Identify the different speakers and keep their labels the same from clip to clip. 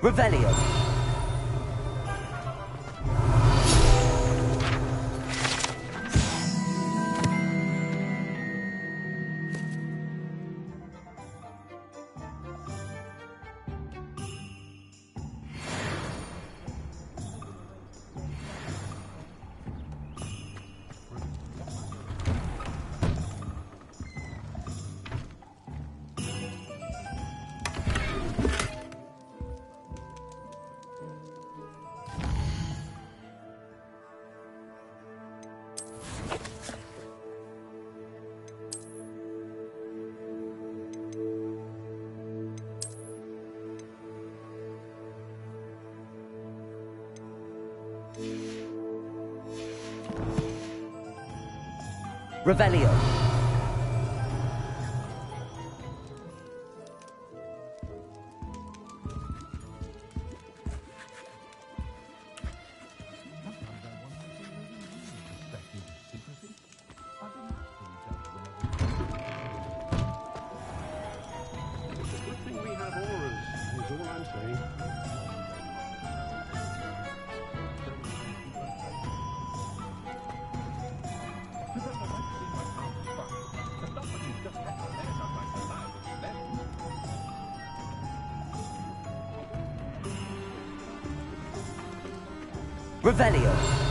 Speaker 1: Revelio. Revelio.
Speaker 2: Good thing we have auras, is all I'm saying.
Speaker 1: Revelio.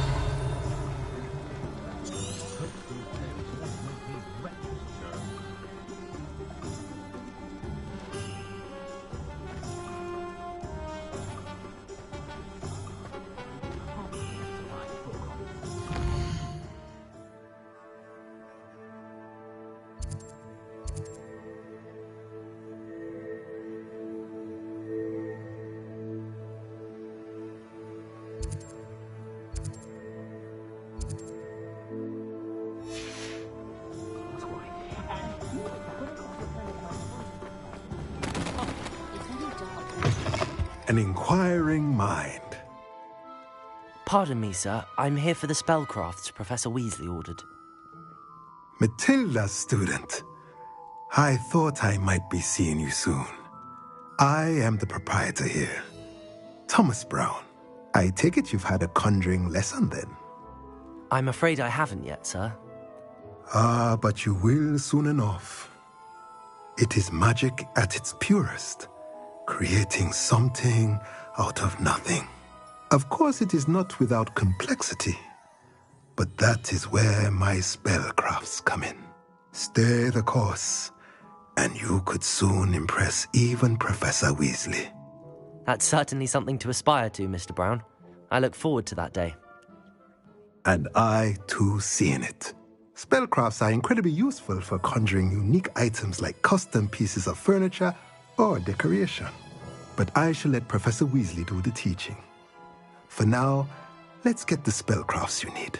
Speaker 3: An inquiring mind.
Speaker 1: Pardon me, sir. I'm here for the spellcrafts Professor Weasley ordered.
Speaker 3: Matilda's student. I thought I might be seeing you soon. I am the proprietor here, Thomas Brown. I take it you've had a conjuring lesson then?
Speaker 1: I'm afraid I haven't yet, sir.
Speaker 3: Ah, but you will soon enough. It is magic at its purest, creating something out of nothing. Of course, it is not without complexity, but that is where my spellcrafts come in. Stay the course, and you could soon impress even Professor Weasley.
Speaker 1: That's certainly something to aspire to, Mr. Brown. I look forward to that day.
Speaker 3: And I, too, seeing it. Spellcrafts are incredibly useful for conjuring unique items like custom pieces of furniture or decoration. But I shall let Professor Weasley do the teaching. For now, let's get the spellcrafts you need.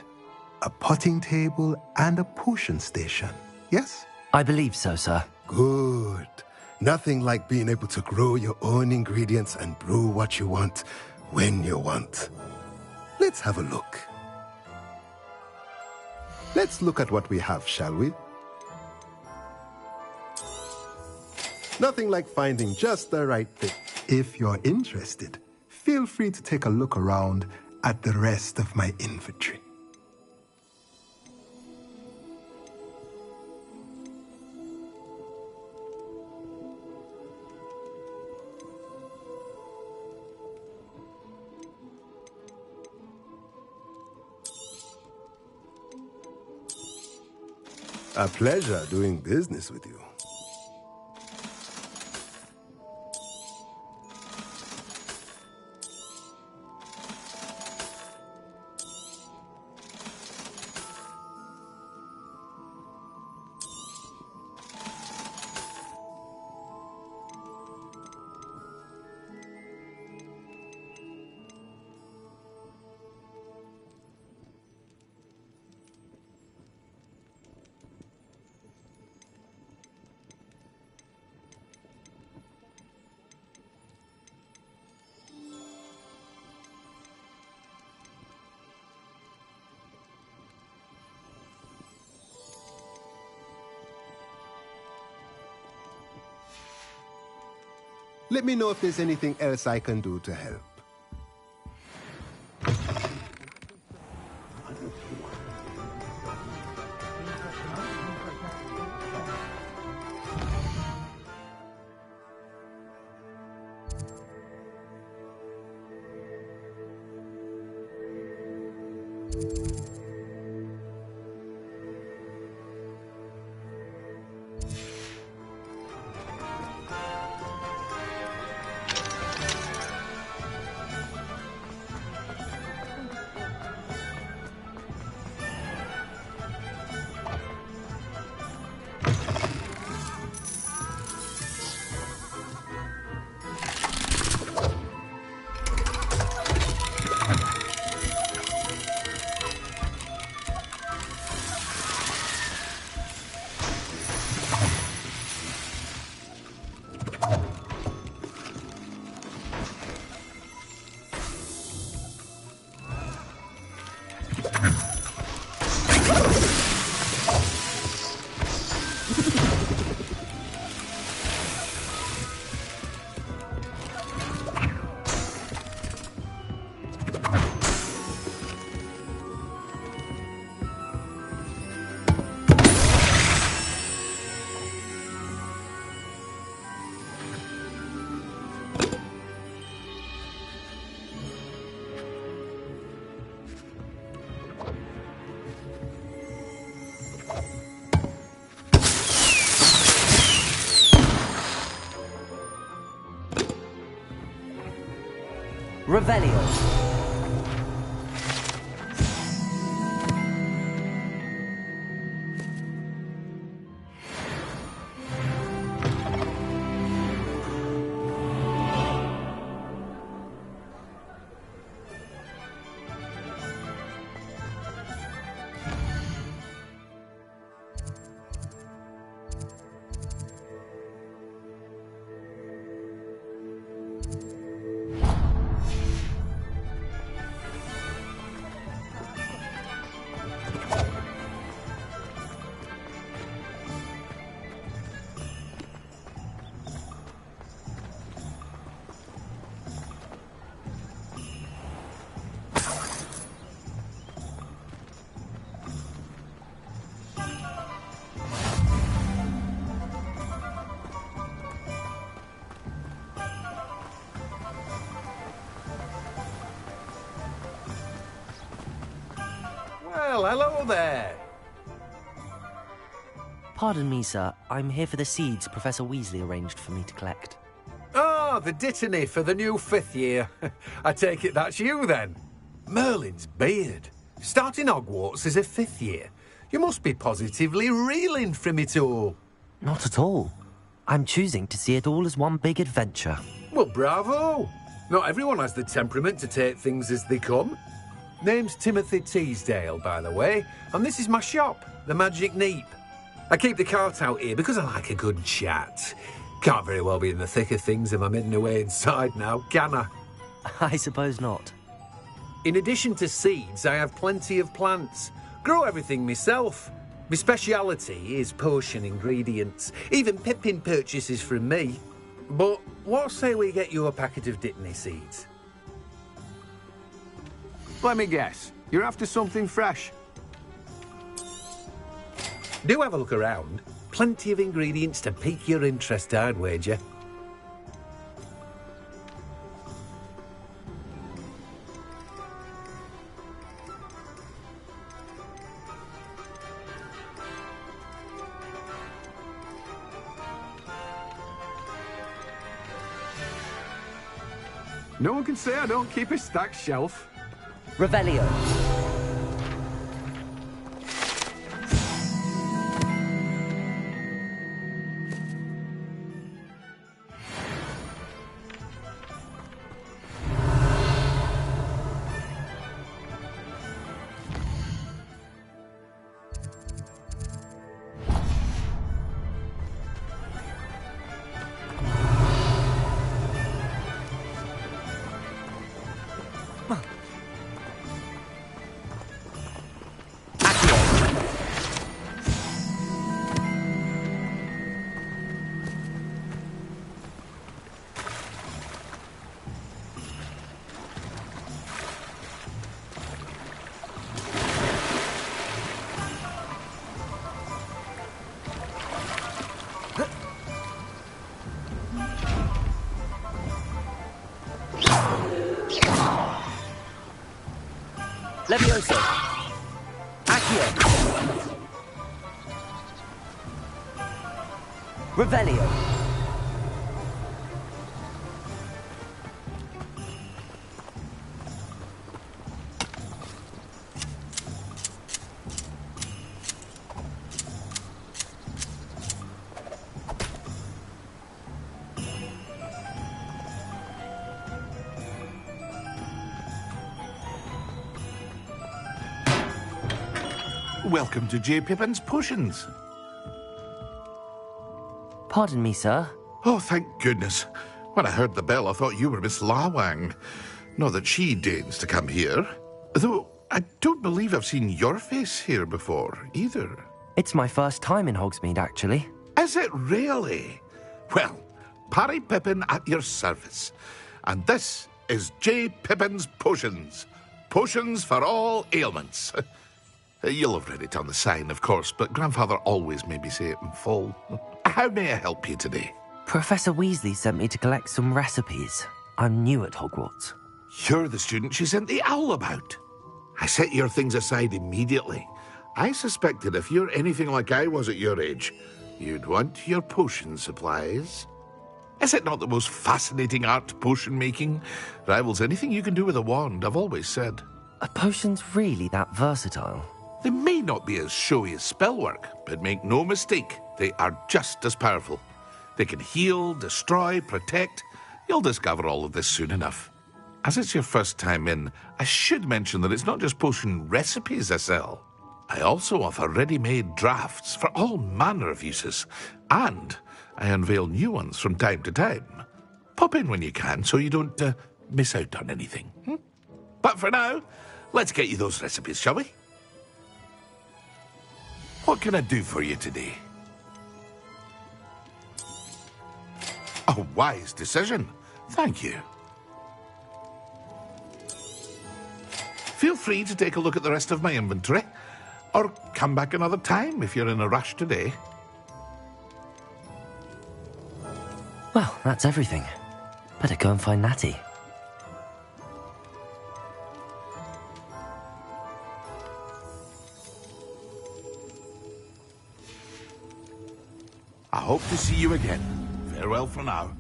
Speaker 3: A potting table and a potion station, yes?
Speaker 1: I believe so, sir.
Speaker 3: Good. Nothing like being able to grow your own ingredients and brew what you want when you want. Let's have a look. Let's look at what we have, shall we? Nothing like finding just the right thing. If you're interested, feel free to take a look around at the rest of my inventory. A pleasure doing business with you. Let me know if there's anything else I can do to help.
Speaker 1: Revelio.
Speaker 4: Well, hello there.
Speaker 1: Pardon me, sir. I'm here for the seeds Professor Weasley arranged for me to collect.
Speaker 4: Ah, the dittany for the new 5th year. I take it that's you, then. Merlin's beard. Starting Hogwarts as a 5th year. You must be positively reeling from it all.
Speaker 1: Not at all. I'm choosing to see it all as one big adventure.
Speaker 4: Well, bravo. Not everyone has the temperament to take things as they come. Name's Timothy Teasdale, by the way, and this is my shop, the Magic Neep. I keep the cart out here because I like a good chat. Can't very well be in the thick of things if I'm hidden away inside now, can I?
Speaker 1: I suppose not.
Speaker 4: In addition to seeds, I have plenty of plants. Grow everything myself. My speciality is potion ingredients. Even Pippin purchases from me. But what say we get you a packet of Dittany seeds?
Speaker 2: Let me guess. You're after something fresh.
Speaker 4: Do have a look around. Plenty of ingredients to pique your interest, I'd wager.
Speaker 2: No one can say I don't keep a stacked shelf.
Speaker 1: Revelio. Levioso. Accio. Revelio.
Speaker 5: Welcome to J. Pippin's Potions.
Speaker 1: Pardon me, sir.
Speaker 5: Oh, thank goodness. When I heard the bell, I thought you were Miss Lawang. Not that she deigns to come here. Though I don't believe I've seen your face here before, either.
Speaker 1: It's my first time in Hogsmeade, actually.
Speaker 5: Is it really? Well, Parry Pippin at your service. And this is J. Pippin's Potions. Potions for all ailments. You'll have read it on the sign, of course, but Grandfather always made me say it in full. How may I help you today?
Speaker 1: Professor Weasley sent me to collect some recipes. I'm new at Hogwarts.
Speaker 5: You're the student she sent the owl about. I set your things aside immediately. I suspected if you're anything like I was at your age, you'd want your potion supplies. Is it not the most fascinating art, potion making? Rivals anything you can do with a wand, I've always said.
Speaker 1: Are potions really that versatile?
Speaker 5: They may not be as showy as spellwork, but make no mistake, they are just as powerful. They can heal, destroy, protect. You'll discover all of this soon enough. As it's your first time in, I should mention that it's not just potion recipes I sell. I also offer ready-made drafts for all manner of uses, and I unveil new ones from time to time. Pop in when you can so you don't miss out on anything. But for now, let's get you those recipes, shall we? What can I do for you today? A wise decision. Thank you. Feel free to take a look at the rest of my inventory, or come back another time if you're in a rush today.
Speaker 1: Well, that's everything. Better go and find Natty.
Speaker 5: I hope to see you again. Farewell for now.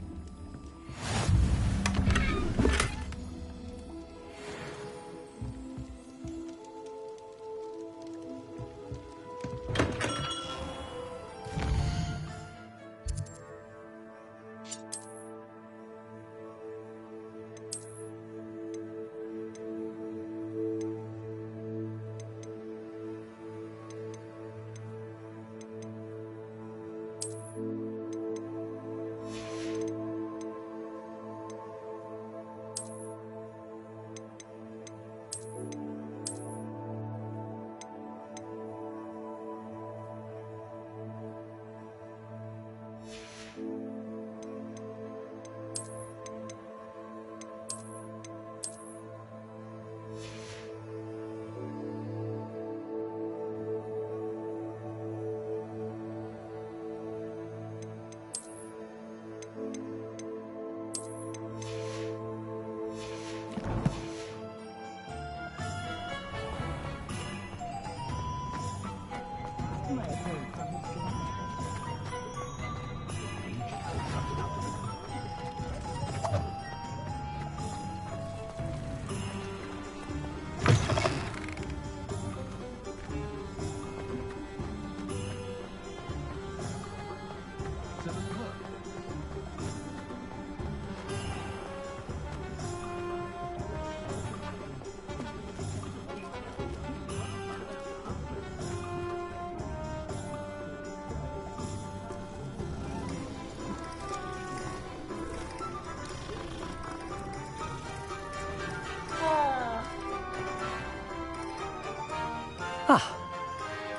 Speaker 1: Ah,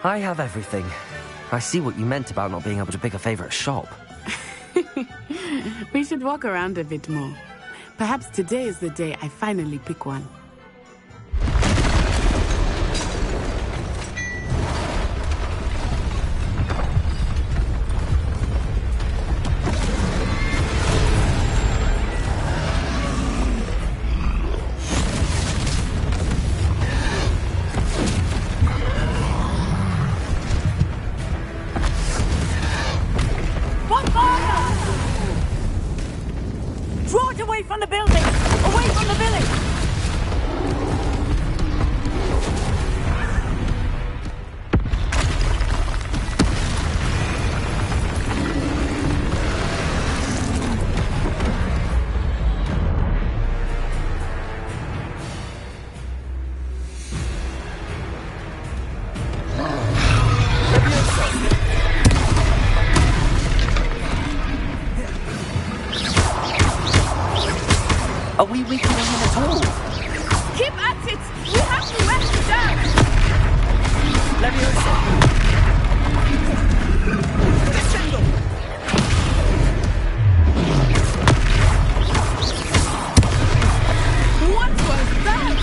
Speaker 1: I have everything. I see what you meant about not being able to pick a favorite shop.
Speaker 6: We should walk around a bit more. Perhaps today is the day I finally pick one.
Speaker 7: from the building! Away from the village!
Speaker 1: Are we weakening him at all?
Speaker 6: Keep at it! We have to let him down!
Speaker 1: Leviosa! Descendo!
Speaker 6: What was that?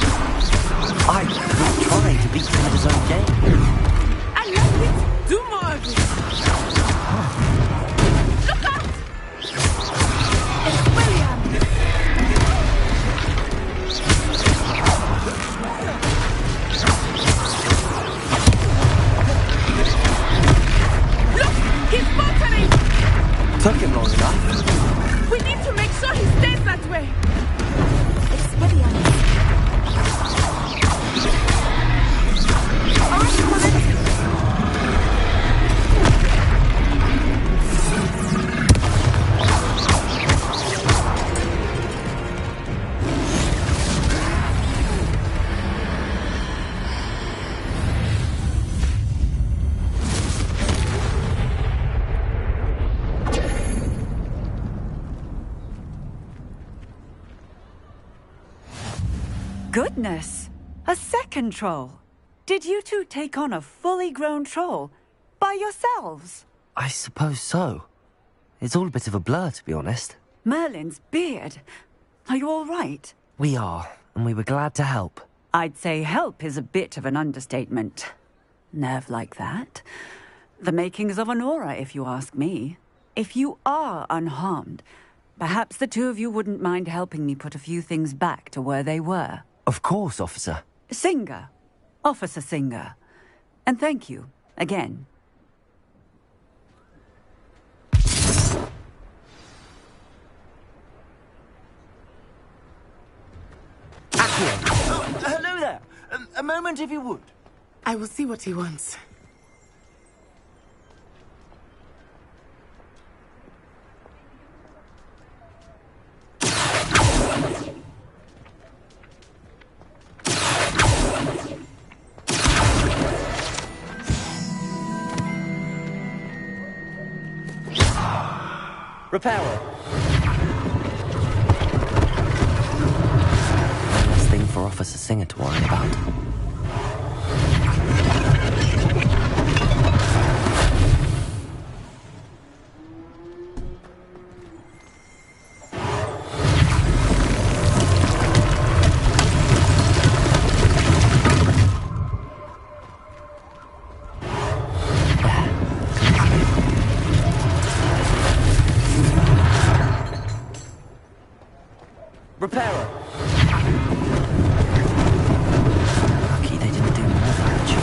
Speaker 1: I was trying to beat him at his own game.
Speaker 6: I love it! Do more of it! Look out! It's William! Look! He's faltering!
Speaker 1: Took him long enough.
Speaker 6: We need to make sure he stays that way!
Speaker 7: Expelliarmus. Goodness! A second troll! Did you two take on a fully grown troll? By yourselves?
Speaker 1: I suppose so. It's all a bit of a blur, to be honest.
Speaker 7: Merlin's beard. Are you all right?
Speaker 1: We are, and we were glad to help.
Speaker 7: I'd say help is a bit of an understatement. Nerve like that. The makings of an aura, if you ask me. If you are unharmed, perhaps the two of you wouldn't mind helping me put a few things back to where they were.
Speaker 1: Of course, officer.
Speaker 7: Singer. Officer Singer. And thank you, again.
Speaker 8: Hello there. A moment, if you would.
Speaker 6: I will see what he wants.
Speaker 1: Repairer. Last thing for Officer Singer to worry about. Repairer. Lucky they didn't do more damage.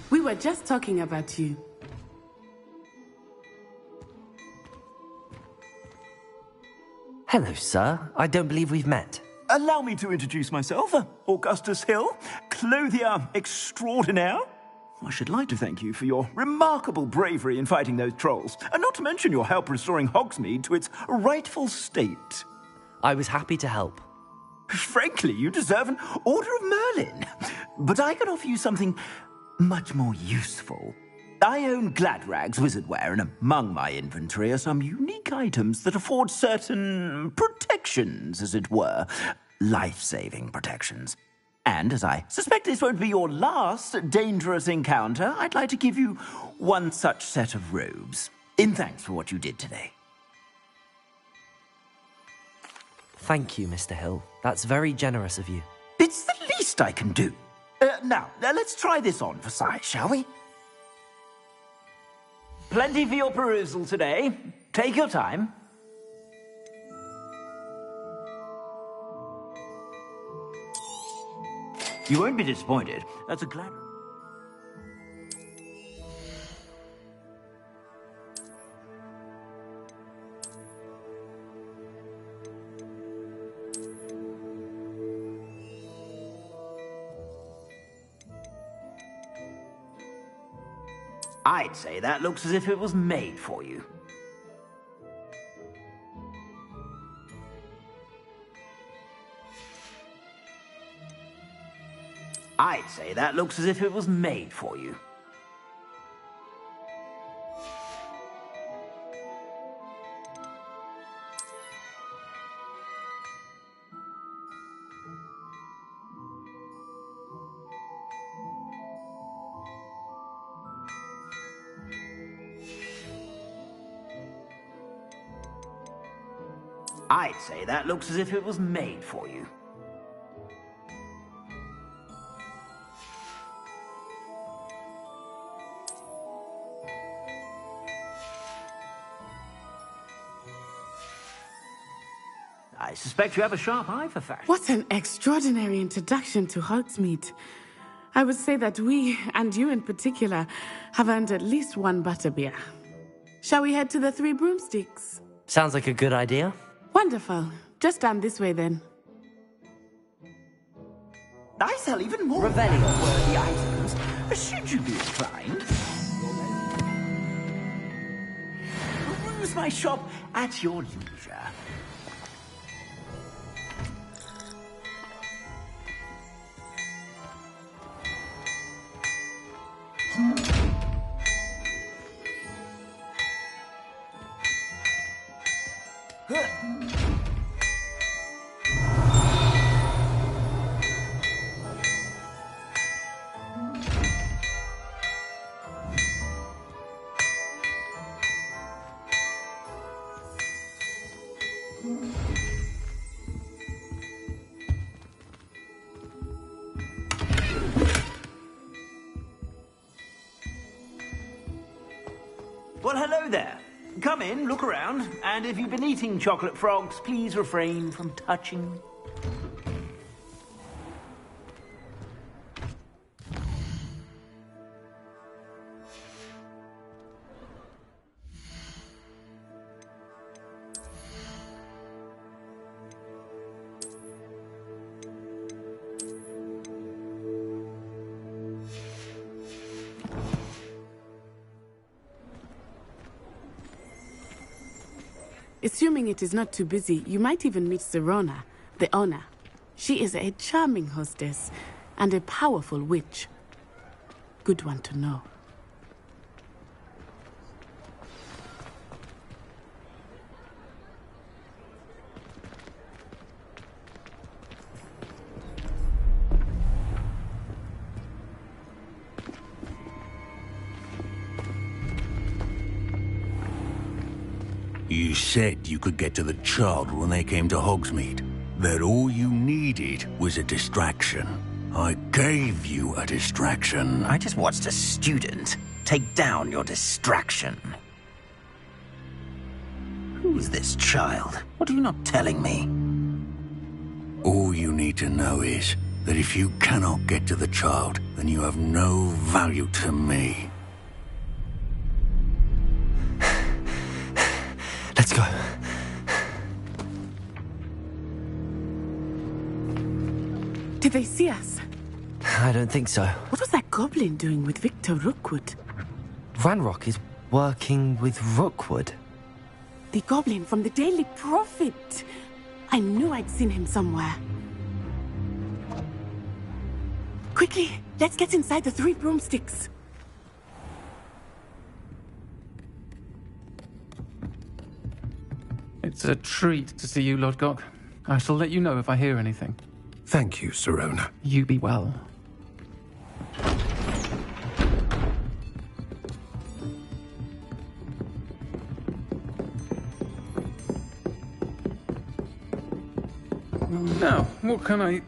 Speaker 6: We were just talking about you.
Speaker 1: Hello, sir. I don't believe we've met.
Speaker 8: Allow me to introduce myself, Augustus Hill, clothier extraordinaire. I should like to thank you for your remarkable bravery in fighting those trolls, and not to mention your help restoring Hogsmeade to its rightful state.
Speaker 1: I was happy to help.
Speaker 8: Frankly, you deserve an Order of Merlin. But I can offer you something much more useful. I own Gladrag's wizardware, and among my inventory are some unique items that afford certain protections, as it were. Life-saving protections. And as I suspect this won't be your last dangerous encounter, I'd like to give you one such set of robes, in thanks for what you did today.
Speaker 1: Thank you, Mr. Hill. That's very generous of you.
Speaker 8: It's the least I can do. Now, let's try this on for size, shall we? Plenty for your perusal today. Take your time. You won't be disappointed. That's a glad... I'd say that looks as if it was made for you. I'd say that looks as if it was made for you. I'd say that looks as if it was made for you. I suspect you have a sharp eye for fashion.
Speaker 6: What an extraordinary introduction to Hogsmeade. I would say that we, and you in particular, have earned at least one butterbeer. Shall we head to the Three Broomsticks?
Speaker 1: Sounds like a good idea.
Speaker 6: Wonderful. Just down this way, then.
Speaker 8: I sell even more Revelio-worthy items, should you be inclined. Peruse my shop at your leisure. Well, hello there. Come in, look around, and if you've been eating chocolate frogs, please refrain from touching.
Speaker 6: Assuming it is not too busy, you might even meet Serona, the owner. She is a charming hostess and a powerful witch. Good one to know.
Speaker 9: You said you could get to the child when they came to Hogsmeade. That all you needed was a distraction. I gave you a distraction.
Speaker 10: I just watched a student take down your distraction. Who's this child? What are you not telling me?
Speaker 9: All you need to know is that if you cannot get to the child, then you have no value to me.
Speaker 1: Let's go.
Speaker 6: Did they see us?
Speaker 1: I don't think so.
Speaker 6: What was that goblin doing with Victor Rookwood?
Speaker 1: Ranrock is working with Rookwood.
Speaker 6: The goblin from the Daily Prophet. I knew I'd seen him somewhere. Quickly, let's get inside the 3 broomsticks.
Speaker 11: It's a treat to see you, Lodgok. I shall let you know if I hear anything.
Speaker 4: Thank you, Sirona.
Speaker 11: You be well. Now, what can I...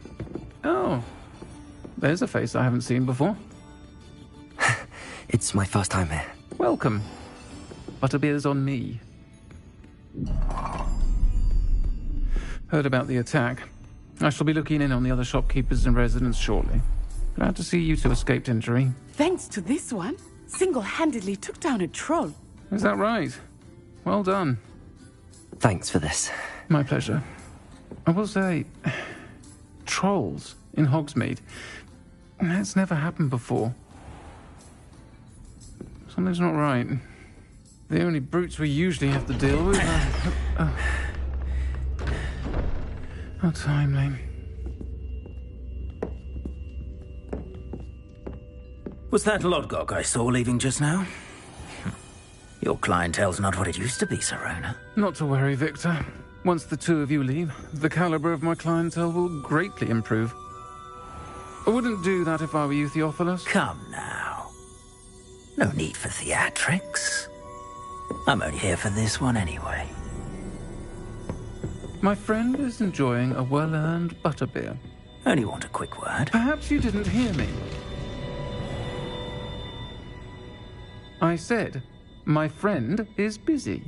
Speaker 11: Oh, there's a face I haven't seen before.
Speaker 1: It's my first time here.
Speaker 11: Welcome. Butterbeer's on me. Heard about the attack. I shall be looking in on the other shopkeepers and residents shortly. Glad to see you two escaped injury.
Speaker 6: Thanks to this one, single-handedly took down a troll.
Speaker 11: Is that right? Well done.
Speaker 1: Thanks for this.
Speaker 11: My pleasure. I will say, trolls in Hogsmeade. That's never happened before. Something's not right. The only brutes we usually have to deal with are... How timely.
Speaker 10: Was that Lodgok I saw leaving just now? Your clientele's not what it used to be, Sirona.
Speaker 11: Not to worry, Victor. Once the 2 of you leave, the caliber of my clientele will greatly improve. I wouldn't do that if I were you, Theophilus.
Speaker 10: Come now. No need for theatrics. I'm only here for this one anyway.
Speaker 11: My friend is enjoying a well-earned butterbeer.
Speaker 10: Only want a quick word.
Speaker 11: Perhaps you didn't hear me. I said, my friend is busy.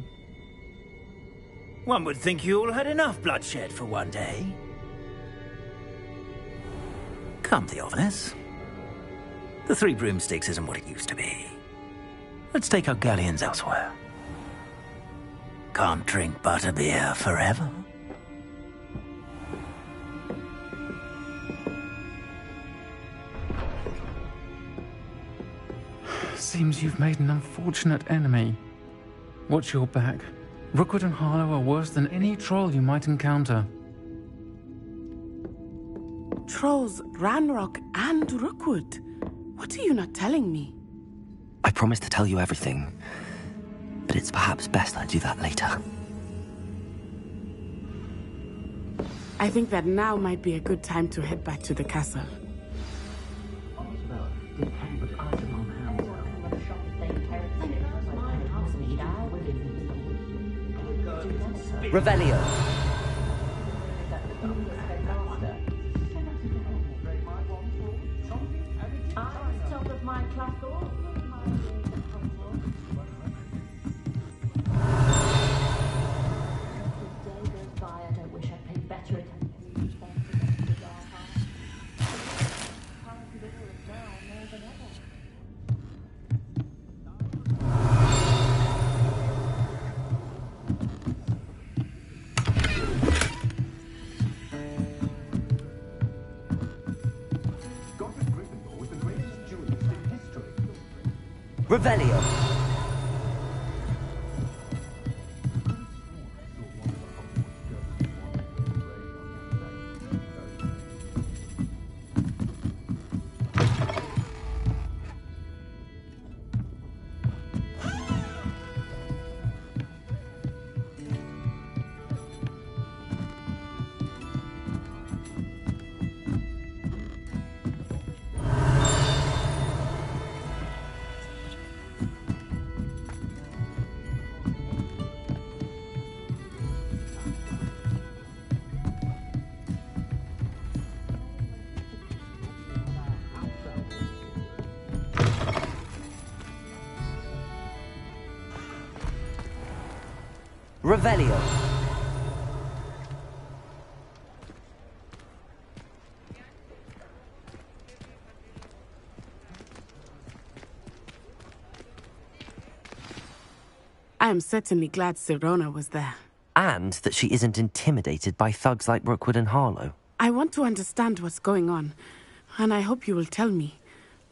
Speaker 10: One would think you all had enough bloodshed for one day. Come, Theophilus. The 3 broomsticks isn't what it used to be. Let's take our galleons elsewhere. Can't drink butterbeer forever.
Speaker 11: Seems you've made an unfortunate enemy. Watch your back. Rookwood and Harlow are worse than any troll you might encounter.
Speaker 6: Trolls, Ranrock, and Rookwood. What are you not telling me?
Speaker 1: I promised to tell you everything, but it's perhaps best I do that later.
Speaker 6: I think that now might be a good time to head back to the castle.
Speaker 1: Revelio. Revelio. Revelio.
Speaker 6: I am certainly glad Sirona was there.
Speaker 1: And that she isn't intimidated by thugs like Rookwood and Harlow.
Speaker 6: I want to understand what's going on, and I hope you will tell me.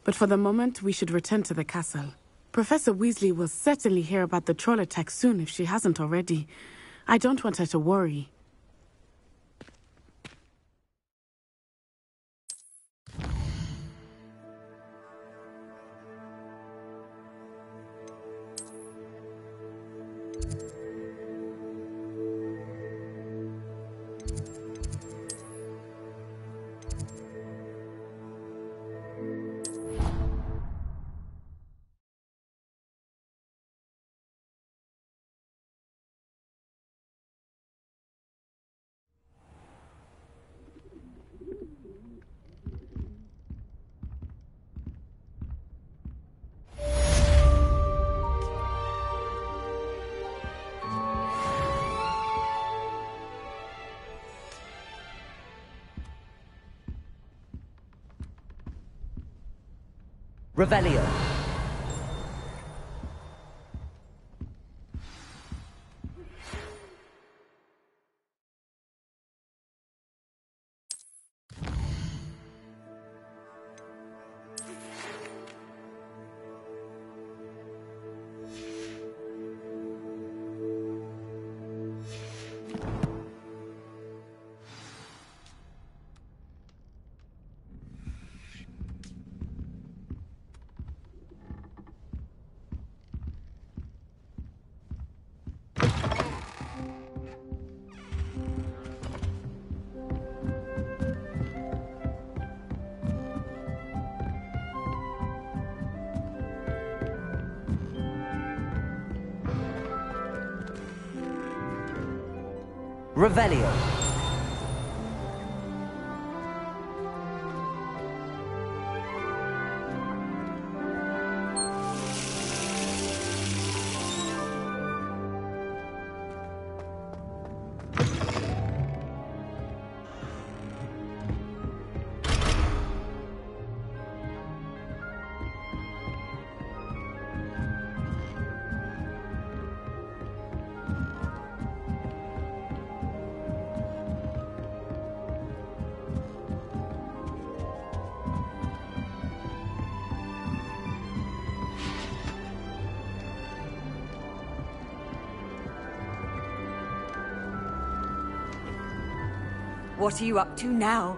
Speaker 6: But for the moment, we should return to the castle. Professor Weasley will certainly hear about the troll attack soon if she hasn't already. I don't want her to worry.
Speaker 1: Revelio. Revelio.
Speaker 12: What are you up to now?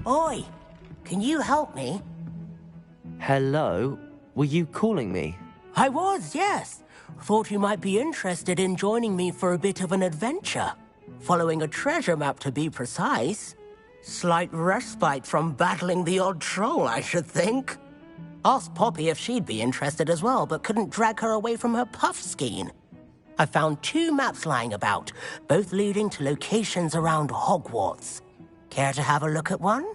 Speaker 13: Oi, can you help me?
Speaker 1: Hello? Were you calling me?
Speaker 13: I was, yes. Thought you might be interested in joining me for a bit of an adventure. Following a treasure map, to be precise. Slight respite from battling the odd troll, I should think. Asked Poppy if she'd be interested as well, but couldn't drag her away from her puff skein. I found 2 maps lying about, both leading to locations around Hogwarts. Care to have a look at one?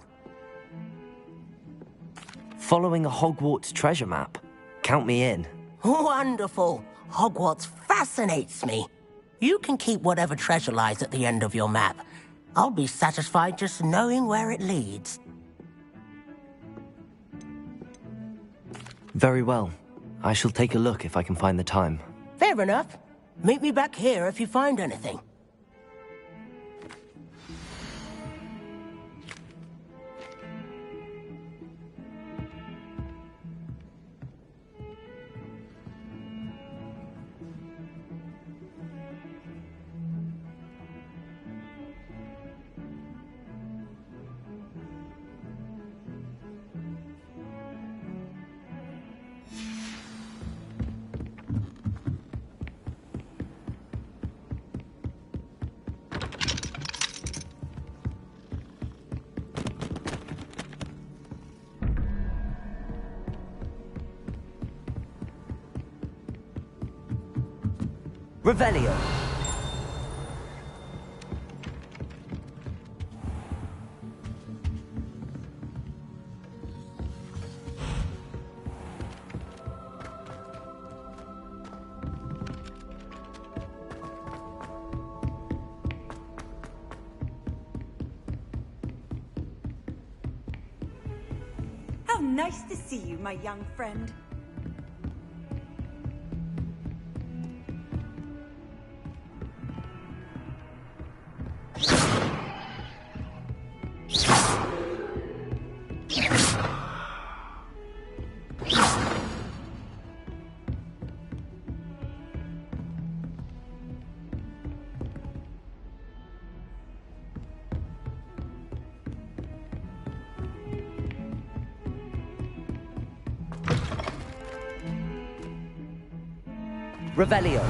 Speaker 1: Following a Hogwarts treasure map? Count me in.
Speaker 13: Wonderful. Hogwarts fascinates me. You can keep whatever treasure lies at the end of your map. I'll be satisfied just knowing where it leads.
Speaker 1: Very well. I shall take a look if I can find the time.
Speaker 13: Fair enough. Meet me back here if you find anything.
Speaker 1: Revelio.
Speaker 12: How nice to see you, my young friend.
Speaker 1: Revelio.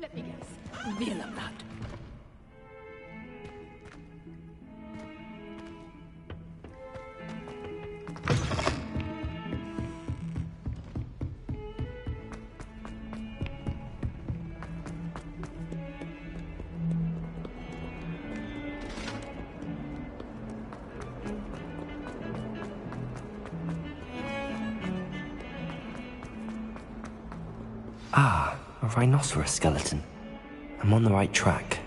Speaker 6: Let me guess. Violent.
Speaker 1: Ah, a rhinoceros skeleton. I'm on the right track.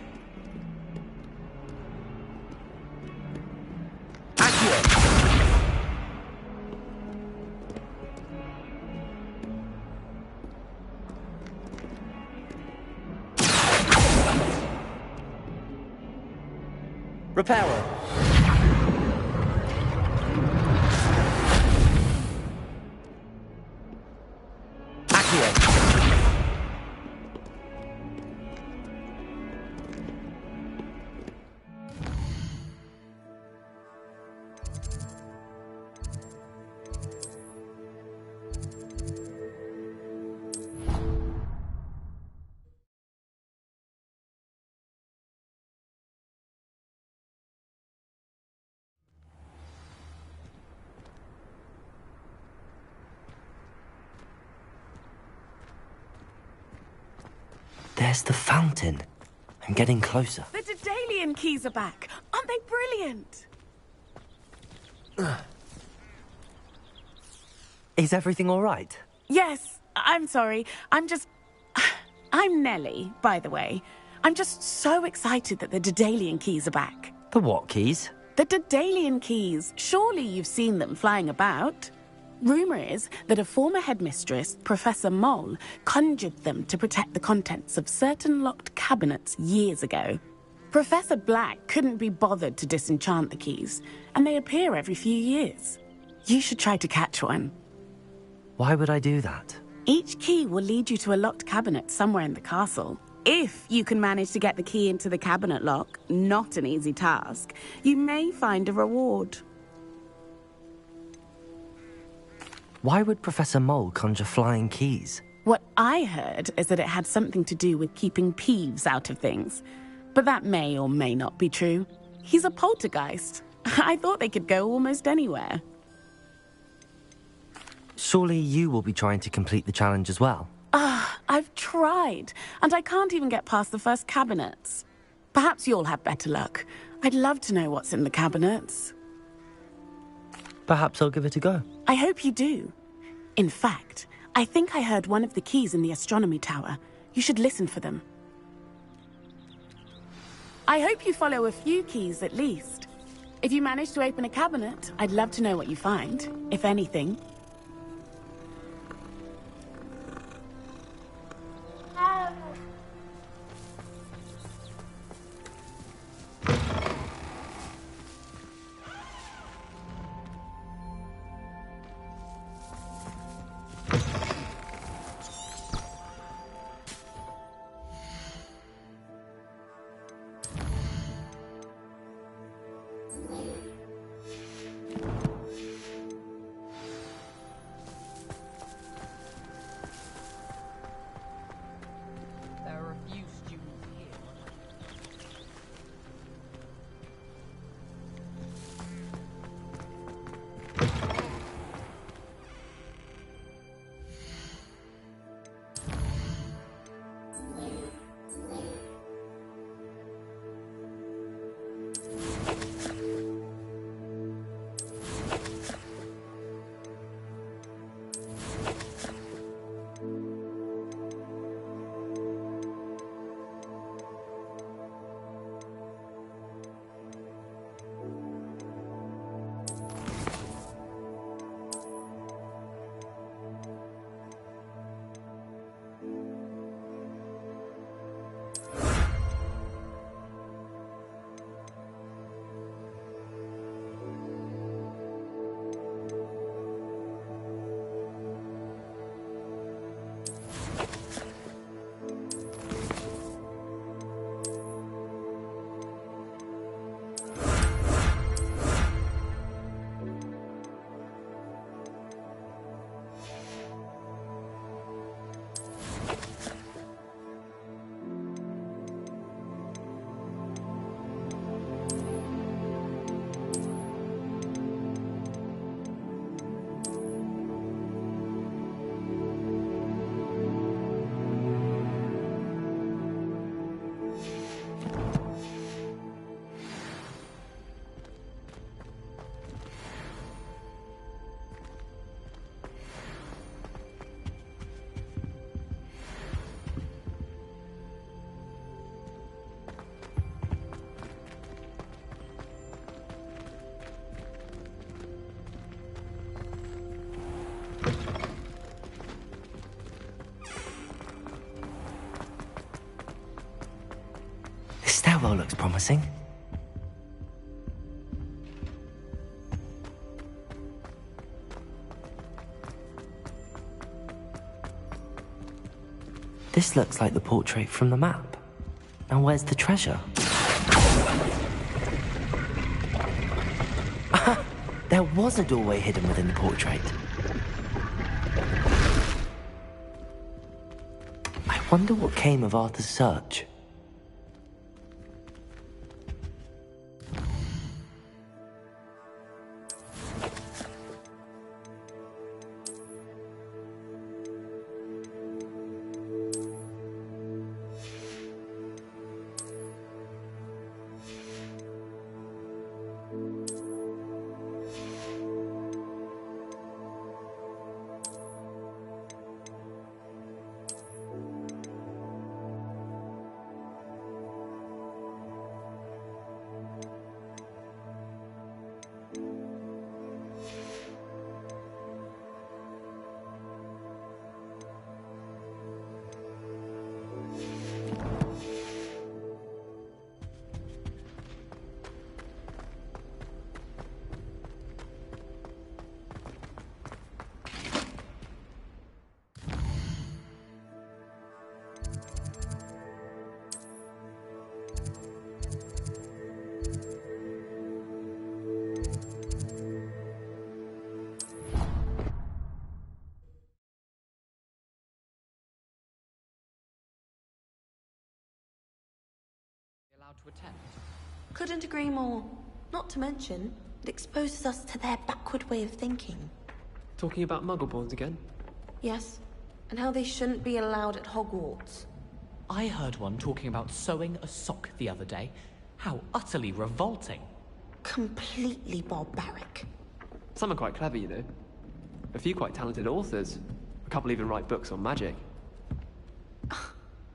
Speaker 1: Reparo. There's the fountain. I'm getting closer.
Speaker 6: The Daedalian keys are back. Aren't they brilliant?
Speaker 1: Is everything all right?
Speaker 6: Yes, I'm sorry. I'm Nellie, by the way. I'm just so excited that the Daedalian keys are back.
Speaker 1: The what keys?
Speaker 6: The Daedalian keys. Surely you've seen them flying about. Rumour is that a former headmistress, Professor Mole, conjured them to protect the contents of certain locked cabinets years ago. Professor Black couldn't be bothered to disenchant the keys, and they appear every few years. You should try to catch one.
Speaker 1: Why would I do that?
Speaker 6: Each key will lead you to a locked cabinet somewhere in the castle. If you can manage to get the key into the cabinet lock, not an easy task, you may find a reward.
Speaker 1: Why would Professor Mole conjure flying keys?
Speaker 6: What I heard is that it had something to do with keeping Peeves out of things. But that may or may not be true. He's a poltergeist. I thought they could go almost anywhere.
Speaker 1: Surely you will be trying to complete the challenge as well?
Speaker 6: I've tried, and I can't even get past the first cabinets. Perhaps you'll have better luck. I'd love to know what's in the cabinets.
Speaker 1: Perhaps I'll give it a go.
Speaker 6: I hope you do. In fact, I think I heard one of the keys in the astronomy tower. You should listen for them. I hope you follow a few keys at least. If you manage to open a cabinet, I'd love to know what you find, if anything.
Speaker 1: This stairwell looks promising. This looks like the portrait from the map. Now where's the treasure? There was a doorway hidden within the portrait. I wonder what came of Arthur's search.
Speaker 14: To attempt.
Speaker 15: Couldn't agree more. Not to mention, it exposes us to their backward way of thinking.
Speaker 14: Talking about muggleborns again?
Speaker 15: Yes, and how they shouldn't be allowed at Hogwarts.
Speaker 14: I heard one talking about sewing a sock the other day. How utterly revolting.
Speaker 15: Completely barbaric.
Speaker 14: Some are quite clever, you know. A few quite talented authors. A couple even write books on magic.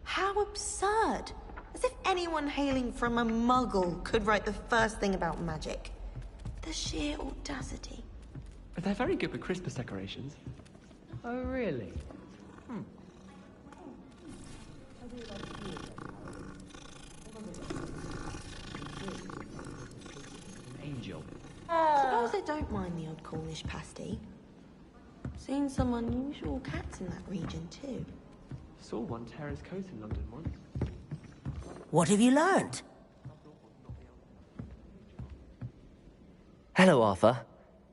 Speaker 15: How absurd! As if anyone hailing from a muggle could write the first thing about magic. The sheer audacity.
Speaker 14: They're very good with Christmas decorations. Oh, really? Angel.
Speaker 15: Suppose they don't mind the odd Cornish pasty. Seen some unusual cats in that region, too.
Speaker 14: Saw one tear his coat in London once.
Speaker 13: What have you learned?
Speaker 1: Hello, Arthur.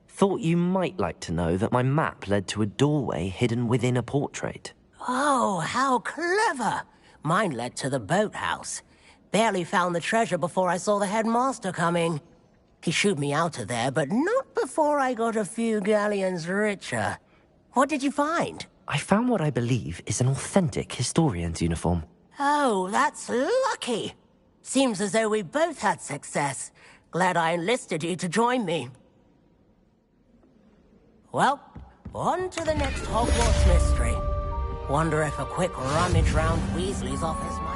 Speaker 1: Thought you might like to know that my map led to a doorway hidden within a portrait.
Speaker 13: Oh, how clever! Mine led to the boathouse. Barely found the treasure before I saw the headmaster coming. He shooed me out of there, but not before I got a few galleons richer. What did you find?
Speaker 1: I found what I believe is an authentic historian's uniform.
Speaker 13: Oh, that's lucky. Seems as though we both had success. Glad I enlisted you to join me. Well, on to the next Hogwarts mystery. Wonder if a quick rummage round Weasley's office might...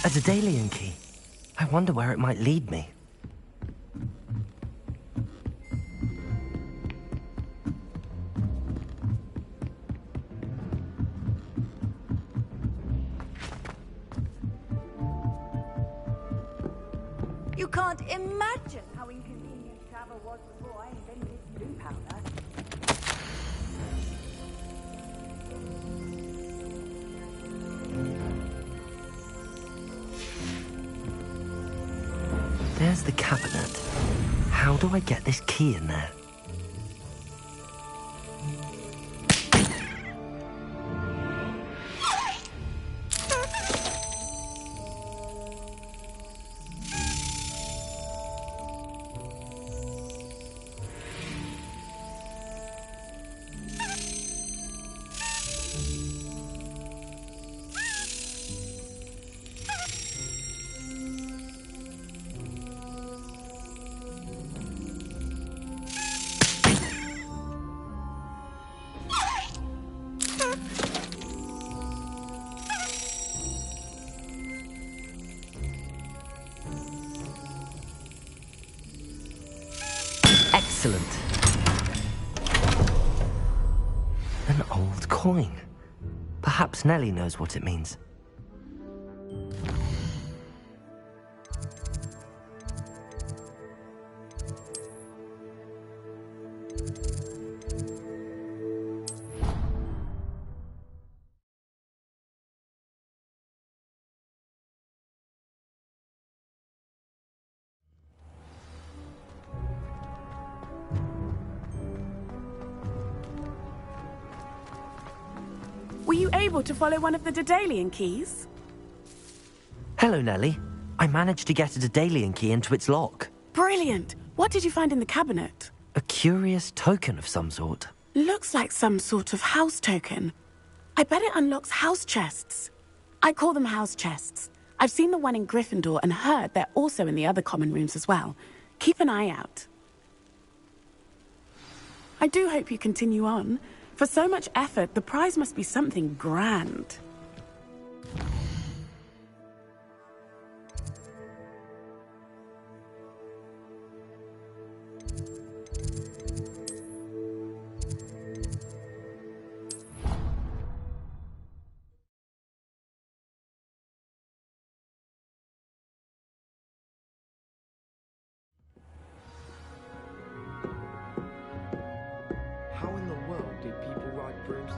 Speaker 1: A Daedalian key. I wonder where it might lead me.
Speaker 7: You can't imagine how inconvenient travel was before I invented blue powder.
Speaker 1: There's the cabinet. How do I get this key in there? Excellent. An old coin. Perhaps Nellie knows what it means.
Speaker 6: Were you able to follow one of the Daedalian keys?
Speaker 1: Hello, Nellie. I managed to get a Daedalian key into its lock.
Speaker 6: Brilliant! What did you find in the cabinet?
Speaker 1: A curious token of some sort.
Speaker 6: Looks like some sort of house token. I bet it unlocks house chests. I call them house chests. I've seen the one in Gryffindor and heard they're also in the other common rooms as well. Keep an eye out. I do hope you continue on. For so much effort, the prize must be something grand.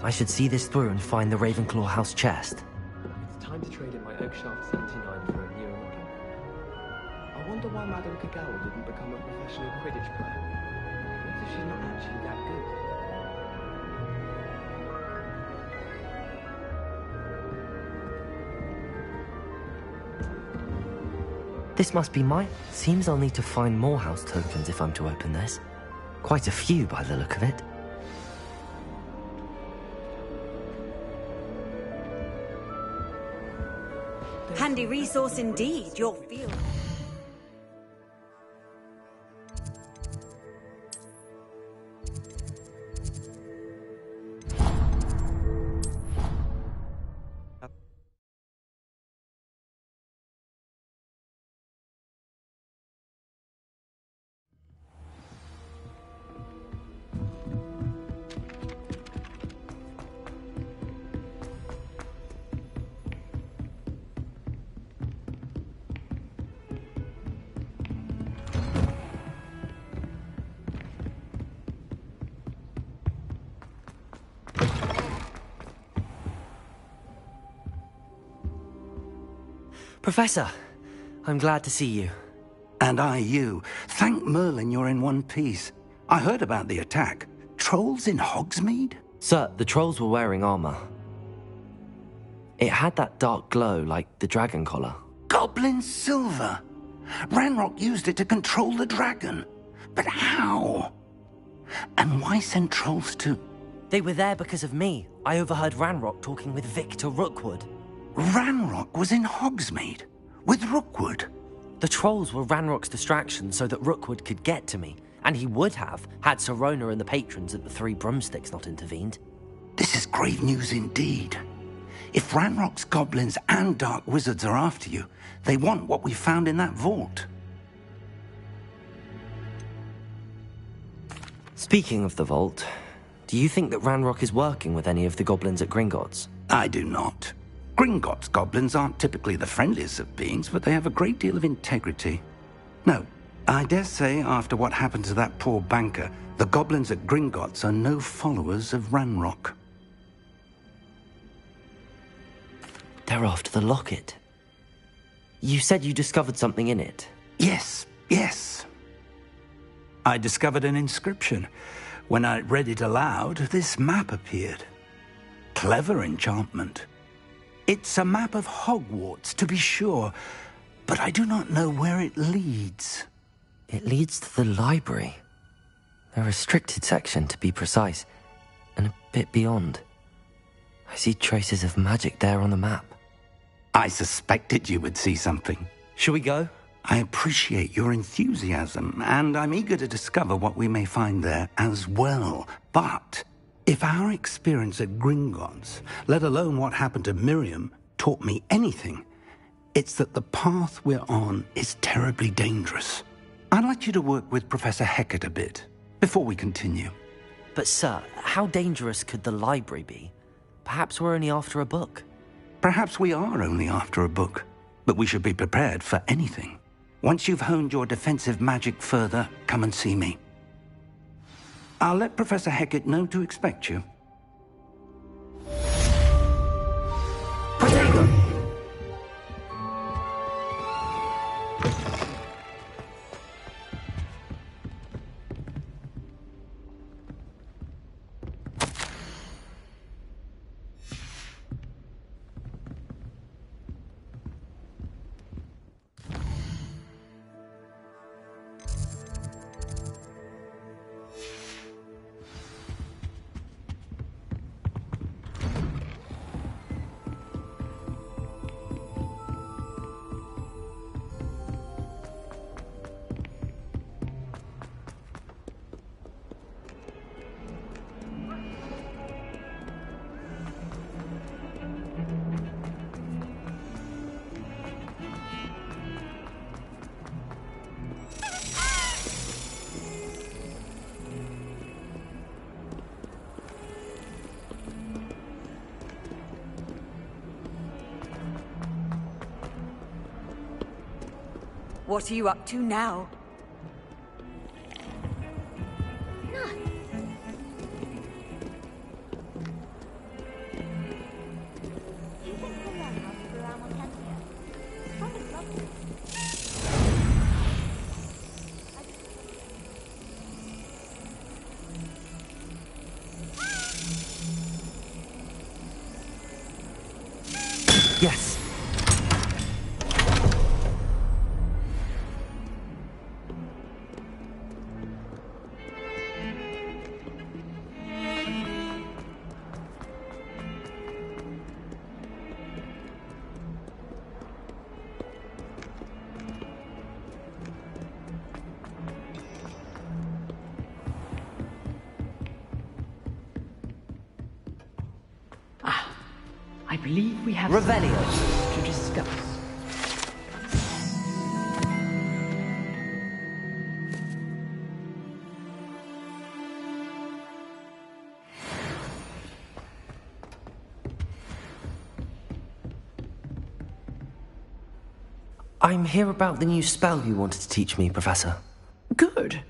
Speaker 1: I should see this through and find the Ravenclaw house chest.
Speaker 14: It's time to trade in my Oakshaft 79 for a newer model. I wonder why Madame Kagawa didn't become a professional Quidditch player. What if she's not actually that good?
Speaker 1: This must be mine. Seems I'll need to find more house tokens if I'm to open this. Quite a few by the look of it.
Speaker 7: Handy resource indeed, your field.
Speaker 1: Professor, I'm glad to see you.
Speaker 9: And I you. Thank Merlin you're in one piece. I heard about the attack. Trolls in Hogsmeade?
Speaker 1: Sir, the trolls were wearing armor. It had that dark glow like the dragon collar.
Speaker 9: Goblin silver! Ranrock used it to control the dragon. But how? And why send trolls to...
Speaker 1: They were there because of me. I overheard Ranrock talking with Victor Rookwood.
Speaker 9: Ranrock was in Hogsmeade? With Rookwood?
Speaker 1: The trolls were Ranrock's distraction so that Rookwood could get to me. And he would have, had Sirona and the patrons at the Three Broomsticks not intervened.
Speaker 9: This is grave news indeed.
Speaker 16: If Ranrock's goblins and dark wizards are after you, they want what we found in that vault.
Speaker 1: Speaking of the vault, do you think that Ranrock is working with any of the goblins at Gringotts?
Speaker 16: I do not. Gringotts goblins aren't typically the friendliest of beings, but they have a great deal of integrity. No, I dare say after what happened to that poor banker, the goblins at Gringotts are no followers of Ranrock.
Speaker 1: They're after the locket. You said you discovered something in it.
Speaker 16: Yes. I discovered an inscription. When I read it aloud, this map appeared. Clever enchantment. It's a map of Hogwarts, to be sure, but I do not know where it leads.
Speaker 1: It leads to the library. A restricted section, to be precise, and a bit beyond. I see traces of magic there on the map.
Speaker 16: I suspected you would see something.
Speaker 1: Shall we go?
Speaker 16: I appreciate your enthusiasm, and I'm eager to discover what we may find there as well. But if our experience at Gringotts, let alone what happened to Miriam, taught me anything, it's that the path we're on is terribly dangerous. I'd like you to work with Professor Hecat a bit before we continue.
Speaker 1: But sir, how dangerous could the library be? Perhaps we're only after a book.
Speaker 16: Perhaps we are only after a book, but we should be prepared for anything. Once you've honed your defensive magic further, come and see me. I'll let Professor Hecat know to expect you.
Speaker 1: Protego!
Speaker 7: What are you up to now?
Speaker 1: Yes.
Speaker 17: I believe we have
Speaker 1: Revelio
Speaker 17: to discuss.
Speaker 1: I'm here about the new spell you wanted to teach me, Professor.
Speaker 17: Good.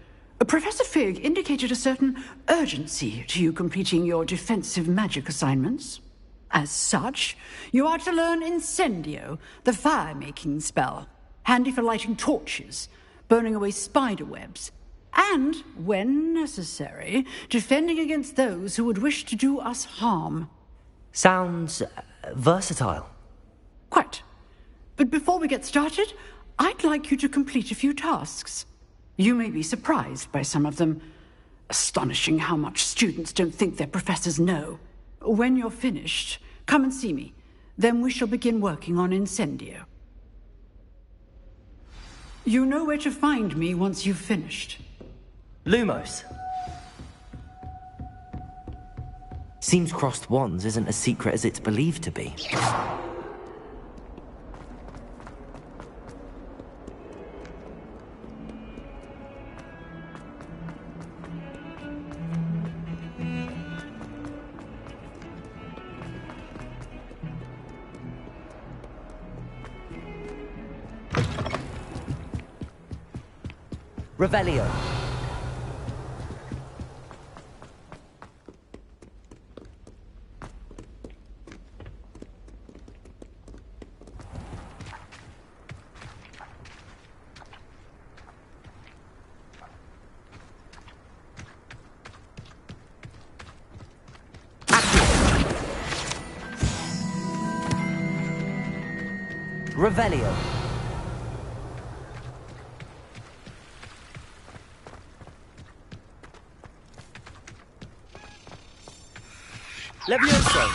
Speaker 17: Professor Fig indicated a certain urgency to you completing your defensive magic assignments. As such, you are to learn Incendio, the fire-making spell, handy for lighting torches, burning away spider webs, and, when necessary, defending against those who would wish to do us harm.
Speaker 1: Sounds versatile.
Speaker 17: Quite. But before we get started, I'd like you to complete a few tasks. You may be surprised by some of them. Astonishing how much students don't think their professors know. When you're finished, come and see me. Then we shall begin working on Incendio. You know where to find me once you've finished.
Speaker 1: Lumos. Seems crossed wands isn't as secret as it's believed to be. Revelio. Revelio. Levioso.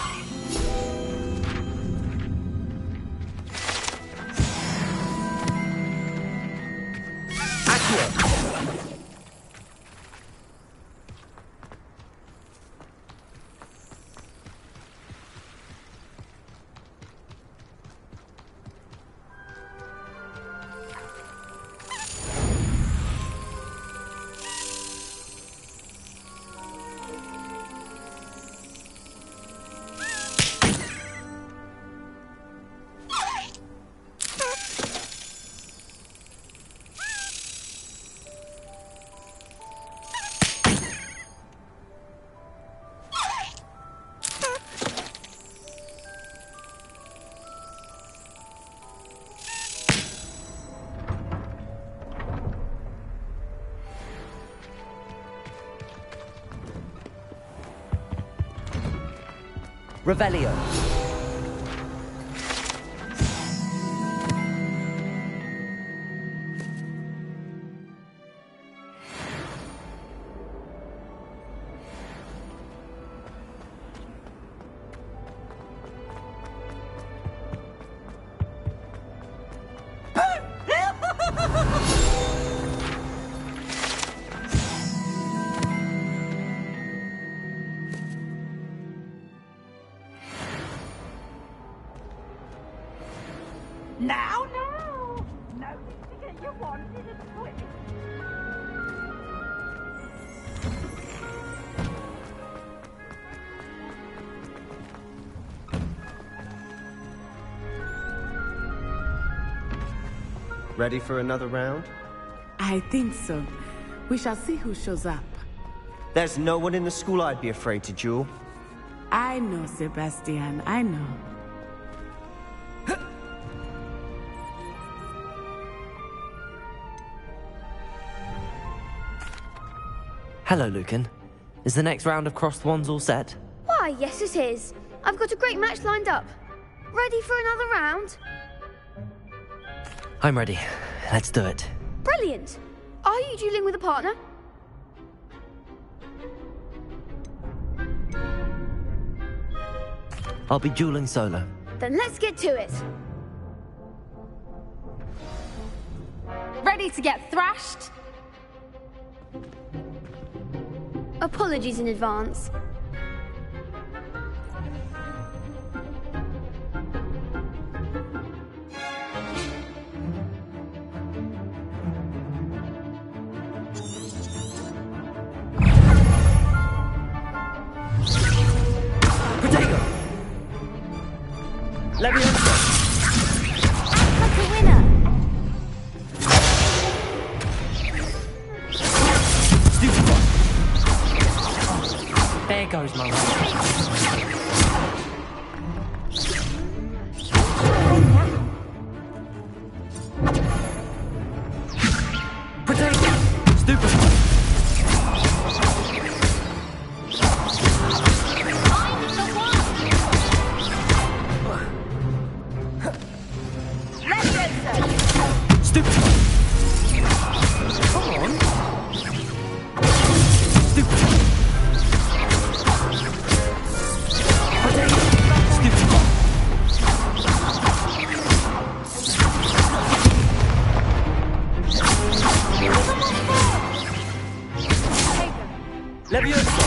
Speaker 1: Accio. Revelio.
Speaker 18: Now, no! No need to get your wanted and quick.
Speaker 14: Ready for another round?
Speaker 6: I think so. We shall see who shows up.
Speaker 14: There's no one in the school I'd be afraid to duel.
Speaker 6: I know, Sebastian, I know.
Speaker 1: Hello, Lucan. Is the next round of crossed wands all set?
Speaker 19: Why, yes it is. I've got a great match lined up. Ready for another round?
Speaker 1: I'm ready. Let's do it.
Speaker 19: Brilliant. Are you dueling with a partner?
Speaker 1: I'll be dueling solo.
Speaker 19: Then let's get to it. Ready to get thrashed? Apologies in advance.
Speaker 1: Protego! Levioso!
Speaker 19: That's a winner!
Speaker 1: Stupefy! There goes my life. Protego! Stupefy! Levioso!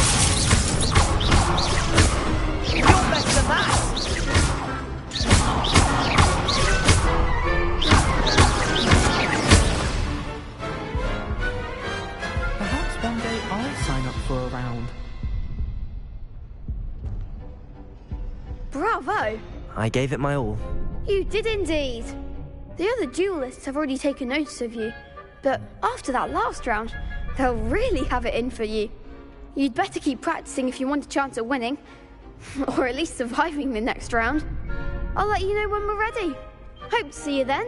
Speaker 12: You're better than that!
Speaker 14: Perhaps one day I'll sign up for a round.
Speaker 19: Bravo!
Speaker 1: I gave it my all.
Speaker 19: You did indeed. The other duelists have already taken notice of you, but after that last round, they'll really have it in for you. You'd better keep practicing if you want a chance at winning, or at least surviving the next round. I'll let you know when we're ready. Hope to see you then.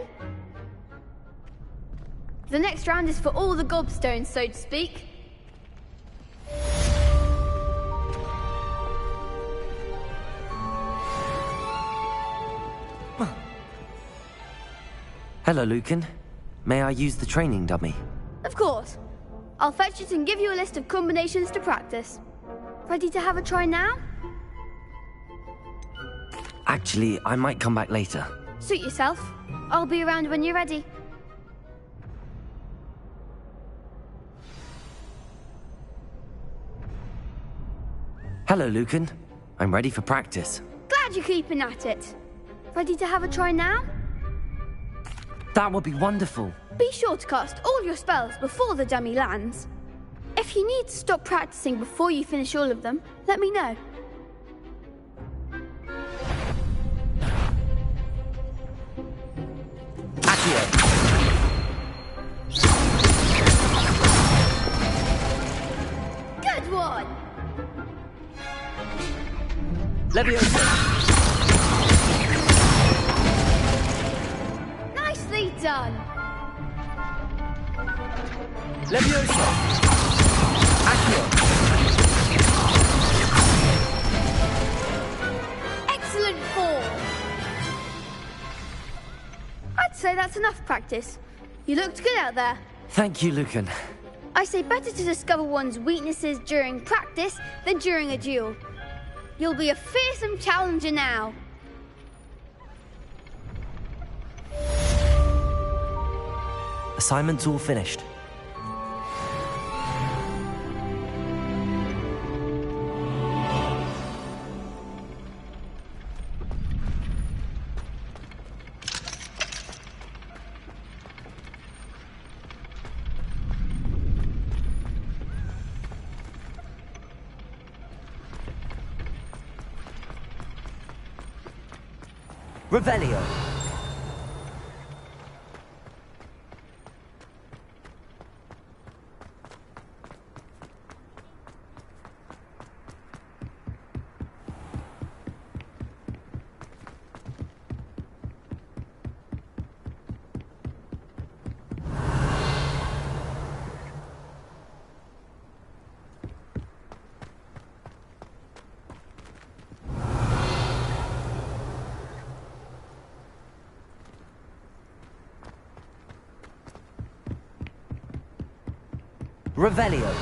Speaker 19: The next round is for all the gobstones, so to speak.
Speaker 1: Hello, Lucan. May I use the training dummy?
Speaker 19: Of course. I'll fetch it and give you a list of combinations to practice. Ready to have a try now?
Speaker 1: Actually, I might come back later.
Speaker 19: Suit yourself. I'll be around when you're ready.
Speaker 1: Hello, Lucan. I'm ready for practice.
Speaker 19: Glad you're keeping at it. Ready to have a try now?
Speaker 1: That would be wonderful.
Speaker 19: Be sure to cast all your spells before the dummy lands. If you need to stop practicing before you finish all of them, let me know. Good one!
Speaker 1: Leviosa!
Speaker 19: Nicely done!
Speaker 1: Leviosa! Accio!
Speaker 19: Excellent form! I'd say that's enough practice. You looked good out there.
Speaker 1: Thank you, Lucan.
Speaker 19: I say better to discover one's weaknesses during practice than during a duel. You'll be a fearsome challenger now.
Speaker 1: Assignment's all finished. Revelio. Revelio.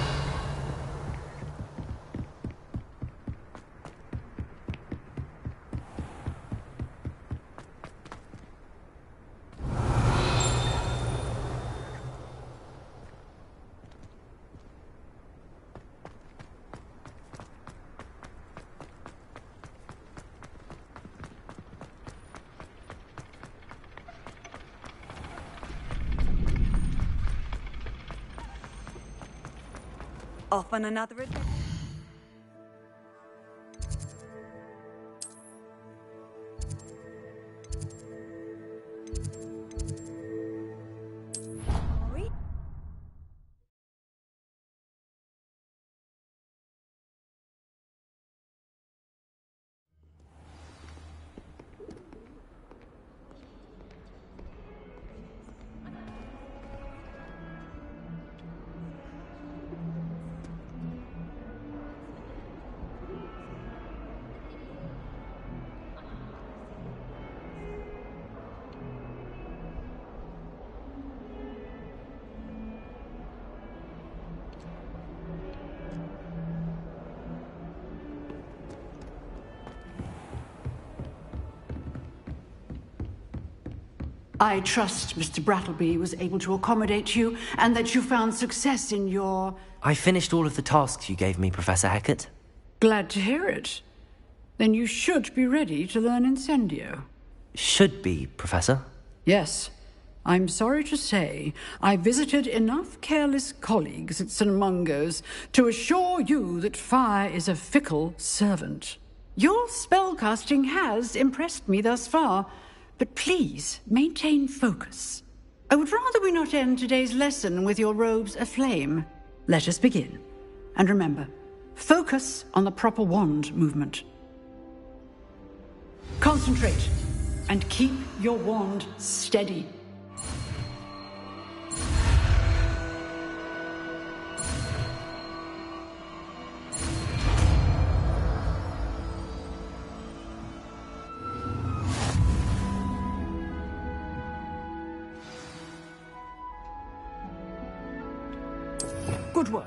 Speaker 7: Off on another adventure.
Speaker 17: I trust Mr. Brattleby was able to accommodate you and that you found success in your...
Speaker 1: I finished all of the tasks you gave me, Professor Hecat.
Speaker 17: Glad to hear it. then you should be ready to learn Incendio.
Speaker 1: Should be, Professor.
Speaker 17: Yes. I'm sorry to say, I visited enough careless colleagues at St. Mungo's to assure you that fire is a fickle servant. Your spellcasting has impressed me thus far, but please maintain focus. I would rather we not end today's lesson with your robes aflame. Let us begin. And remember, focus on the proper wand movement. Concentrate, and keep your wand steady. Good work.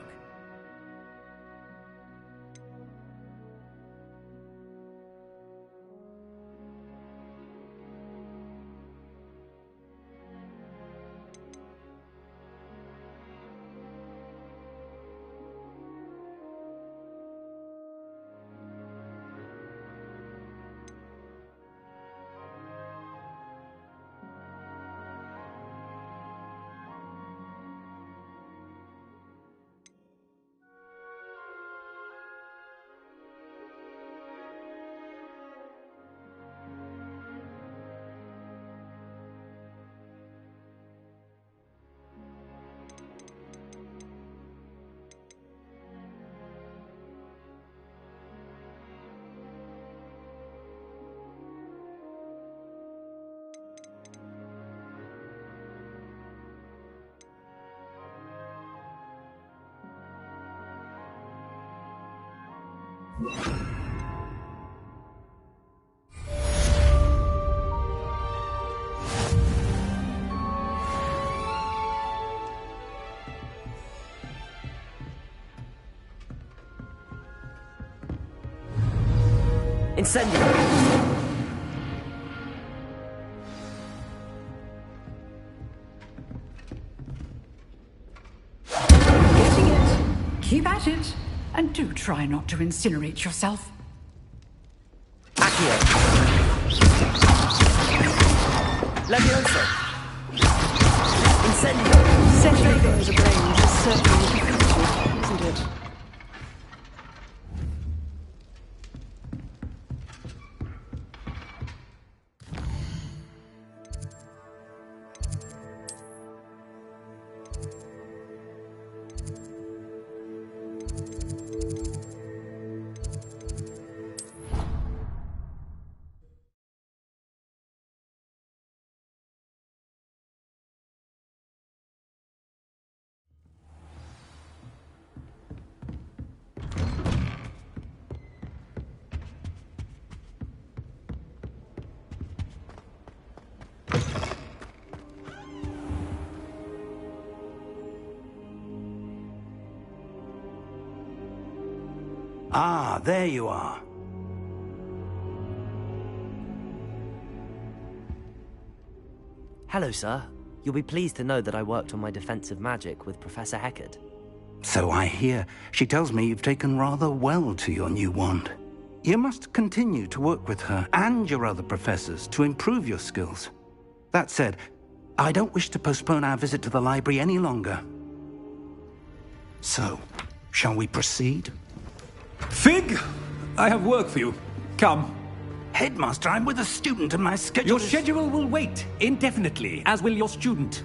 Speaker 1: Incendio!
Speaker 17: Getting it. Keep at it. And do try not to incinerate yourself.
Speaker 1: Accio! Levioso! Incendio!
Speaker 17: Setting those ablaze is certainly difficult, isn't it?
Speaker 16: Ah, there you are.
Speaker 1: Hello, sir. You'll be pleased to know that I worked on my defensive magic with Professor Heckard.
Speaker 16: So I hear. She tells me you've taken rather well to your new wand. You must continue to work with her and your other professors to improve your skills. That said, I don't wish to postpone our visit to the library any longer. So, shall we proceed?
Speaker 20: Fig! I have work for you. Come.
Speaker 16: Headmaster, I'm with a student and my schedule
Speaker 20: Your schedule will wait indefinitely, as will your student.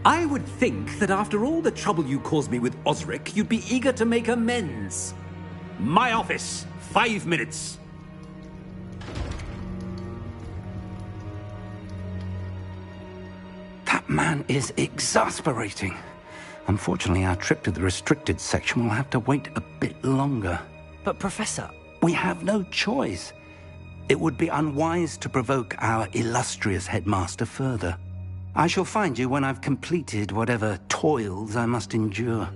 Speaker 20: I would think that after all the trouble you caused me with Osric, you'd be eager to make amends. My office, 5 minutes.
Speaker 16: That man is exasperating. Unfortunately, our trip to the restricted section will have to wait a bit longer.
Speaker 1: But, Professor...
Speaker 16: We have no choice. It would be unwise to provoke our illustrious headmaster further. I shall find you when I've completed whatever toils I must endure.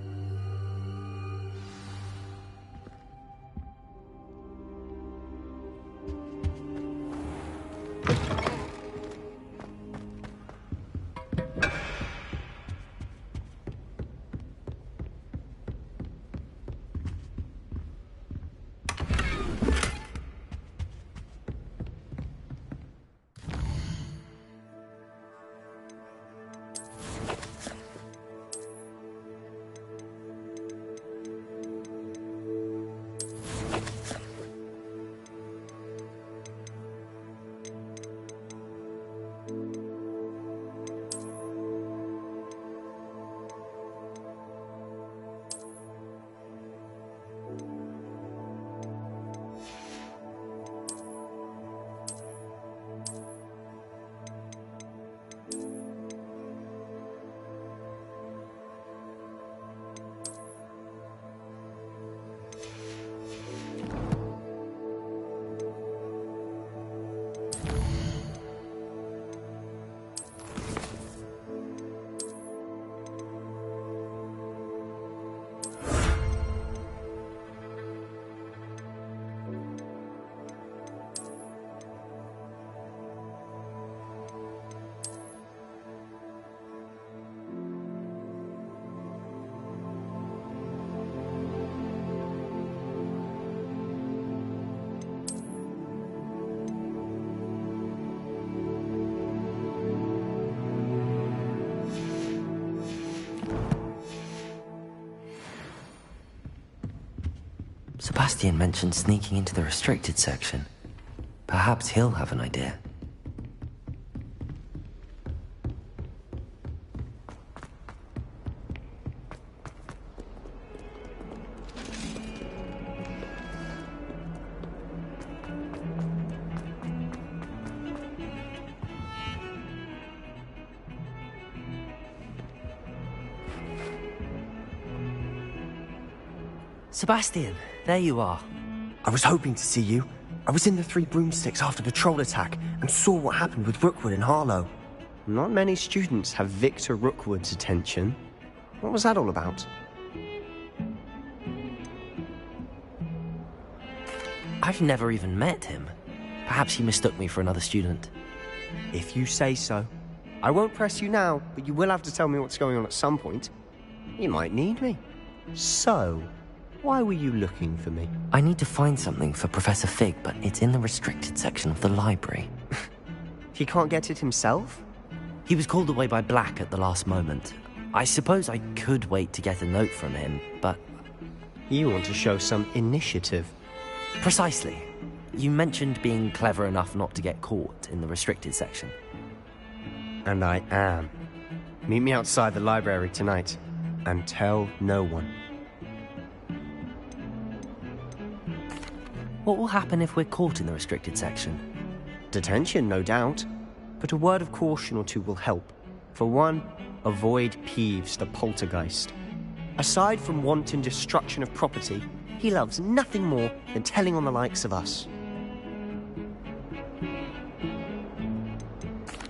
Speaker 1: Sebastian mentioned sneaking into the restricted section. Perhaps he'll have an idea.
Speaker 21: Sebastian, there you are. I was hoping to see you. I was in the Three Broomsticks after the troll attack and saw what happened with Rookwood and Harlow.
Speaker 22: Not many students have Victor Rookwood's attention. What was that all about?
Speaker 21: I've never even met him. Perhaps he mistook me for another student.
Speaker 22: If you say so. I won't press you now, but you will have to tell me what's going on at some point. You might need me. So, why were you looking for me?
Speaker 1: I need to find something for Professor Fig, but it's in the restricted section of the library.
Speaker 22: He can't get it himself?
Speaker 21: He was called away by Black at the last moment. I suppose I could wait to get a note from him, but...
Speaker 22: You want to show some initiative.
Speaker 21: Precisely. You mentioned being clever enough not to get caught in the restricted section.
Speaker 22: And I am. Meet me outside the library tonight, and tell no one.
Speaker 21: What will happen if we're caught in the restricted section?
Speaker 22: Detention, no doubt. But a word of caution or two will help. For one, avoid Peeves, the poltergeist. Aside from wanton destruction of property, he loves nothing more than telling on the likes of us.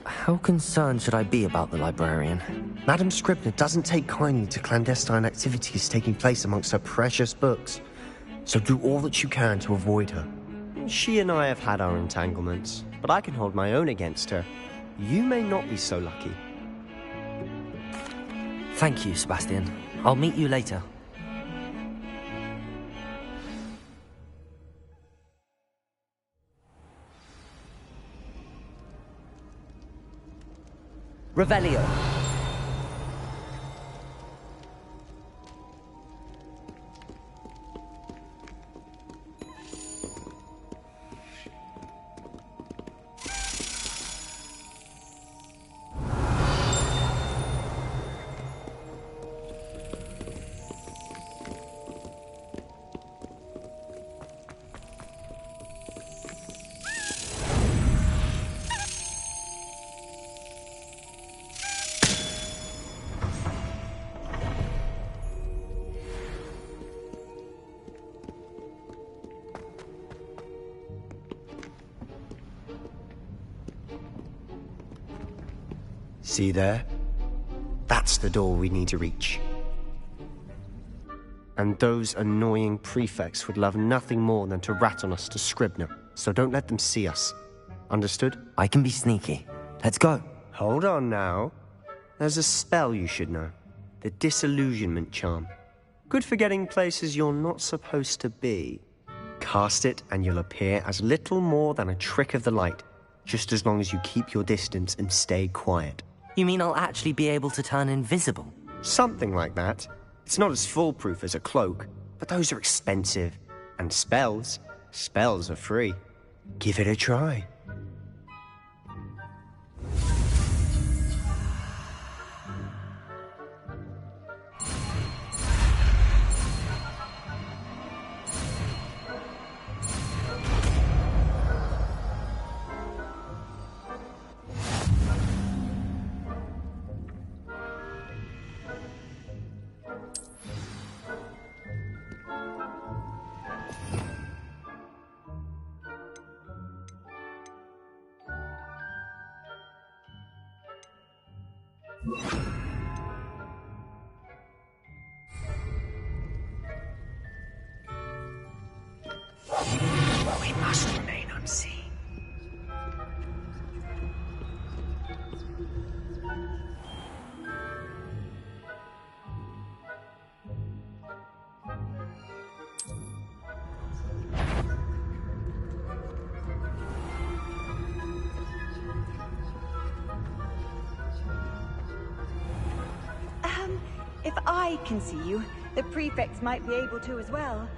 Speaker 1: How concerned should I be about the librarian?
Speaker 22: Madame Scribner doesn't take kindly to clandestine activities taking place amongst her precious books. So do all that you can to avoid her. She and I have had our entanglements, but I can hold my own against her. You may not be so lucky.
Speaker 21: Thank you, Sebastian. I'll meet you later. Revelio.
Speaker 22: See there? That's the door we need to reach. And those annoying prefects would love nothing more than to rat on us to Scribner, so don't let them see us. Understood?
Speaker 1: I can be sneaky. Let's go.
Speaker 22: Hold on now. There's a spell you should know. The Disillusionment Charm. Good for getting places you're not supposed to be. Cast it and you'll appear as little more than a trick of the light, just as long as you keep your distance and stay quiet.
Speaker 21: You mean I'll actually be able to turn invisible?
Speaker 22: Something like that. It's not as foolproof as a cloak, but those are expensive. And spells are free. Give it a try.
Speaker 21: We must remain unseen.
Speaker 12: If I can see you, the prefects might be able to as well.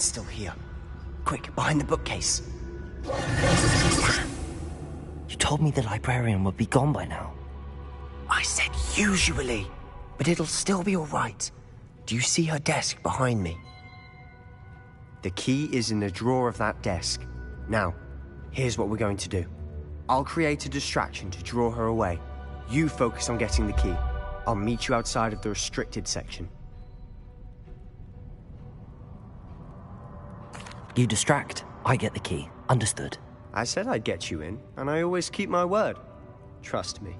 Speaker 22: It's still here. Quick, behind the bookcase.
Speaker 1: You told me the librarian would be gone by now.
Speaker 22: I said usually, but it'll still be all right. Do you see her desk behind me? The key is in the drawer of that desk. Now, here's what we're going to do. I'll create a distraction to draw her away. You focus on getting the key. I'll meet you outside of the restricted section.
Speaker 1: You distract, I get the key. Understood.
Speaker 22: I said I'd get you in, and I always keep my word. Trust me.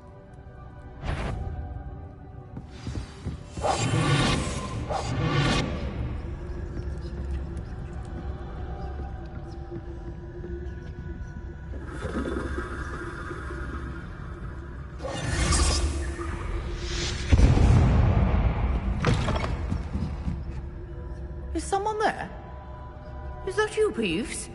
Speaker 2: Is someone there? Is that you, Peeves?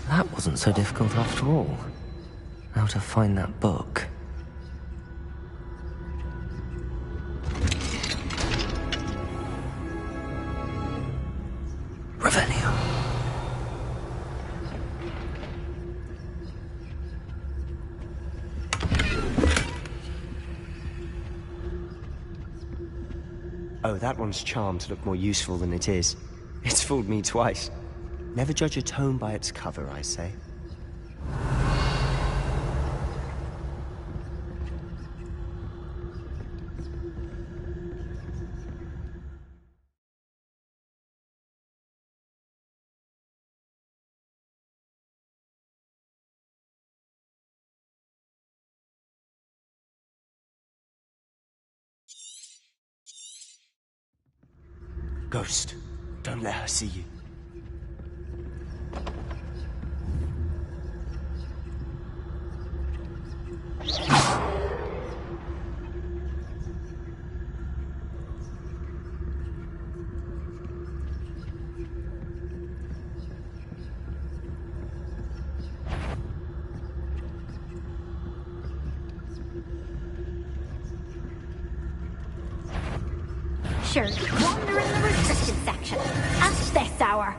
Speaker 1: That wasn't so difficult after all. How to find that book. Revelio.
Speaker 22: Oh, that one's charmed to look more useful than it is. It's fooled me twice. Never judge a tome by its cover, I say. Ghost, don't let her see you.
Speaker 18: Sure, wander in the restricted section at this hour.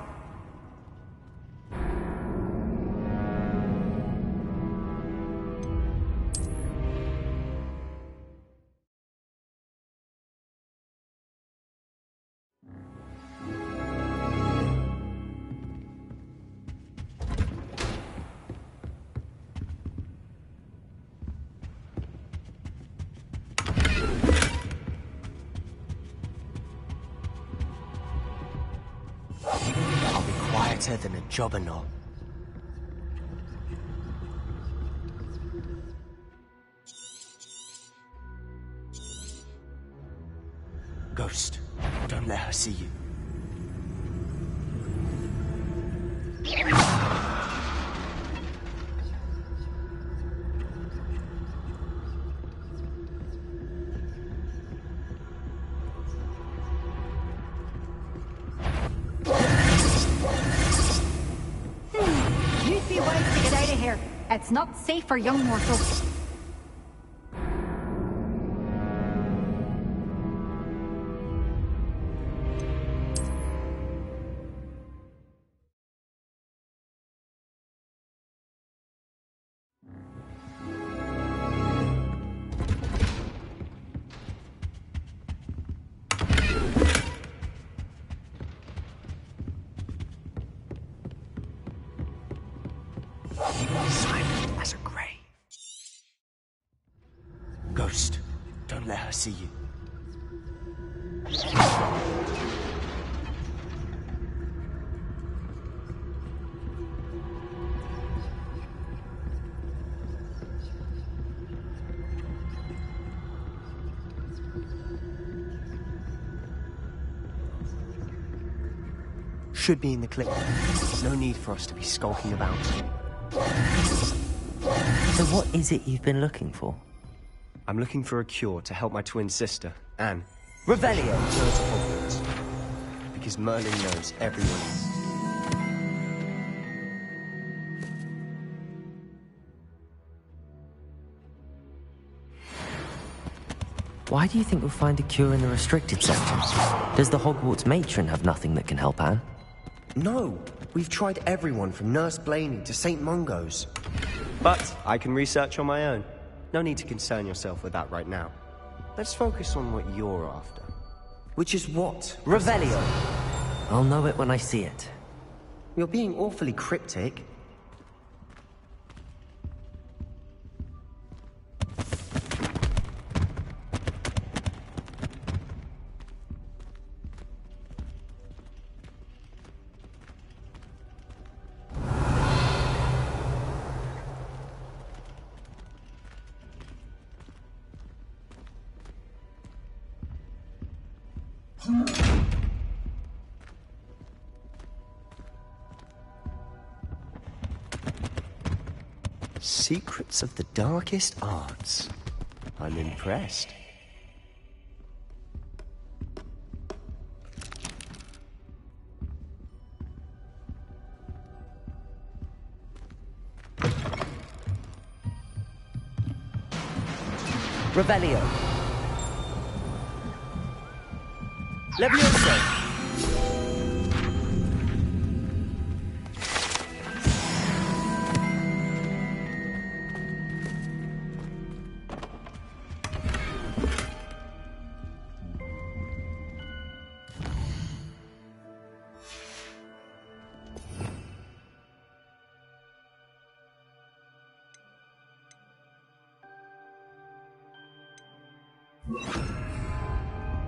Speaker 22: Than a jobberknoll. Ghost, don't let her see you.
Speaker 18: It's not safe for young mortals.
Speaker 22: Silent as a grave. Ghost, don't let her see you. should be in the clinic. There's no need for us to be skulking about.
Speaker 1: So what is it you've been looking for?
Speaker 22: I'm looking for a cure to help my twin sister, Anne. Revelio! Go to Hogwarts. Because Merlin knows everyone else.
Speaker 1: Why do you think we'll find a cure in the restricted section? Does the Hogwarts matron have nothing that can help Anne?
Speaker 22: No! We've tried everyone from Nurse Blaney to St. Mungo's. But I can research on my own. No need to concern yourself with that right now. Let's focus on what you're after. Which is what? Revelio!
Speaker 1: I'll know it when I see it.
Speaker 22: You're being awfully cryptic. Secrets of the darkest arts. I'm impressed. Revelio. Levioso.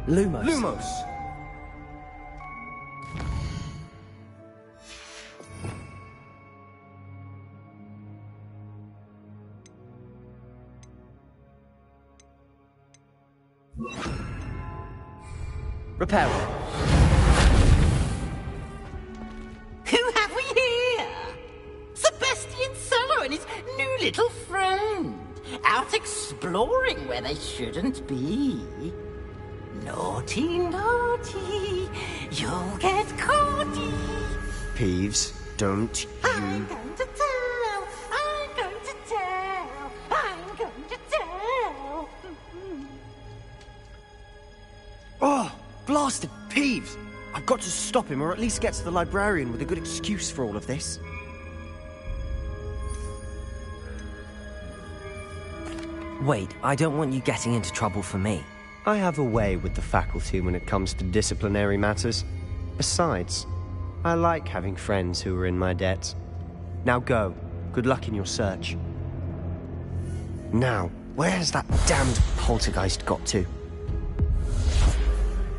Speaker 1: Lumos.
Speaker 22: Lumos. Repair.
Speaker 18: Who have we here? Sebastian Solo and his new little friend. Out exploring where they shouldn't be. Naughty, naughty, you'll get caughty.
Speaker 22: Peeves, don't you...
Speaker 18: I'm going to tell, I'm going to tell, I'm going to tell.
Speaker 22: Oh, blasted Peeves! I've got to stop him, or at least get to the librarian with a good excuse for all of this.
Speaker 1: Wait, I don't want you getting into trouble for me.
Speaker 22: I have a way with the faculty when it comes to disciplinary matters. Besides, I like having friends who are in my debt. Now go. Good luck in your search. Now, where's that damned poltergeist got to?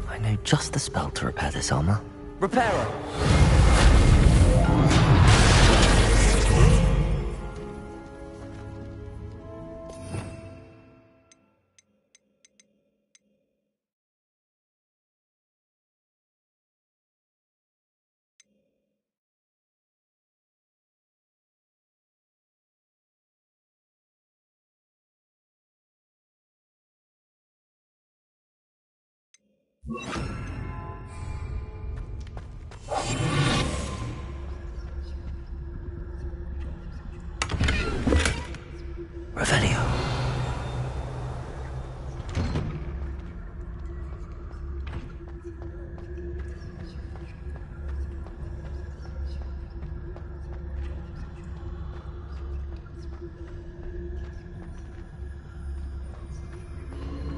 Speaker 1: I know just the spell to repair this armor.
Speaker 22: Reparo!
Speaker 1: Revelio.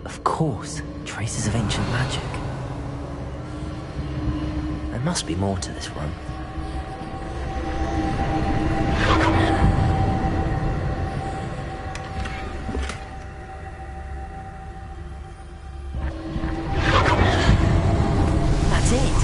Speaker 1: Of course, traces of ancient magic. There must be more to this room. That's it.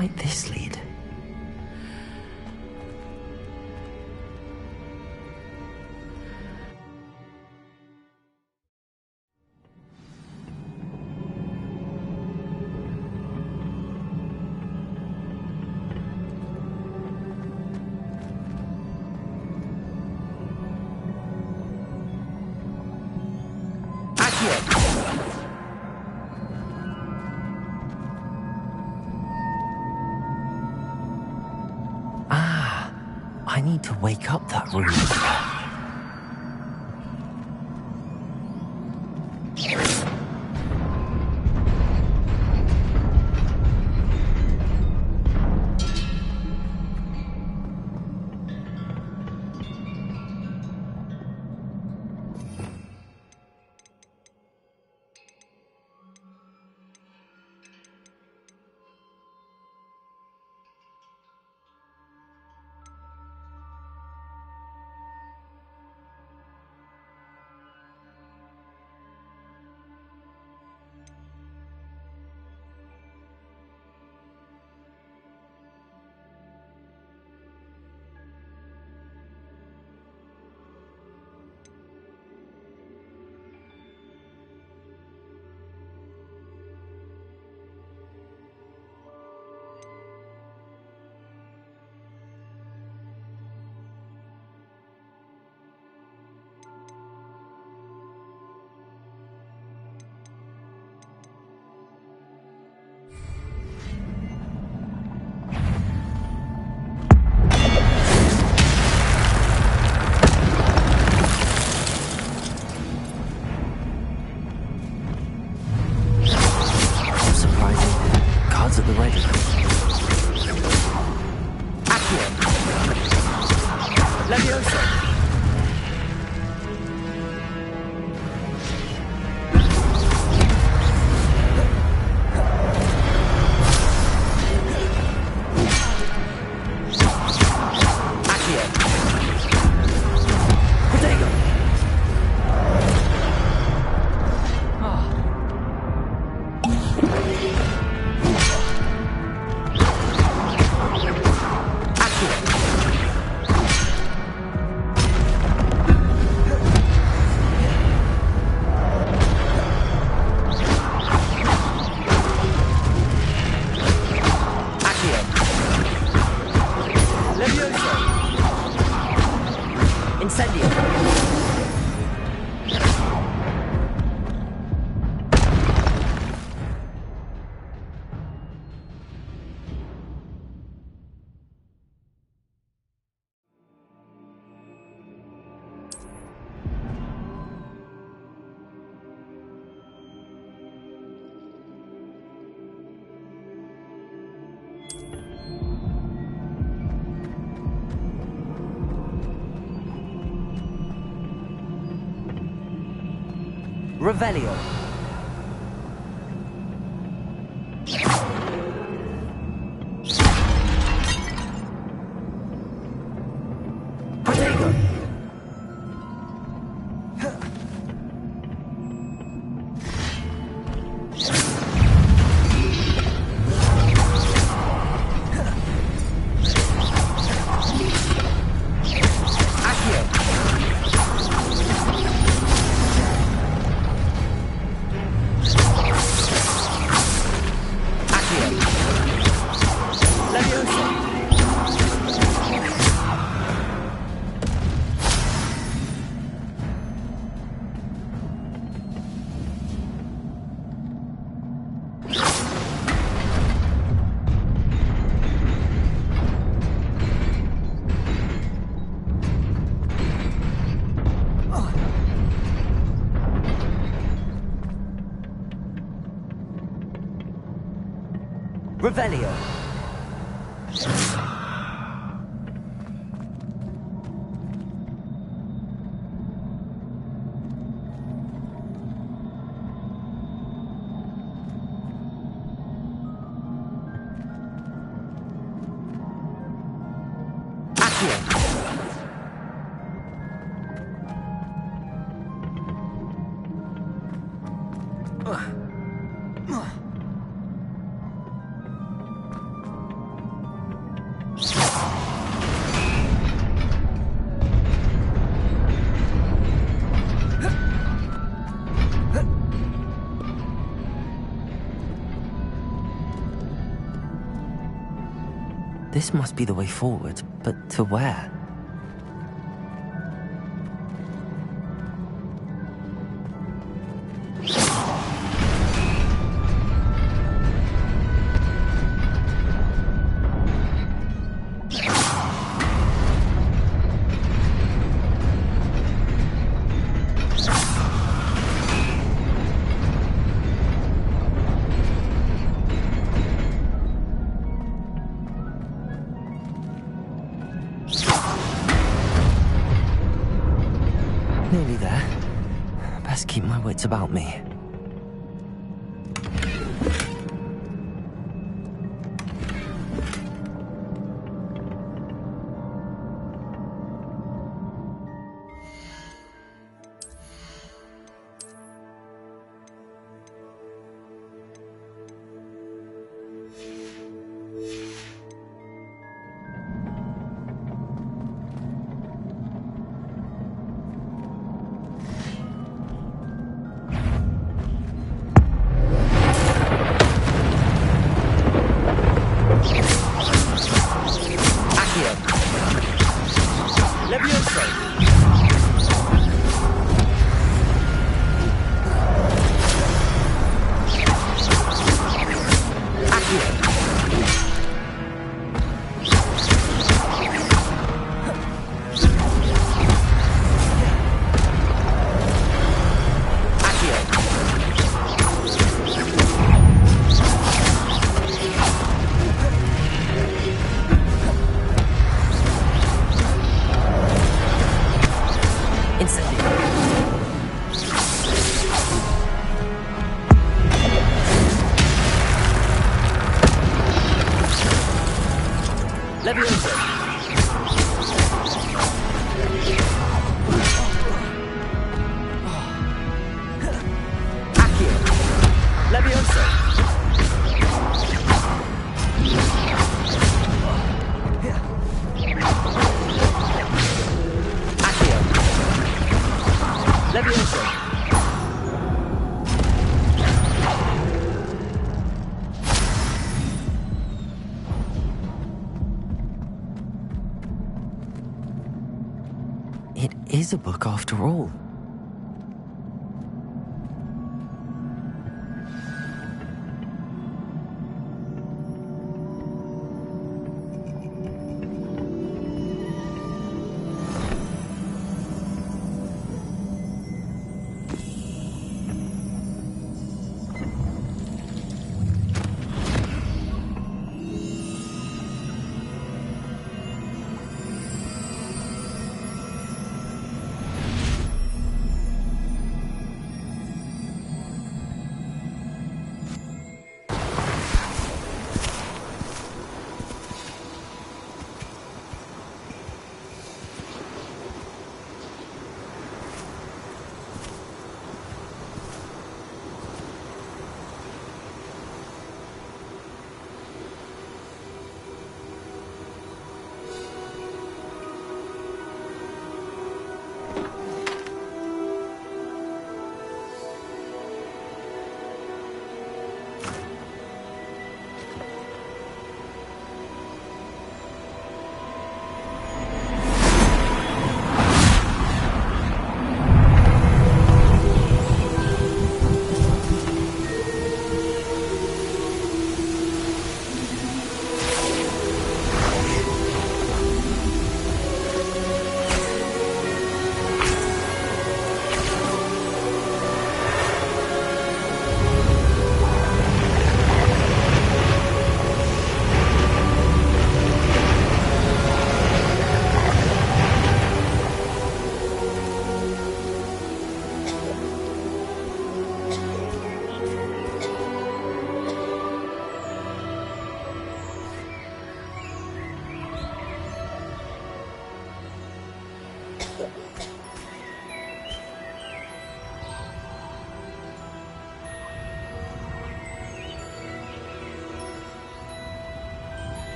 Speaker 1: might this lead? I need to wake up that room. Revelio. Protego. Revelio. This must be the way forward, but to where? Nearly there. Best keep my wits about me. It is a book after all.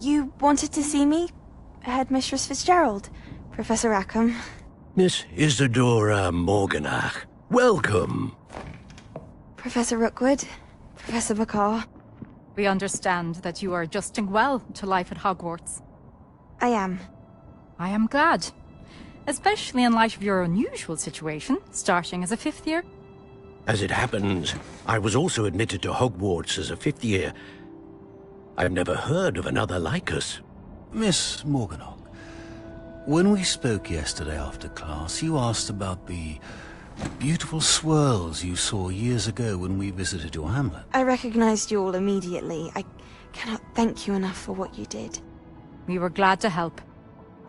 Speaker 15: You wanted to see me? Headmistress Fitzgerald, Professor Rackham.
Speaker 9: Miss Isadora Morganach, welcome.
Speaker 15: Professor Rookwood, Professor Bakar.
Speaker 3: We understand that you are adjusting well to life at Hogwarts.
Speaker 15: I am.
Speaker 3: I am glad. Especially in light of your unusual situation, starting as a 5th year.
Speaker 9: As it happens, I was also admitted to Hogwarts as a 5th year. I've never heard of another like us.
Speaker 5: Miss Morganach, when we spoke yesterday after class, you asked about the beautiful swirls you saw years ago when we visited your hamlet.
Speaker 15: I recognized you all immediately. I cannot thank you enough for what you did.
Speaker 3: We were glad to help.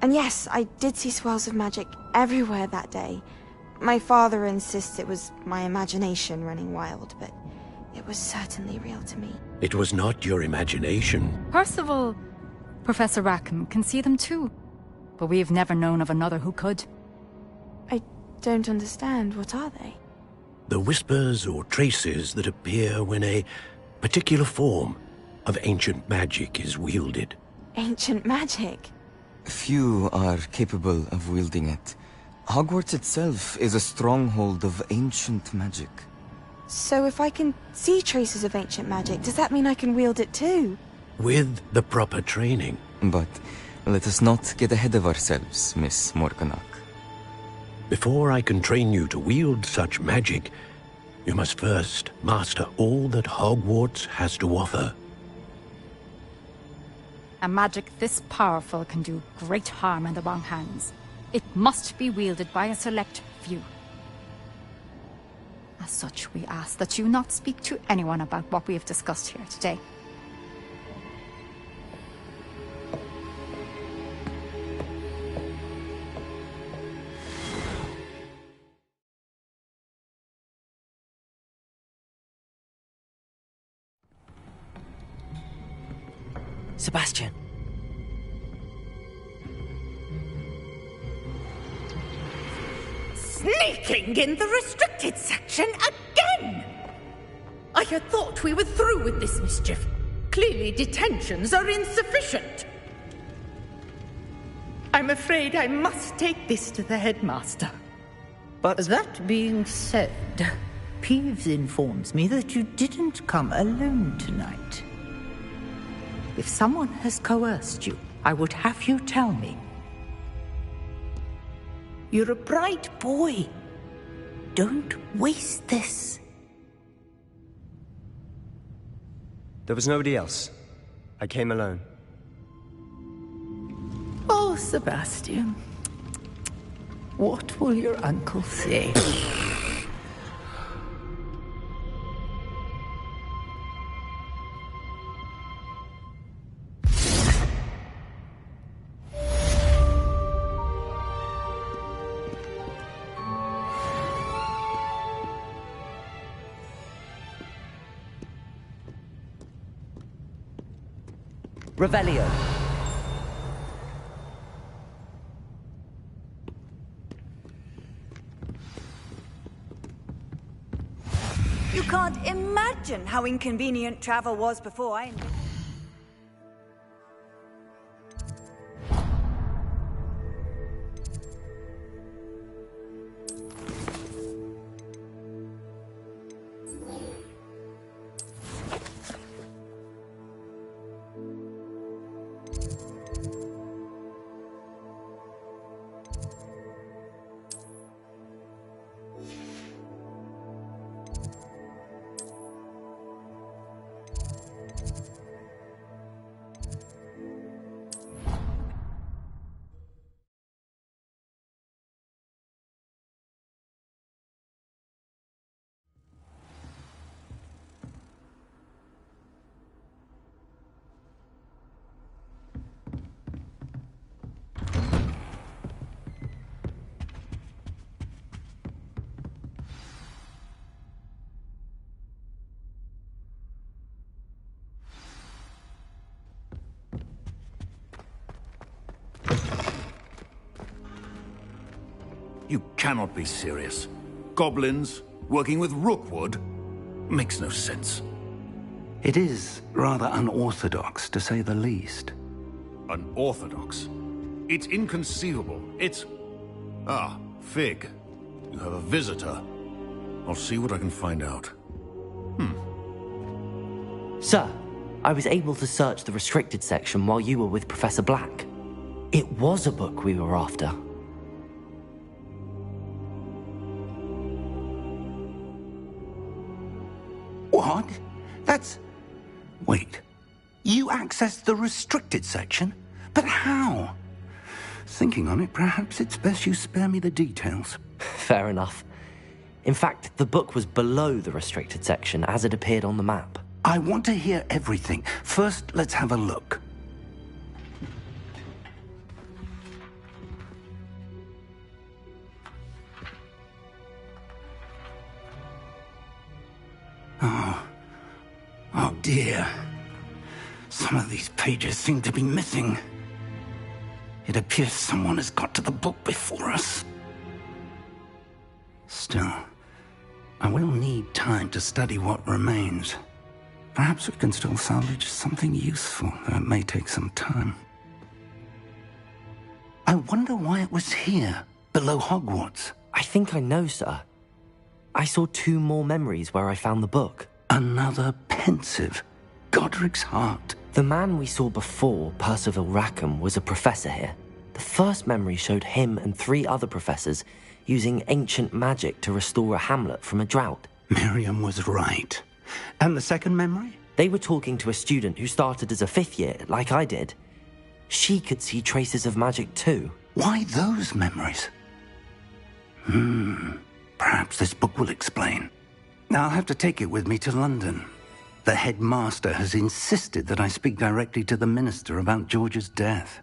Speaker 15: And yes, I did see swirls of magic everywhere that day. My father insists it was my imagination running wild, but it was certainly real to me.
Speaker 9: It was not your imagination.
Speaker 3: Percival, Professor Rackham can see them too. But we've never known of another who could.
Speaker 15: I don't understand. What are they?
Speaker 9: The whispers or traces that appear when a particular form of ancient magic is wielded.
Speaker 15: Ancient magic?
Speaker 23: Few are capable of wielding it. Hogwarts itself is a stronghold of ancient magic.
Speaker 15: So if I can see traces of ancient magic, does that mean I can wield it too?
Speaker 9: With the proper training.
Speaker 23: But let us not get ahead of ourselves, Miss Morganach.
Speaker 9: Before I can train you to wield such magic, you must first master all that Hogwarts has to offer.
Speaker 3: A magic this powerful can do great harm in the wrong hands. It must be wielded by a select few. As such, we ask that you not speak to anyone about what we have discussed here today.
Speaker 1: Sebastian.
Speaker 2: Sneaking in the restricted section again! I had thought we were through with this mischief. Clearly detentions are insufficient. I'm afraid I must take this to the headmaster.
Speaker 24: But
Speaker 2: that being said,
Speaker 24: Peeves informs me that you didn't come alone tonight. If someone has coerced you, I would have you tell me. You're a bright boy. Don't waste this.
Speaker 22: There was nobody else. I came alone.
Speaker 24: Oh, Sebastian. What will your uncle say?
Speaker 1: Revelio.
Speaker 7: You can't imagine how inconvenient travel was before I...
Speaker 9: You cannot be serious. Goblins working with Rookwood? Makes no sense.
Speaker 16: It is rather unorthodox, to say the least.
Speaker 9: Unorthodox? It's inconceivable. It's... Ah, Fig. You have a visitor. I'll see what I can find out.
Speaker 1: Sir, I was able to search the restricted section while you were with Professor Black. It was a book we were after.
Speaker 16: What? That's... Wait. You accessed the restricted section? But how? Thinking on it, perhaps it's best you spare me the details.
Speaker 1: Fair enough. In fact, the book was below the restricted section as it appeared on the map.
Speaker 16: I want to hear everything. First, let's have a look. Oh dear. Some of these pages seem to be missing. It appears someone has got to the book before us. Still, I will need time to study what remains. Perhaps we can still salvage something useful, though it may take some time. I wonder why it was here, below Hogwarts.
Speaker 1: I think I know, sir. I saw 2 more memories where I found the book.
Speaker 16: Another pensive. Godric's heart.
Speaker 1: The man we saw before, Percival Rackham, was a professor here. The first memory showed him and 3 other professors using ancient magic to restore a hamlet from a drought.
Speaker 16: Miriam was right. And the second memory?
Speaker 1: They were talking to a student who started as a 5th year, like I did. She could see traces of magic too.
Speaker 16: Why those memories? Perhaps this book will explain. I'll have to take it with me to London. The headmaster has insisted that I speak directly to the minister about George's death.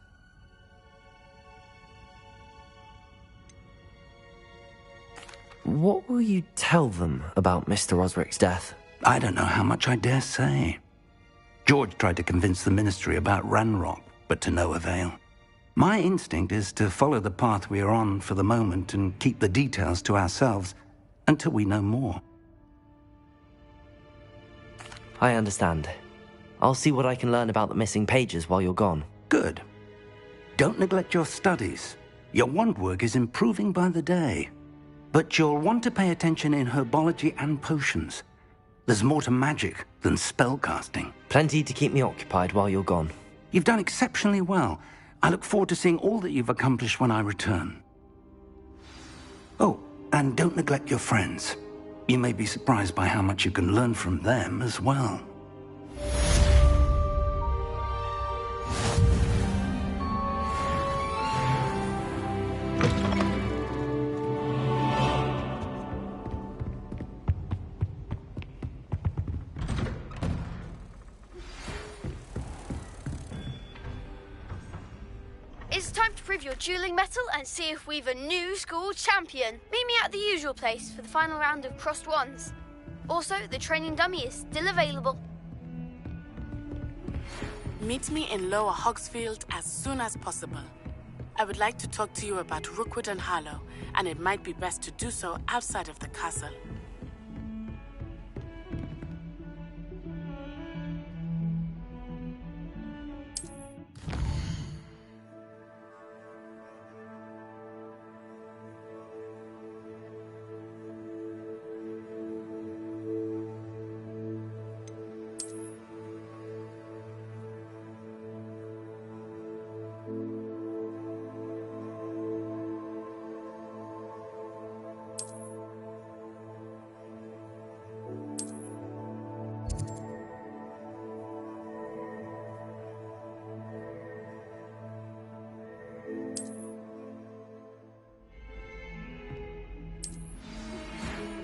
Speaker 1: What will you tell them about Mr. Osric's death?
Speaker 16: I don't know how much I dare say. George tried to convince the ministry about Ranrock, but to no avail. My instinct is to follow the path we are on for the moment and keep the details to ourselves until we know more.
Speaker 1: I understand. I'll see what I can learn about the missing pages while you're gone.
Speaker 16: Good. Don't neglect your studies. Your wand work is improving by the day. But you'll want to pay attention in herbology and potions. There's more to magic than spellcasting.
Speaker 1: Plenty to keep me occupied while you're gone.
Speaker 16: You've done exceptionally well. I look forward to seeing all that you've accomplished when I return. Oh, and don't neglect your friends. You may be surprised by how much you can learn from them as well.
Speaker 19: It's time to prove your dueling mettle and see if we've a new school champion. Meet me at the usual place for the final round of crossed wands. Also, the training dummy is still available.
Speaker 6: Meet me in Lower Hogsfield as soon as possible. I would like to talk to you about Rookwood and Harlow, and it might be best to do so outside of the castle.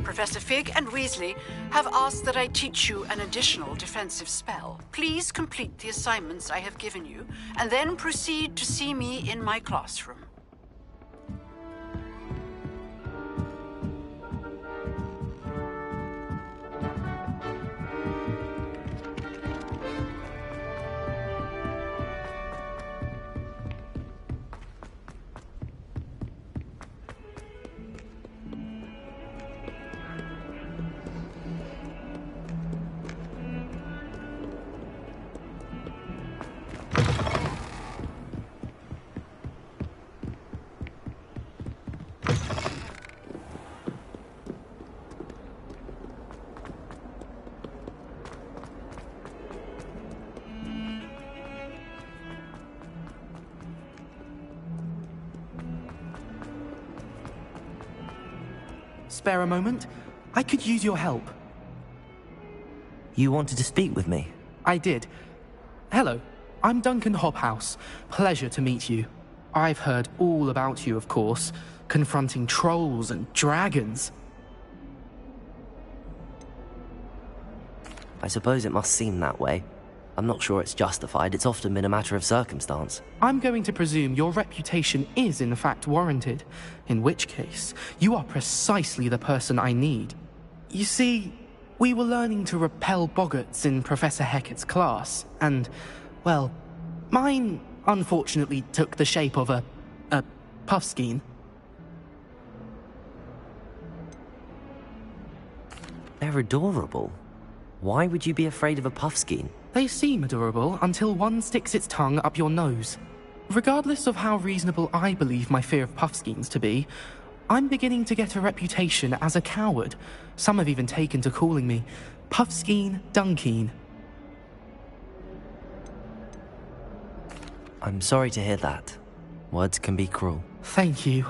Speaker 17: Professor Fig and Weasley have asked that I teach you an additional defensive spell. Please complete the assignments I have given you, and then proceed to see me in my classroom.
Speaker 4: spare a moment? I could use your help.
Speaker 1: You wanted to speak with me?
Speaker 4: I did. Hello, I'm Duncan Hobhouse. Pleasure to meet you. I've heard all about you, of course, confronting trolls and dragons.
Speaker 1: I suppose it must seem that way. I'm not sure it's justified. It's often been a matter of circumstance.
Speaker 4: I'm going to presume your reputation is in fact warranted, in which case, you are precisely the person I need. You see, we were learning to repel boggarts in Professor Hecat's class, and, well, mine unfortunately took the shape of a puffskein.
Speaker 1: They're adorable. Why would you be afraid of a puffskein?
Speaker 4: They seem adorable until one sticks its tongue up your nose. Regardless of how reasonable I believe my fear of puffskeins to be, I'm beginning to get a reputation as a coward. Some have even taken to calling me Puffskein Dunkeen.
Speaker 1: I'm sorry to hear that. Words can be cruel.
Speaker 4: Thank you.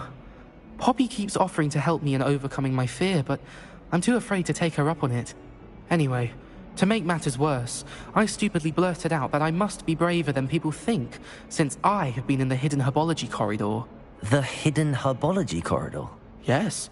Speaker 4: Poppy keeps offering to help me in overcoming my fear, but I'm too afraid to take her up on it. Anyway, to make matters worse, I stupidly blurted out that I must be braver than people think, since I have been in the hidden herbology corridor.
Speaker 1: The hidden herbology corridor?
Speaker 4: Yes.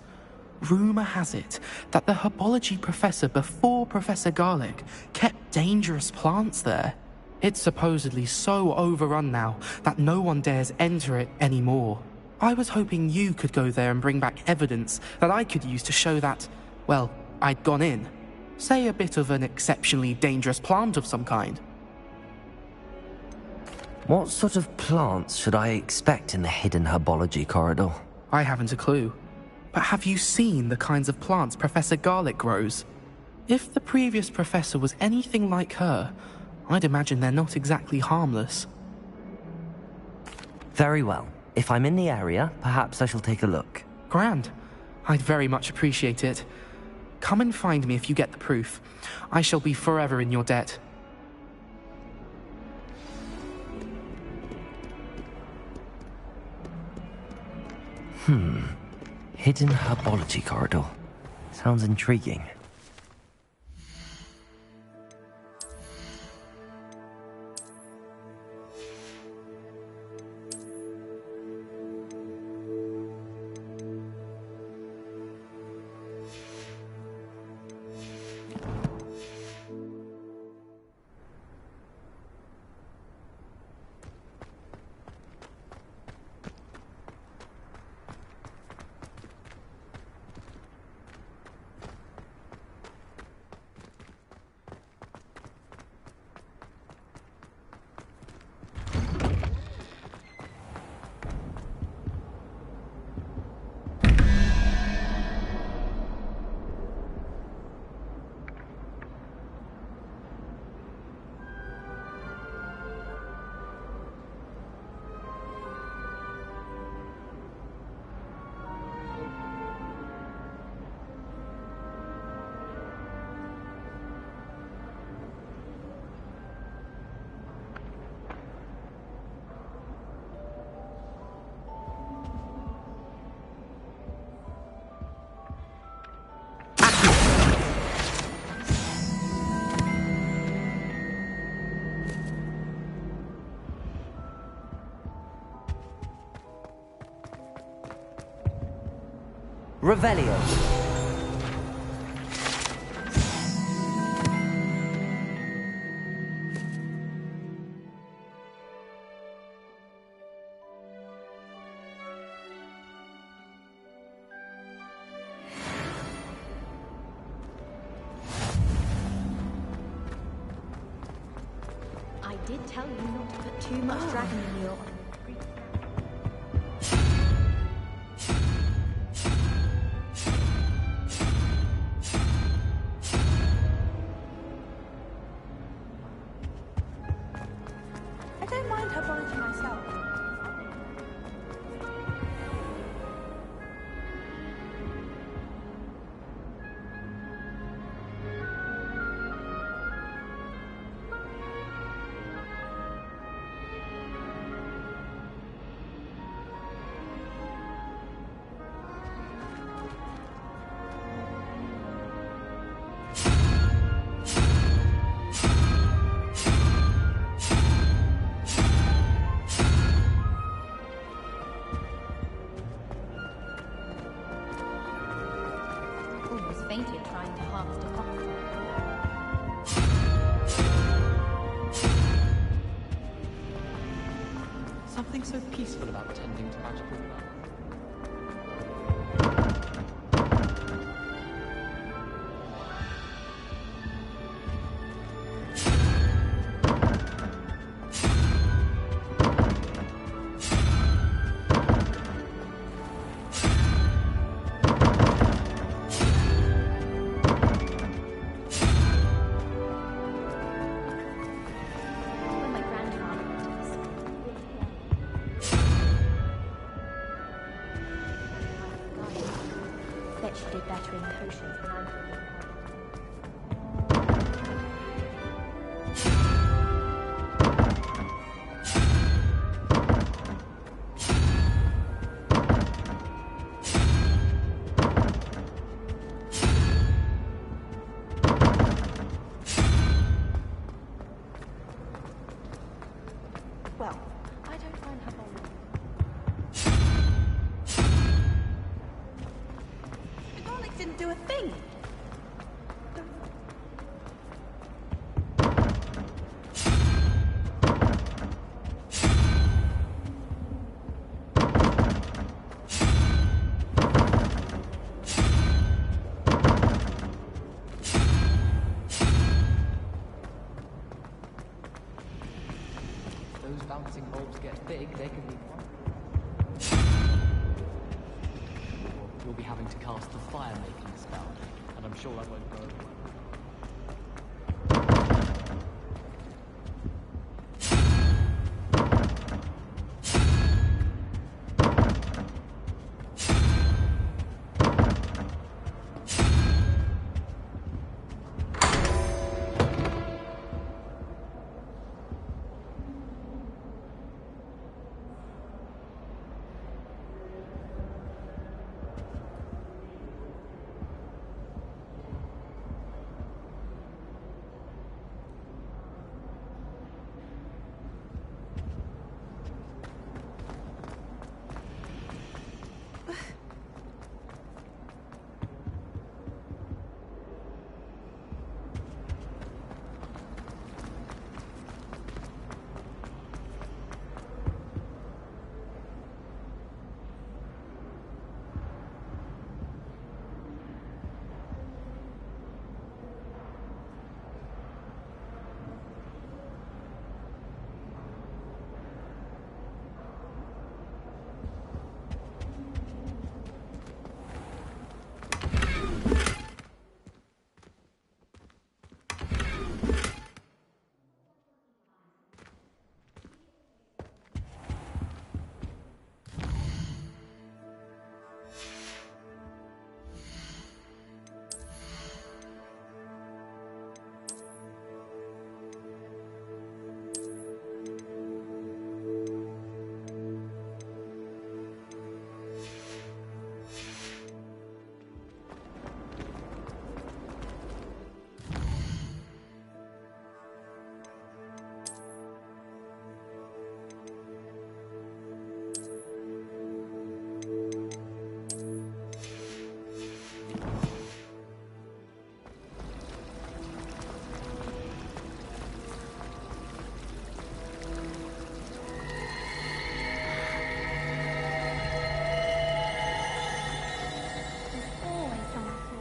Speaker 4: Rumour has it that the herbology professor before Professor Garlic kept dangerous plants there. It's supposedly so overrun now that no one dares enter it anymore. I was hoping you could go there and bring back evidence that I could use to show that, well, I'd gone in. Say a bit of an exceptionally dangerous plant of some kind.
Speaker 1: What sort of plants should I expect in the hidden herbology corridor?
Speaker 4: I haven't a clue. But have you seen the kinds of plants Professor Garlic grows? If the previous professor was anything like her, I'd imagine they're not exactly harmless.
Speaker 1: Very well. If I'm in the area, perhaps I shall take a look.
Speaker 4: Grand. I'd very much appreciate it. Come and find me if you get the proof. I shall be forever in your debt.
Speaker 1: Hidden herbology corridor. Sounds intriguing. Revelio.
Speaker 8: I did tell you not to put too much dragon in your...
Speaker 15: I don't mind herbology myself.
Speaker 8: fainted trying to harvest a cocktail.
Speaker 4: Something so peaceful about tending to magical plants.
Speaker 8: When my grandfather went to the school, bet she did better in potions than I could. Well, I don't mind how long.
Speaker 12: The Daleks didn't do a thing.
Speaker 4: If those bouncing bulbs get big, they can be quite... You'll be having to cast the fire-making spell, and I'm sure that won't go over well.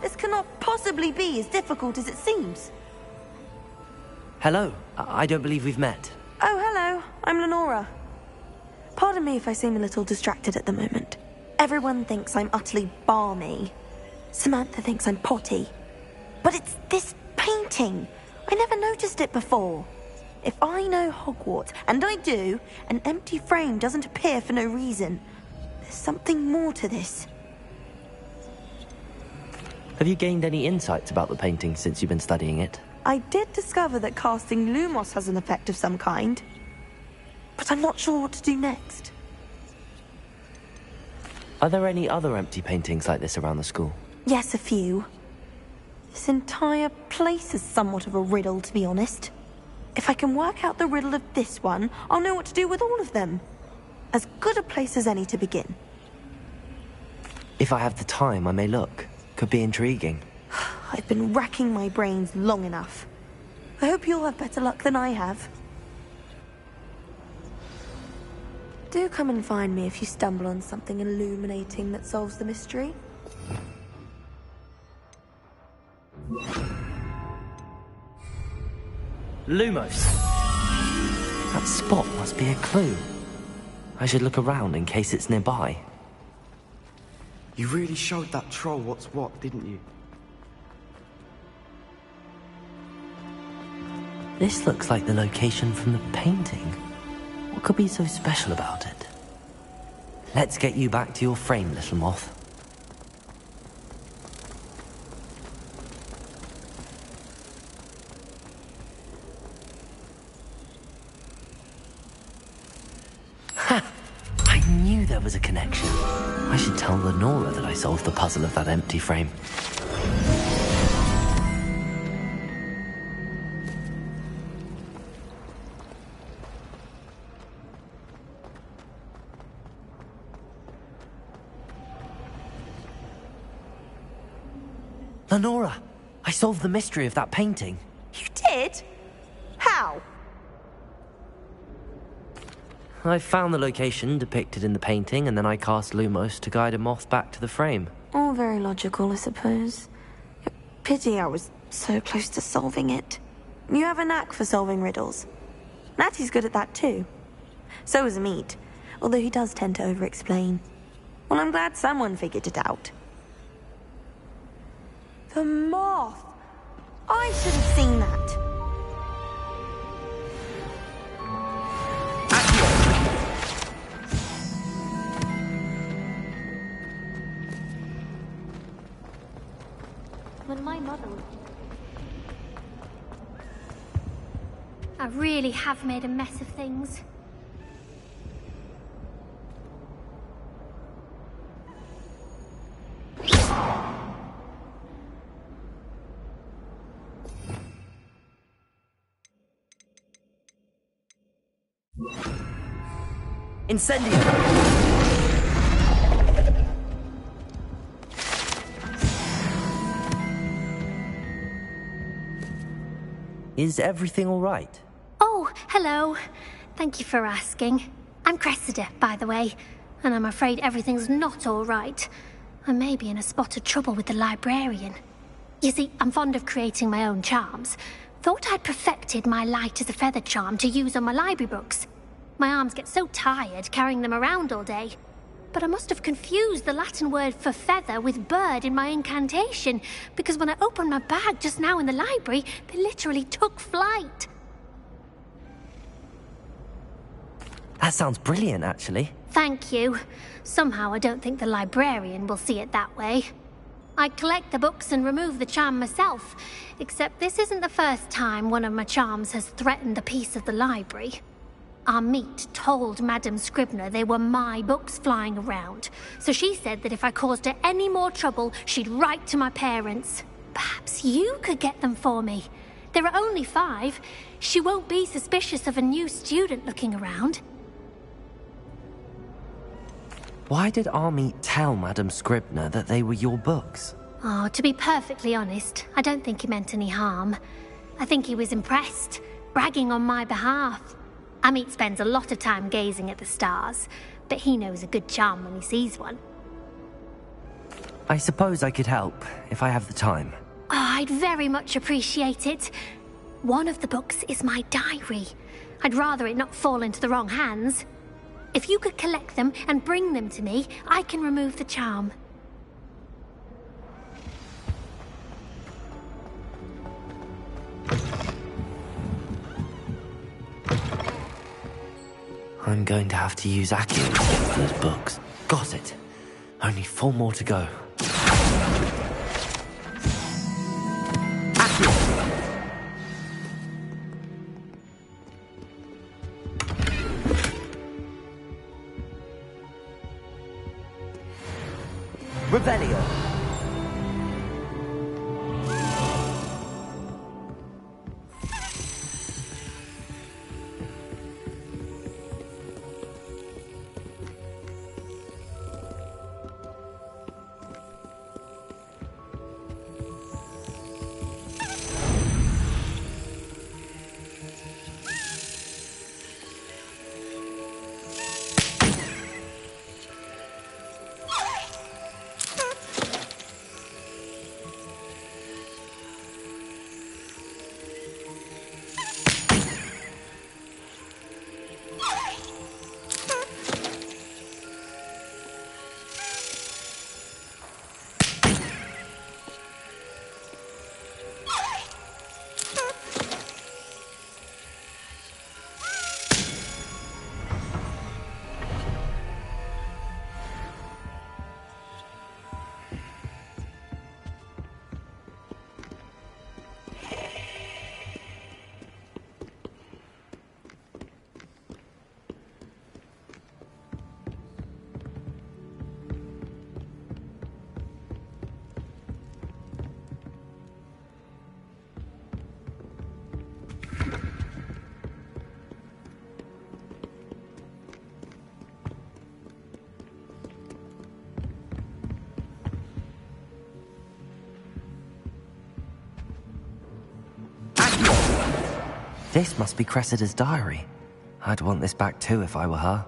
Speaker 10: This cannot possibly be as difficult as it seems.
Speaker 1: Hello. I don't believe we've met.
Speaker 10: Oh, hello. I'm Lenora. Pardon me if I seem a little distracted at the moment. Everyone thinks I'm utterly balmy. Samantha thinks I'm potty. But it's this painting. I never noticed it before. If I know Hogwarts, and I do, an empty frame doesn't appear for no reason. There's something more to this.
Speaker 1: Have you gained any insights about the painting since you've been studying it?
Speaker 10: I did discover that casting Lumos has an effect of some kind. But I'm not sure what to do next.
Speaker 1: Are there any other empty paintings like this around the school?
Speaker 10: Yes, a few. This entire place is somewhat of a riddle, to be honest. If I can work out the riddle of this one, I'll know what to do with all of them. As good a place as any to begin.
Speaker 1: If I have the time, I may look. Could be intriguing.
Speaker 10: I've been racking my brains long enough. I hope you'll have better luck than I have. Do come and find me if you stumble on something illuminating that solves the mystery.
Speaker 1: Lumos! That spot must be a clue. I should look around in case it's nearby.
Speaker 21: You really showed that troll what's what, didn't you?
Speaker 1: This looks like the location from the painting. What could be so special about it? Let's get you back to your frame, little moth. Ha! I knew there was a connection. I should tell Lenora that I solved the puzzle of that empty frame. Lenora, I solved the mystery of that painting.
Speaker 10: You did? How?
Speaker 1: I found the location depicted in the painting, and then I cast Lumos to guide a moth back to the frame.
Speaker 10: All very logical, I suppose. Pity I was so close to solving it. You have a knack for solving riddles. Natty's good at that too. So is Amit, although he does tend to over-explain. Well, I'm glad someone figured it out. The moth! I should have seen that.
Speaker 8: When my mother... I really have made a mess of things.
Speaker 1: Incendio! Is everything all right?
Speaker 8: Oh, hello. Thank you for asking. I'm Cressida, by the way, and I'm afraid everything's not all right. I may be in a spot of trouble with the librarian. You see, I'm fond of creating my own charms. Thought I'd perfected my light as a feather charm to use on my library books. My arms get so tired carrying them around all day. But I must have confused the Latin word for feather with bird in my incantation, because when I opened my bag just now in the library, they literally took flight.
Speaker 1: That sounds brilliant, actually.
Speaker 8: Thank you. Somehow I don't think the librarian will see it that way. I collect the books and remove the charm myself, except this isn't the first time one of my charms has threatened the peace of the library. Amit told Madame Scribner they were my books flying around, so she said that if I caused her any more trouble, she'd write to my parents. Perhaps you could get them for me. There are only 5. She won't be suspicious of a new student looking around.
Speaker 1: Why did Amit tell Madame Scribner that they were your books?
Speaker 8: Oh, to be perfectly honest, I don't think he meant any harm. I think he was impressed, bragging on my behalf. Amit spends a lot of time gazing at the stars, but he knows a good charm when he sees one.
Speaker 1: I suppose I could help, if I have the time.
Speaker 8: Oh, I'd very much appreciate it. One of the books is my diary. I'd rather it not fall into the wrong hands. If you could collect them and bring them to me, I can remove the charm.
Speaker 1: I'm going to have to use Accio to get those books. Got it. Only 4 more to go. Accio! Revelio! This must be Cressida's diary. I'd want this back too if I were her.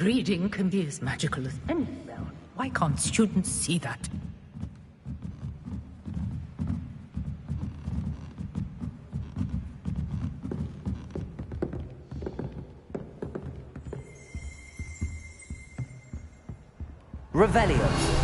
Speaker 24: Reading can be as magical as any spell. Why can't students see that?
Speaker 1: Revelio.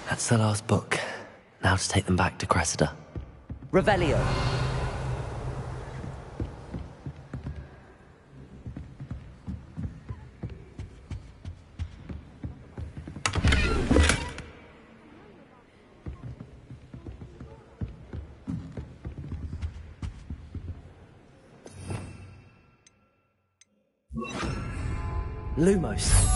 Speaker 1: That's the last book. Now to take them back to Cressida. Revelio. Lumos.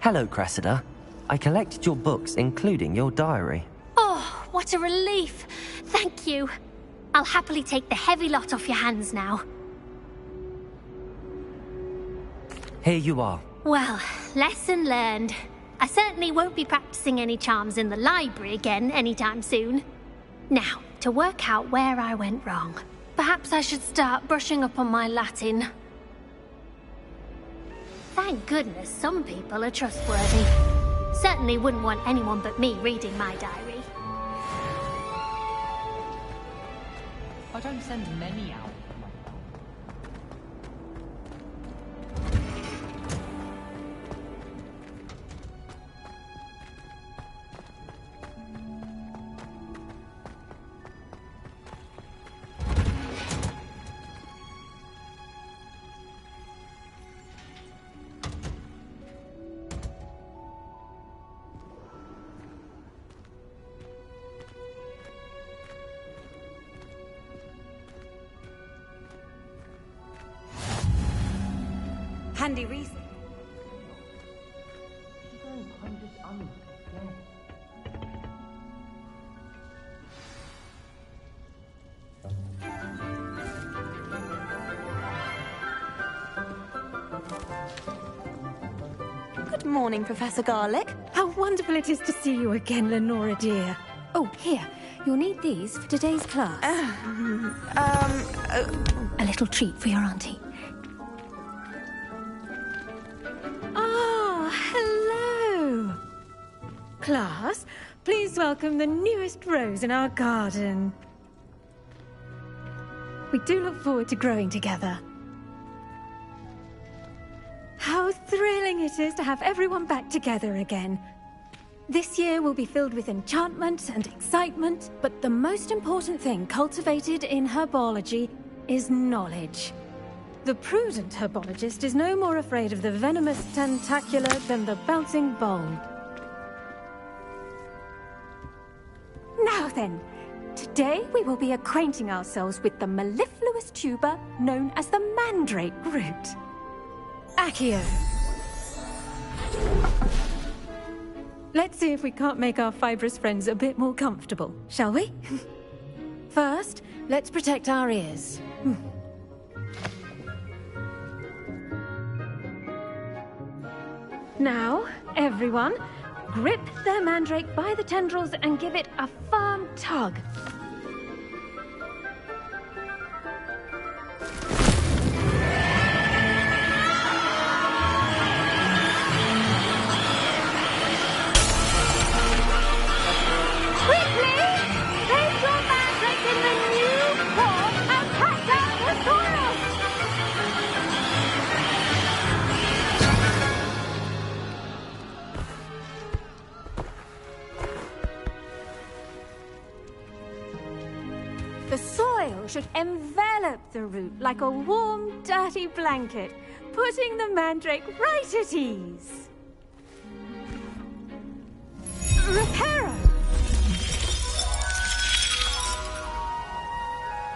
Speaker 1: Hello, Cressida. I collected your books, including your diary.
Speaker 8: Oh, what a relief. Thank you. I'll happily take the heavy lot off your hands now.
Speaker 1: Here you are.
Speaker 8: Well, lesson learned. I certainly won't be practicing any charms in the library again anytime soon. Now, to work out where I went wrong. Perhaps I should start brushing up on my Latin. Thank goodness some people are trustworthy. Certainly wouldn't want anyone but me reading my diary.
Speaker 24: I don't send many out.
Speaker 12: Handy reason.
Speaker 10: Good morning, Professor Garlick.
Speaker 11: How wonderful it is to see you again, Lenora dear. Oh, here. You'll need these for today's class. A little treat for your auntie.
Speaker 13: Ah, hello! Class, please welcome the newest rose in our garden. We do look forward to growing together. How thrilling it is to have everyone back together again. This year will be filled with enchantment and excitement, but the most important thing cultivated in herbology is knowledge. The prudent herbologist is no more afraid of the venomous tentacular than the bouncing bulb. Now then, today we will be acquainting ourselves with the mellifluous tuber known as the mandrake root. Accio. Let's see if we can't make our fibrous friends a bit more comfortable, shall we? First, let's protect our ears. Now, everyone, grip their mandrake by the tendrils and give it a firm tug. The soil should envelop the root like a warm, dirty blanket, putting the mandrake right at ease. Reparo!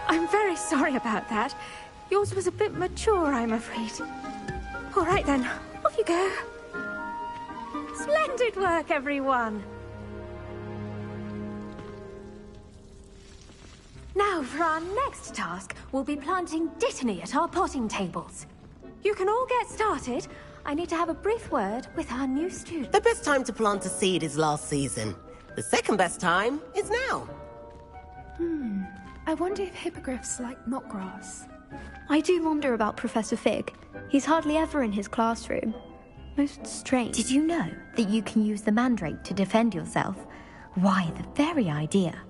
Speaker 13: I'm very sorry about that. Yours was a bit mature, I'm afraid. All right then, off you go. Splendid work, everyone. Now, for our next task, we'll be planting dittany at our potting tables. You can all get started. I need to have a brief word with our new student.
Speaker 14: The best time to plant a seed is last season. The second best time is now.
Speaker 11: I wonder if hippogriffs like knotgrass.
Speaker 20: I do wonder about Professor Fig. He's hardly ever in his classroom. Most strange.
Speaker 8: Did you know that you can use the mandrake to defend yourself? Why, the very idea.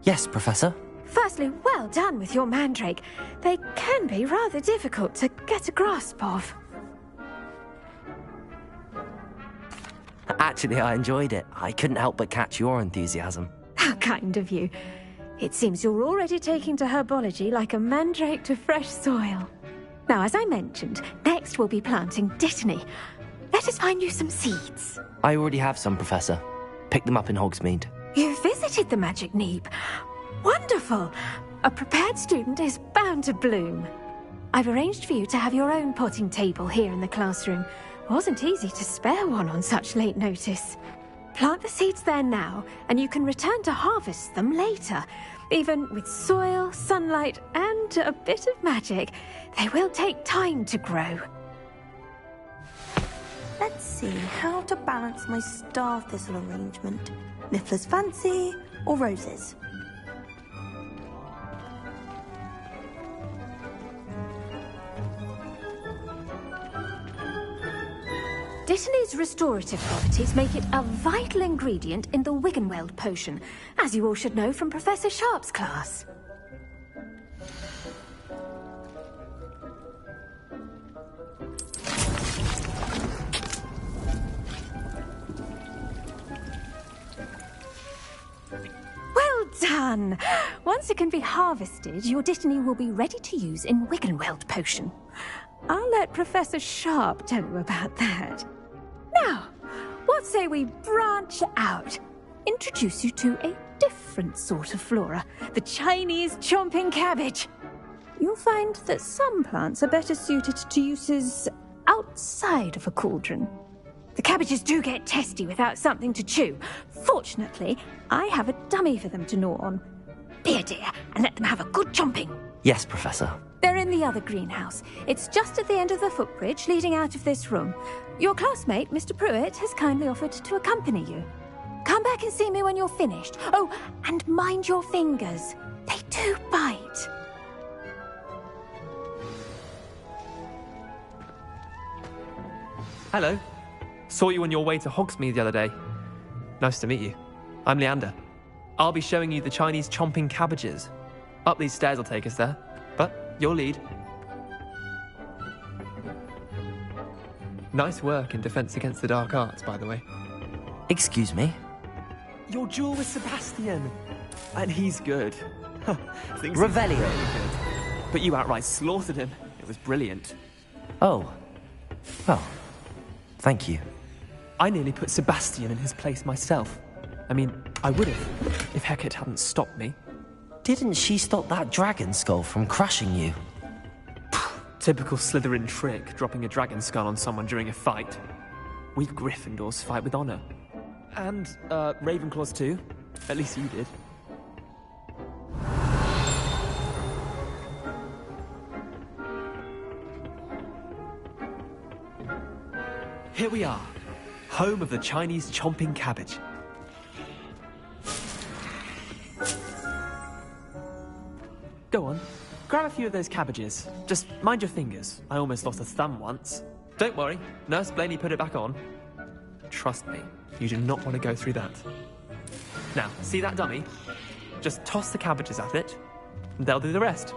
Speaker 1: Yes, Professor.
Speaker 13: Firstly, well done with your mandrake. They can be rather difficult to get a grasp of.
Speaker 1: Actually, I enjoyed it. I couldn't help but catch your enthusiasm.
Speaker 13: How kind of you. It seems you're already taking to herbology like a mandrake to fresh soil. Now, as I mentioned, next we'll be planting dittany. Let us find you some seeds.
Speaker 1: I already have some, Professor. Picked them up in Hogsmeade.
Speaker 13: You visited the Magic Neep. Wonderful. A prepared student is bound to bloom. I've arranged for you to have your own potting table here in the classroom. Wasn't easy to spare one on such late notice. Plant the seeds there now, and you can return to harvest them later. Even with soil, sunlight, and a bit of magic, they will take time to grow.
Speaker 10: Let's see how to balance my star thistle arrangement. Niffler's fancy or roses?
Speaker 13: Dittany's restorative properties make it a vital ingredient in the Wiggenweld potion, as you all should know from Professor Sharp's class. Well done! Once it can be harvested, your dittany will be ready to use in Wiggenweld potion. I'll let Professor Sharp tell you about that. Now, what say we branch out? Introduce you to a different sort of flora, the Chinese chomping cabbage. You'll find that some plants are better suited to uses outside of a cauldron. The cabbages do get testy without something to chew. Fortunately, I have a dummy for them to gnaw on. Be a dear and let them have a good chomping.
Speaker 1: Yes, Professor.
Speaker 13: They're in the other greenhouse. It's just at the end of the footbridge leading out of this room. Your classmate, Mr. Pruitt, has kindly offered to accompany you. Come back and see me when you're finished. Oh, and mind your fingers. They do bite.
Speaker 3: Hello. Saw you on your way to Hogsmeade the other day. Nice to meet you. I'm Leander. I'll be showing you the Chinese chomping cabbages. Up these stairs will take us there, but your lead. Nice work in Defense Against the Dark Arts, by the way.
Speaker 1: Excuse me?
Speaker 3: Your duel with Sebastian. And he's good.
Speaker 1: Revelio.
Speaker 3: Really good. But you outright slaughtered him. It was brilliant.
Speaker 1: Oh. Well, thank you.
Speaker 3: I nearly put Sebastian in his place myself. I mean, I would have, if Hecate hadn't stopped me.
Speaker 1: Didn't she stop that dragon skull from crushing you?
Speaker 3: Typical Slytherin trick, dropping a dragon skull on someone during a fight. We Gryffindors fight with honor. And, Ravenclaws too. At least you did. Here we are, home of the Chinese chomping cabbage. Go on, grab a few of those cabbages. Just mind your fingers. I almost lost a thumb once. Don't worry, Nurse Blaney put it back on. Trust me, you do not want to go through that. Now, see that dummy? Just toss the cabbages at it, and they'll do the rest.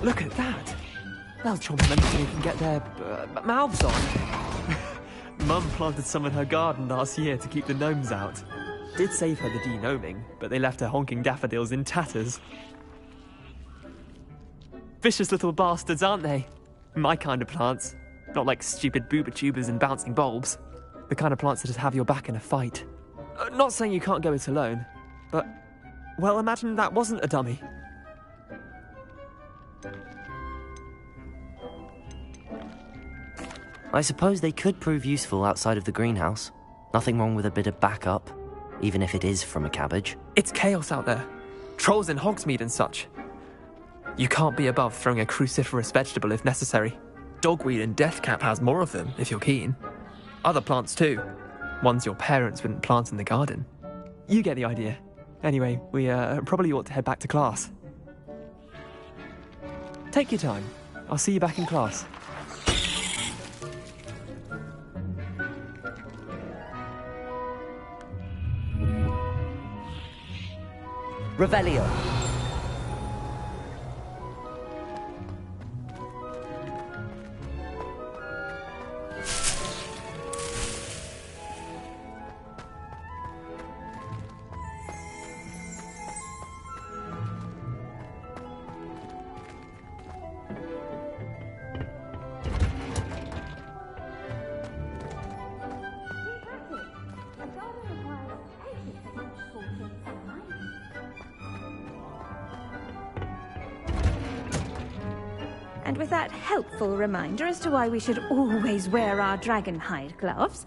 Speaker 3: Look at that! They'll chomp them until they can get their mouths on. Mum planted some in her garden last year to keep the gnomes out. Did save her the de-gnoming, but they left her honking daffodils in tatters. Vicious little bastards, aren't they? My kind of plants. Not like stupid booba-tubers and bouncing bulbs. The kind of plants that just have your back in a fight. Not saying you can't go it alone, but... well, imagine that wasn't a dummy.
Speaker 1: I suppose they could prove useful outside of the greenhouse. Nothing wrong with a bit of backup, even if it is from a cabbage.
Speaker 3: It's chaos out there. Trolls in Hogsmeade and such. You can't be above throwing a cruciferous vegetable if necessary. Dogweed and deathcap has more of them, if you're keen. Other plants too. Ones your parents wouldn't plant in the garden. You get the idea. Anyway, we probably ought to head back to class. Take your time. I'll see you back in class.
Speaker 1: Revelio.
Speaker 13: And with that helpful reminder as to why we should always wear our dragon hide gloves,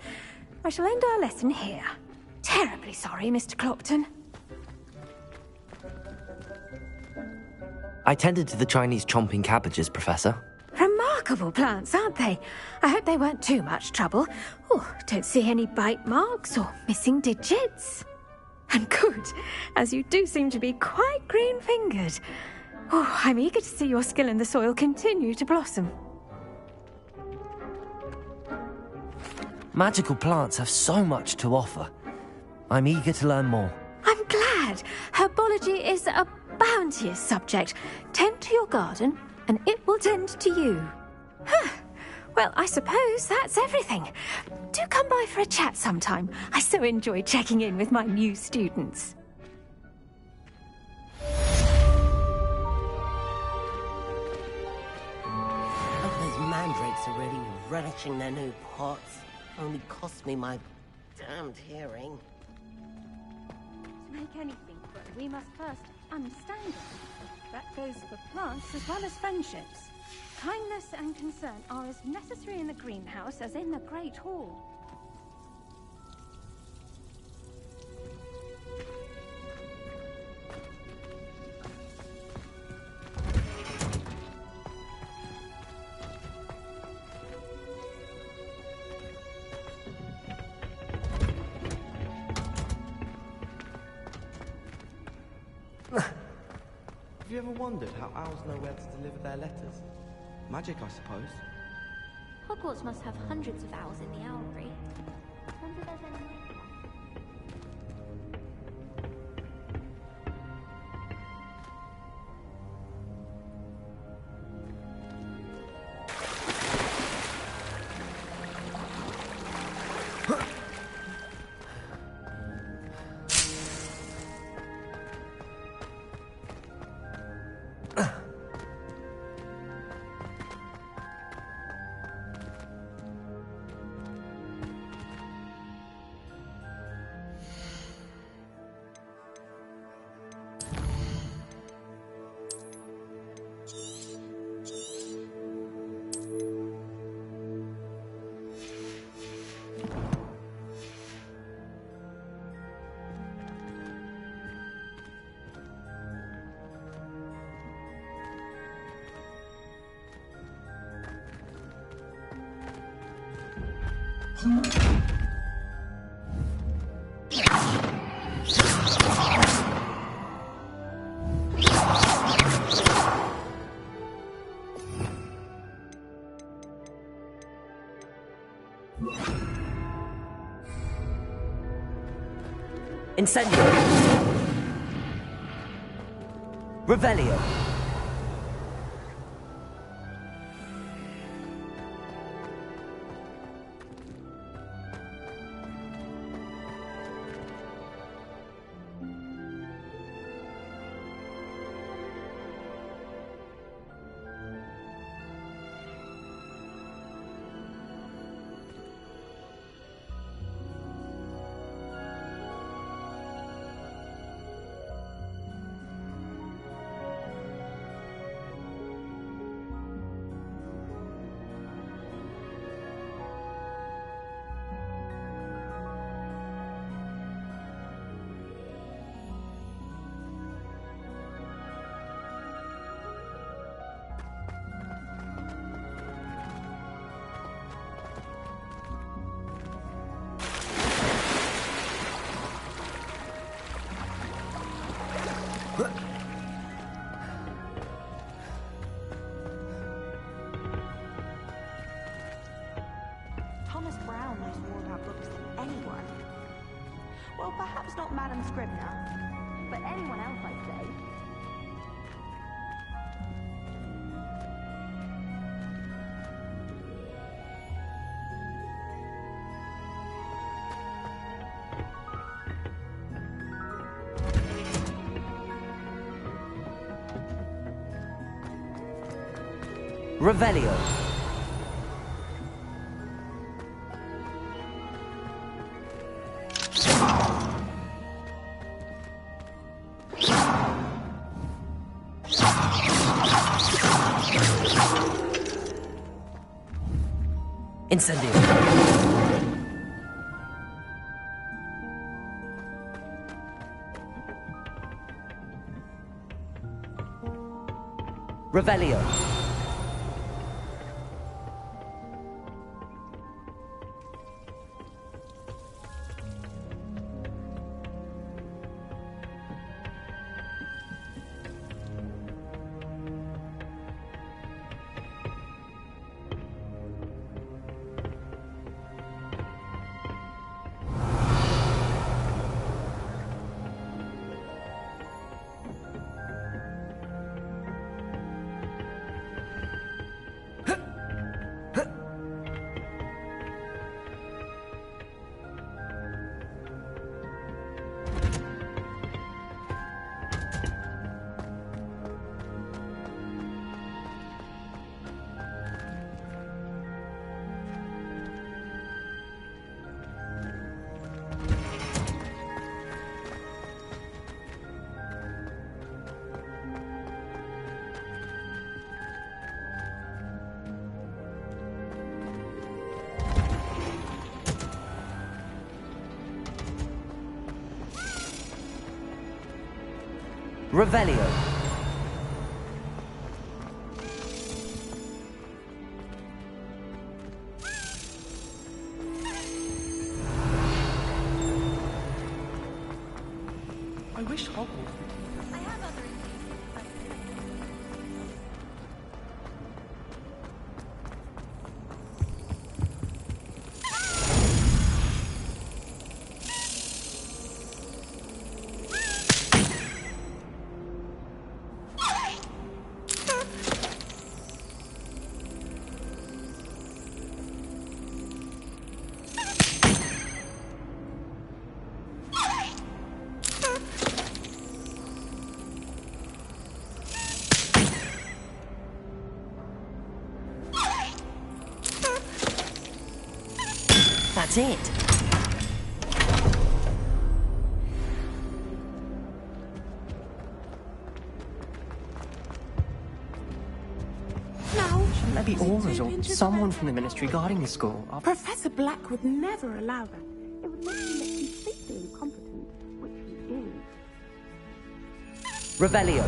Speaker 13: I shall end our lesson here. Terribly sorry, Mr. Clopton.
Speaker 1: I tended to the Chinese chomping cabbages, Professor.
Speaker 13: Remarkable plants, aren't they? I hope they weren't too much trouble. Oh, don't see any bite marks or missing digits. And good, as you do seem to be quite green-fingered. Oh, I'm eager to see your skill in the soil continue to blossom.
Speaker 1: Magical plants have so much to offer. I'm eager to learn more.
Speaker 13: I'm glad. Herbology is a bounteous subject. Tend to your garden, and it will tend to you. Huh. Well, I suppose that's everything. Do come by for a chat sometime. I so enjoy checking in with my new students.
Speaker 14: Mandrakes are really relishing their new pots. Only cost me my damned hearing.
Speaker 13: make anything grow, we must first understand it. That goes for plants as well as friendships. Kindness and concern are as necessary in the greenhouse as in the Great Hall.
Speaker 2: Have you ever wondered how owls know where to deliver their letters? Magic, I suppose.
Speaker 11: Hogwarts must have hundreds of owls in the owlry. Wonder there's any more.
Speaker 1: Incendio. Revelio.
Speaker 10: Well, perhaps not Madam Scribner, but anyone else, I'd say.
Speaker 1: Revelio. Incendio. Revelio. Revelio.
Speaker 4: I wish Hogwarts.
Speaker 1: That's it.
Speaker 21: Shouldn't there be auras or someone from the Ministry guarding the school?
Speaker 6: Professor Black would never allow that. It would make him look completely incompetent, which he is.
Speaker 1: Revelio.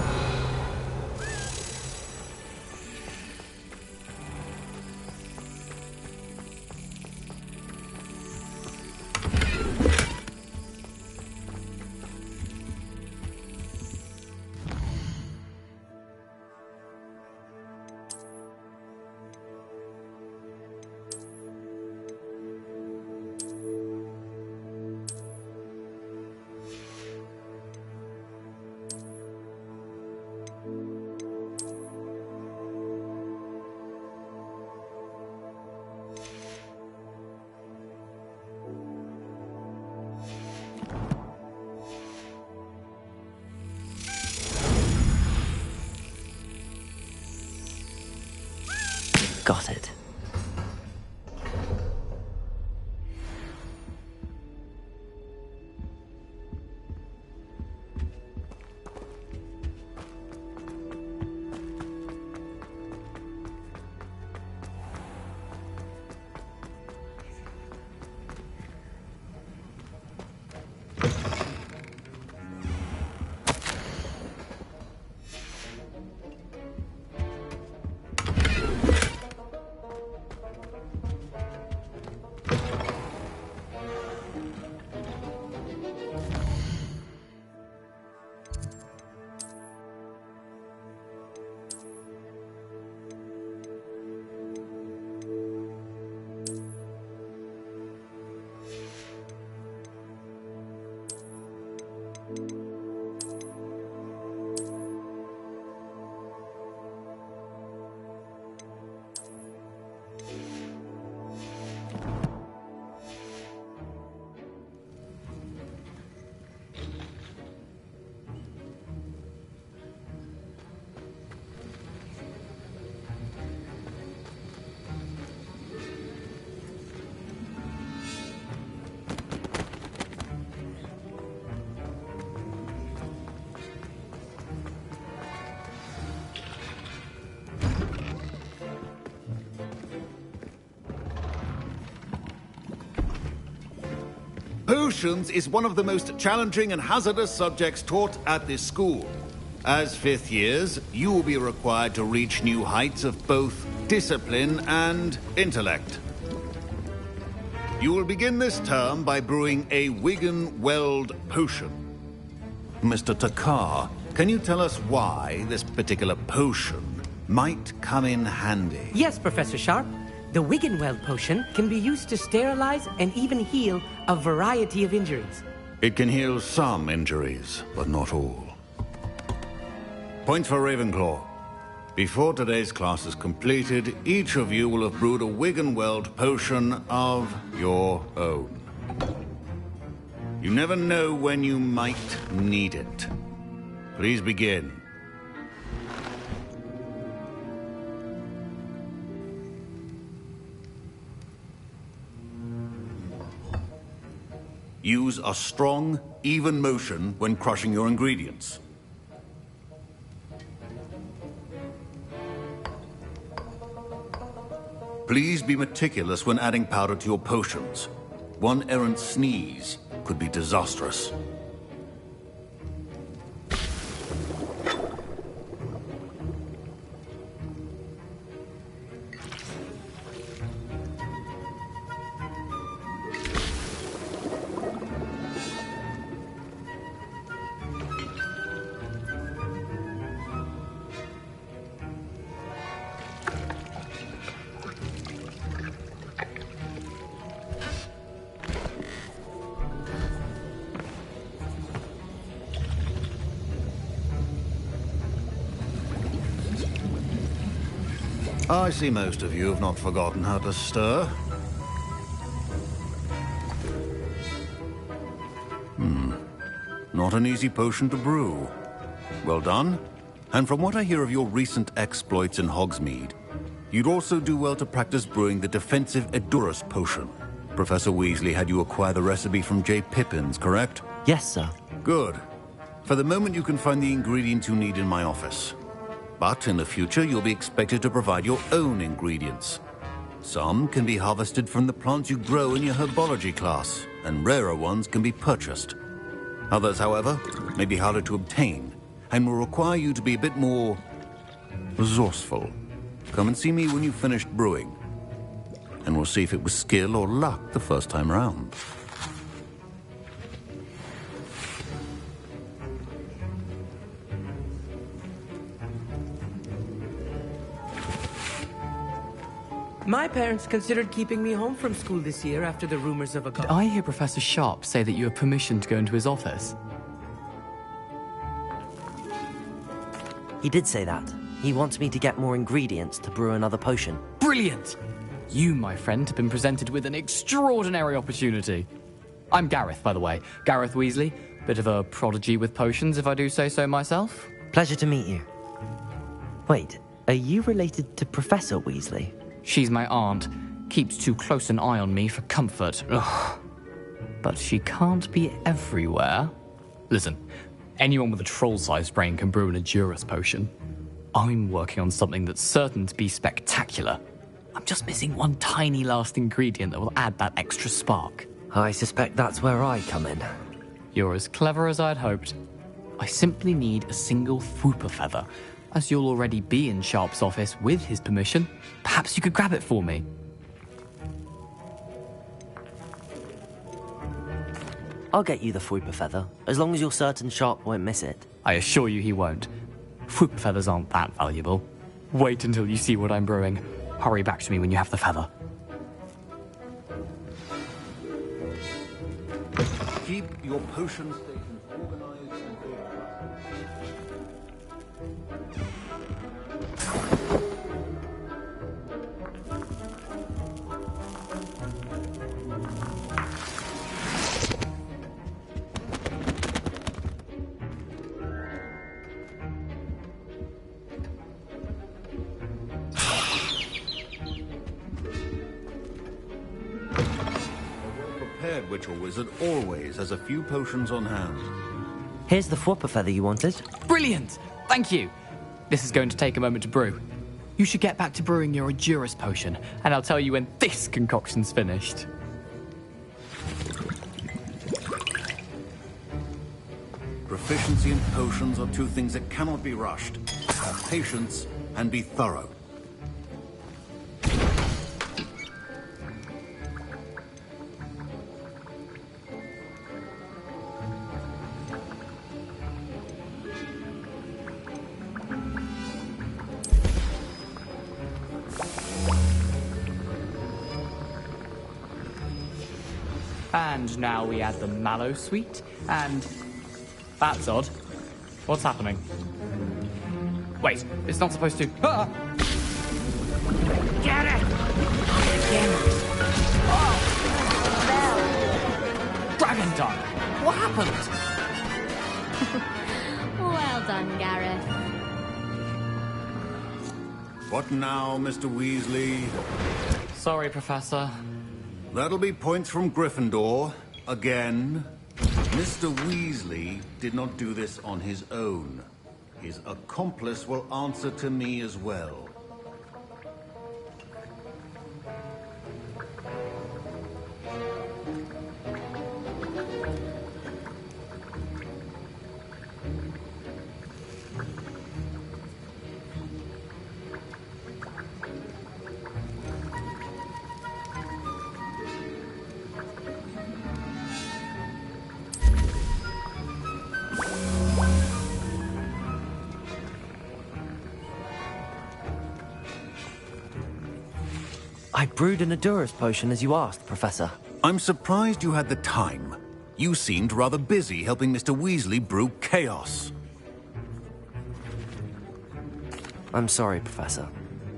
Speaker 1: Got it.
Speaker 5: Potions is one of the most challenging and hazardous subjects taught at this school. As fifth years, you will be required to reach new heights of both discipline and intellect. You will begin this term by brewing a Wiggenweld potion. Mr. Takar, can you tell us why this particular potion might come in handy?
Speaker 18: Yes, Professor Sharp. The Wiggenweld potion can be used to sterilize and even heal a variety of injuries.
Speaker 5: It can heal some injuries, but not all. Point for Ravenclaw. Before today's class is completed, each of you will have brewed a Wiggenweld potion of your own. You never know when you might need it. Please begin. Use a strong, even motion when crushing your ingredients. Please be meticulous when adding powder to your potions. One errant sneeze could be disastrous. I see most of you have not forgotten how to stir. Not an easy potion to brew. Well done. And from what I hear of your recent exploits in Hogsmeade, you'd also do well to practice brewing the defensive Edurus potion. Professor Weasley had you acquire the recipe from J. Pippin's, correct?
Speaker 1: Yes, sir.
Speaker 5: Good. For the moment, you can find the ingredients you need in my office. But in the future, you'll be expected to provide your own ingredients. Some can be harvested from the plants you grow in your herbology class, and rarer ones can be purchased. Others, however, may be harder to obtain, and will require you to be a bit more resourceful. Come and see me when you've finished brewing, and we'll see if it was skill or luck the first time round.
Speaker 18: My parents considered keeping me home from school this year after the rumors of a...
Speaker 4: Did I hear Professor Sharp say that you have permission to go into his office?
Speaker 1: He did say that. He wants me to get more ingredients to brew another potion.
Speaker 4: Brilliant! You, my friend, have been presented with an extraordinary opportunity. I'm Gareth, by the way. Gareth Weasley. Bit of a prodigy with potions, if I do say so myself.
Speaker 1: Pleasure to meet you. Wait, are you related to Professor Weasley?
Speaker 4: She's my aunt. Keeps too close an eye on me for comfort. Ugh. But she can't be everywhere. Listen, anyone with a troll-sized brain can brew an Edurus potion. I'm working on something that's certain to be spectacular. I'm just missing one tiny last ingredient that will add that extra spark.
Speaker 1: I suspect that's where I come in.
Speaker 4: You're as clever as I'd hoped. I simply need a single Fwooper feather. As you'll already be in Sharp's office with his permission, perhaps you could grab it for me.
Speaker 1: I'll get you the Fwooper feather, as long as you're certain Sharp won't miss it.
Speaker 4: I assure you he won't. Fwooper feathers aren't that valuable. Wait until you see what I'm brewing. Hurry back to me when you have the feather.
Speaker 5: Keep your potion stations organized and prepared witch or wizard always has a few potions on hand.
Speaker 1: Here's the Fwooper feather you wanted.
Speaker 4: Brilliant! Thank you! This is going to take a moment to brew. You should get back to brewing your Edurus potion, and I'll tell you when this concoction's finished.
Speaker 5: Proficiency in potions are two things that cannot be rushed. Have patience and be thorough.
Speaker 4: And now we add the mallow sweet, and... That's odd. What's happening? Wait, it's not supposed to... Ah!
Speaker 14: Get it!
Speaker 4: Dragon Tongue! What happened?
Speaker 11: Well done, Gareth.
Speaker 5: What now, Mr. Weasley?
Speaker 4: Sorry, Professor.
Speaker 5: That'll be points from Gryffindor. Again. Mr. Weasley did not do this on his own. His accomplice will answer to me as well.
Speaker 1: I brewed an Edurus potion as you asked, Professor.
Speaker 5: I'm surprised you had the time. You seemed rather busy helping Mr. Weasley brew chaos.
Speaker 1: I'm sorry, Professor.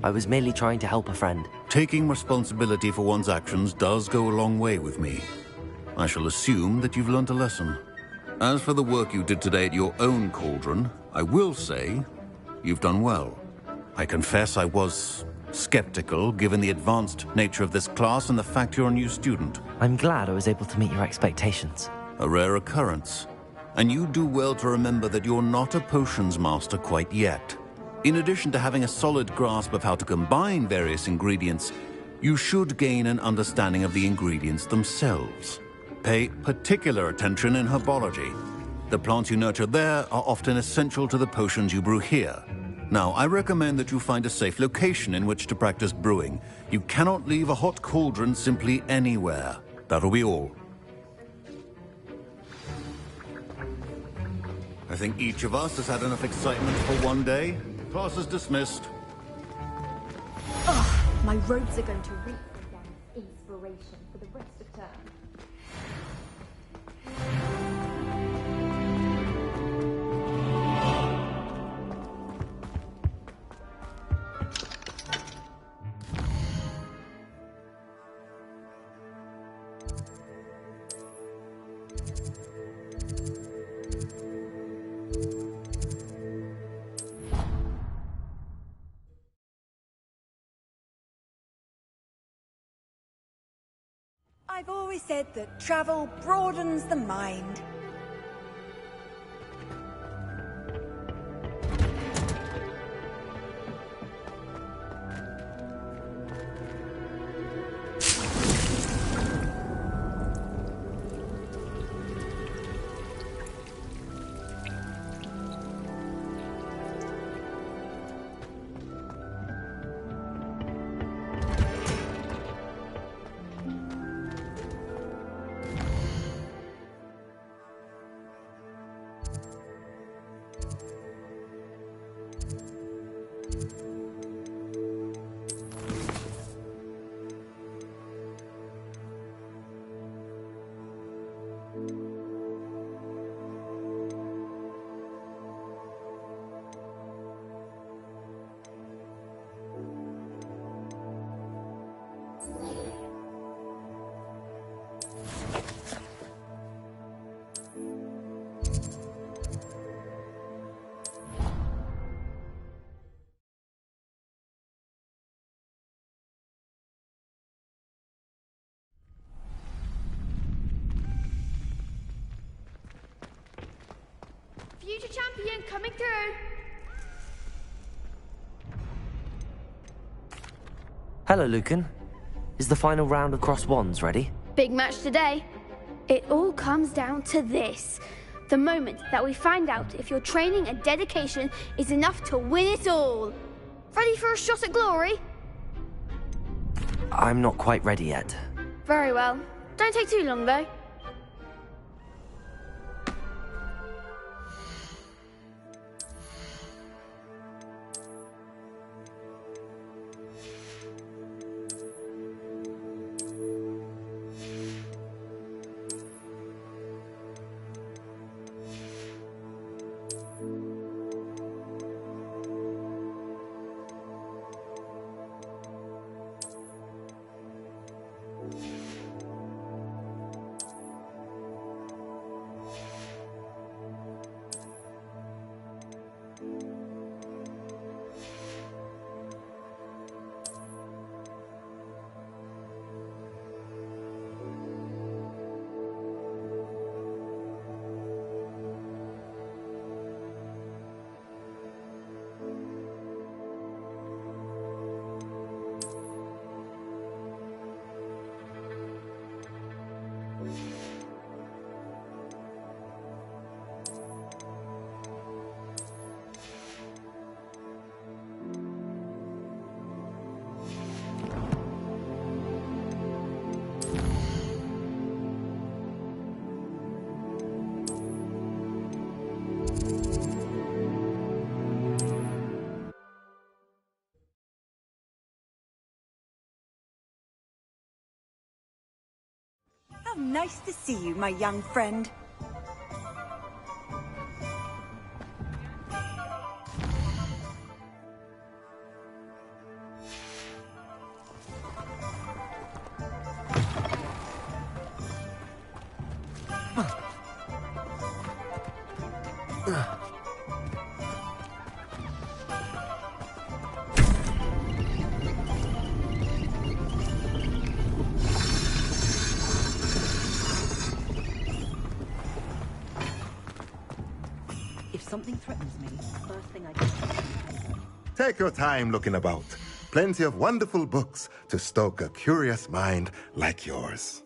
Speaker 1: I was merely trying to help a friend.
Speaker 5: Taking responsibility for one's actions does go a long way with me. I shall assume that you've learnt a lesson. As for the work you did today at your own cauldron, I will say you've done well. I confess I was skeptical, given the advanced nature of this class and the fact you're a new student.
Speaker 1: I'm glad I was able to meet your expectations.
Speaker 5: A rare occurrence. And you do well to remember that you're not a potions master quite yet. In addition to having a solid grasp of how to combine various ingredients, you should gain an understanding of the ingredients themselves. Pay particular attention in herbology. The plants you nurture there are often essential to the potions you brew here. Now, I recommend that you find a safe location in which to practice brewing. You cannot leave a hot cauldron simply anywhere. That'll be all. I think each of us has had enough excitement for one day. Class is dismissed.
Speaker 11: Ugh, my robes are going to reek again. Inspiration for the rest of term.
Speaker 12: I've always said that travel broadens the mind.
Speaker 19: Future champion coming through.
Speaker 1: Hello, Lucan. Is the final round of Cross Wands ready?
Speaker 19: Big match today. It all comes down to this. The moment that we find out if your training and dedication is enough to win it all. Ready for a shot at glory?
Speaker 1: I'm not quite ready yet.
Speaker 19: Very well. Don't take too long, though.
Speaker 12: How nice to see you, my young friend.
Speaker 7: If something threatens me, first thing I do.
Speaker 9: Take your time looking about. Plenty of wonderful books to stoke a curious mind like yours.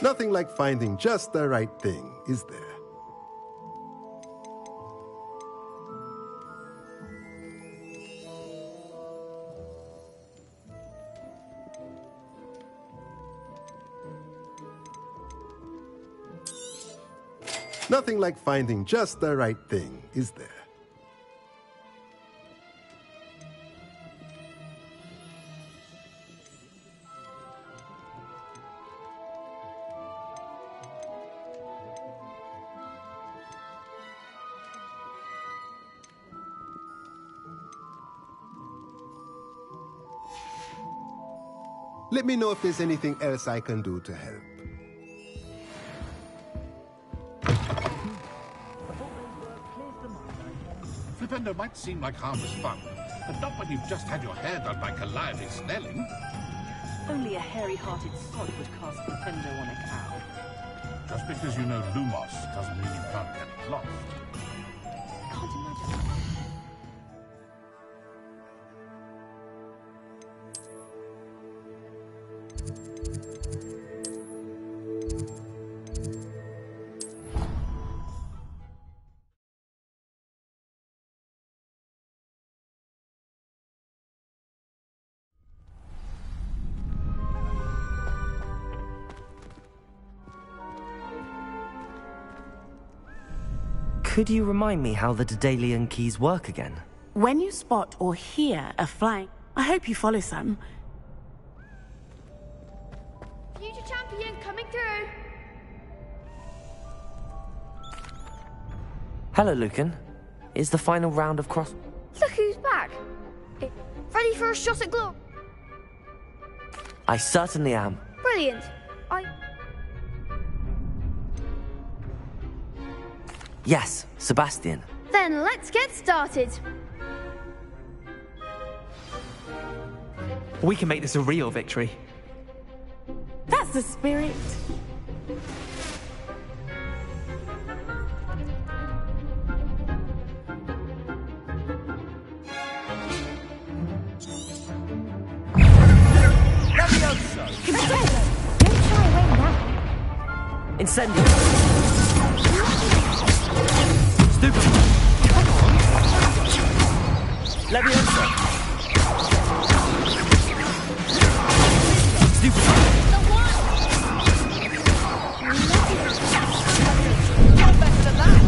Speaker 9: Nothing like finding just the right thing, is there? Nothing like finding just the right thing, is there? Let me know if there's anything else I can do to help.
Speaker 22: Flipendo might seem like harmless fun, but not when you've just had your hair done by Calliope Snelling.
Speaker 7: Only a hairy-hearted sod would cast Flipendo on a cow.
Speaker 22: Just because you know Lumos doesn't mean you can't get it lost.
Speaker 7: I can't imagine.
Speaker 1: Could you remind me how the Daedalian keys work again?
Speaker 6: When you spot or hear a flying, I hope you follow some.
Speaker 19: Future champion coming through.
Speaker 1: Hello, Lucan. Is the final round of cross...
Speaker 19: Look who's back. Ready for a shot at glory?
Speaker 1: I certainly am.
Speaker 19: Brilliant.
Speaker 1: Yes, Sebastian.
Speaker 19: Then let's get started.
Speaker 3: We can make this a real victory.
Speaker 6: That's the spirit.
Speaker 1: Incendio! Stupid! Leviosa! Stupid!
Speaker 19: You're better than that!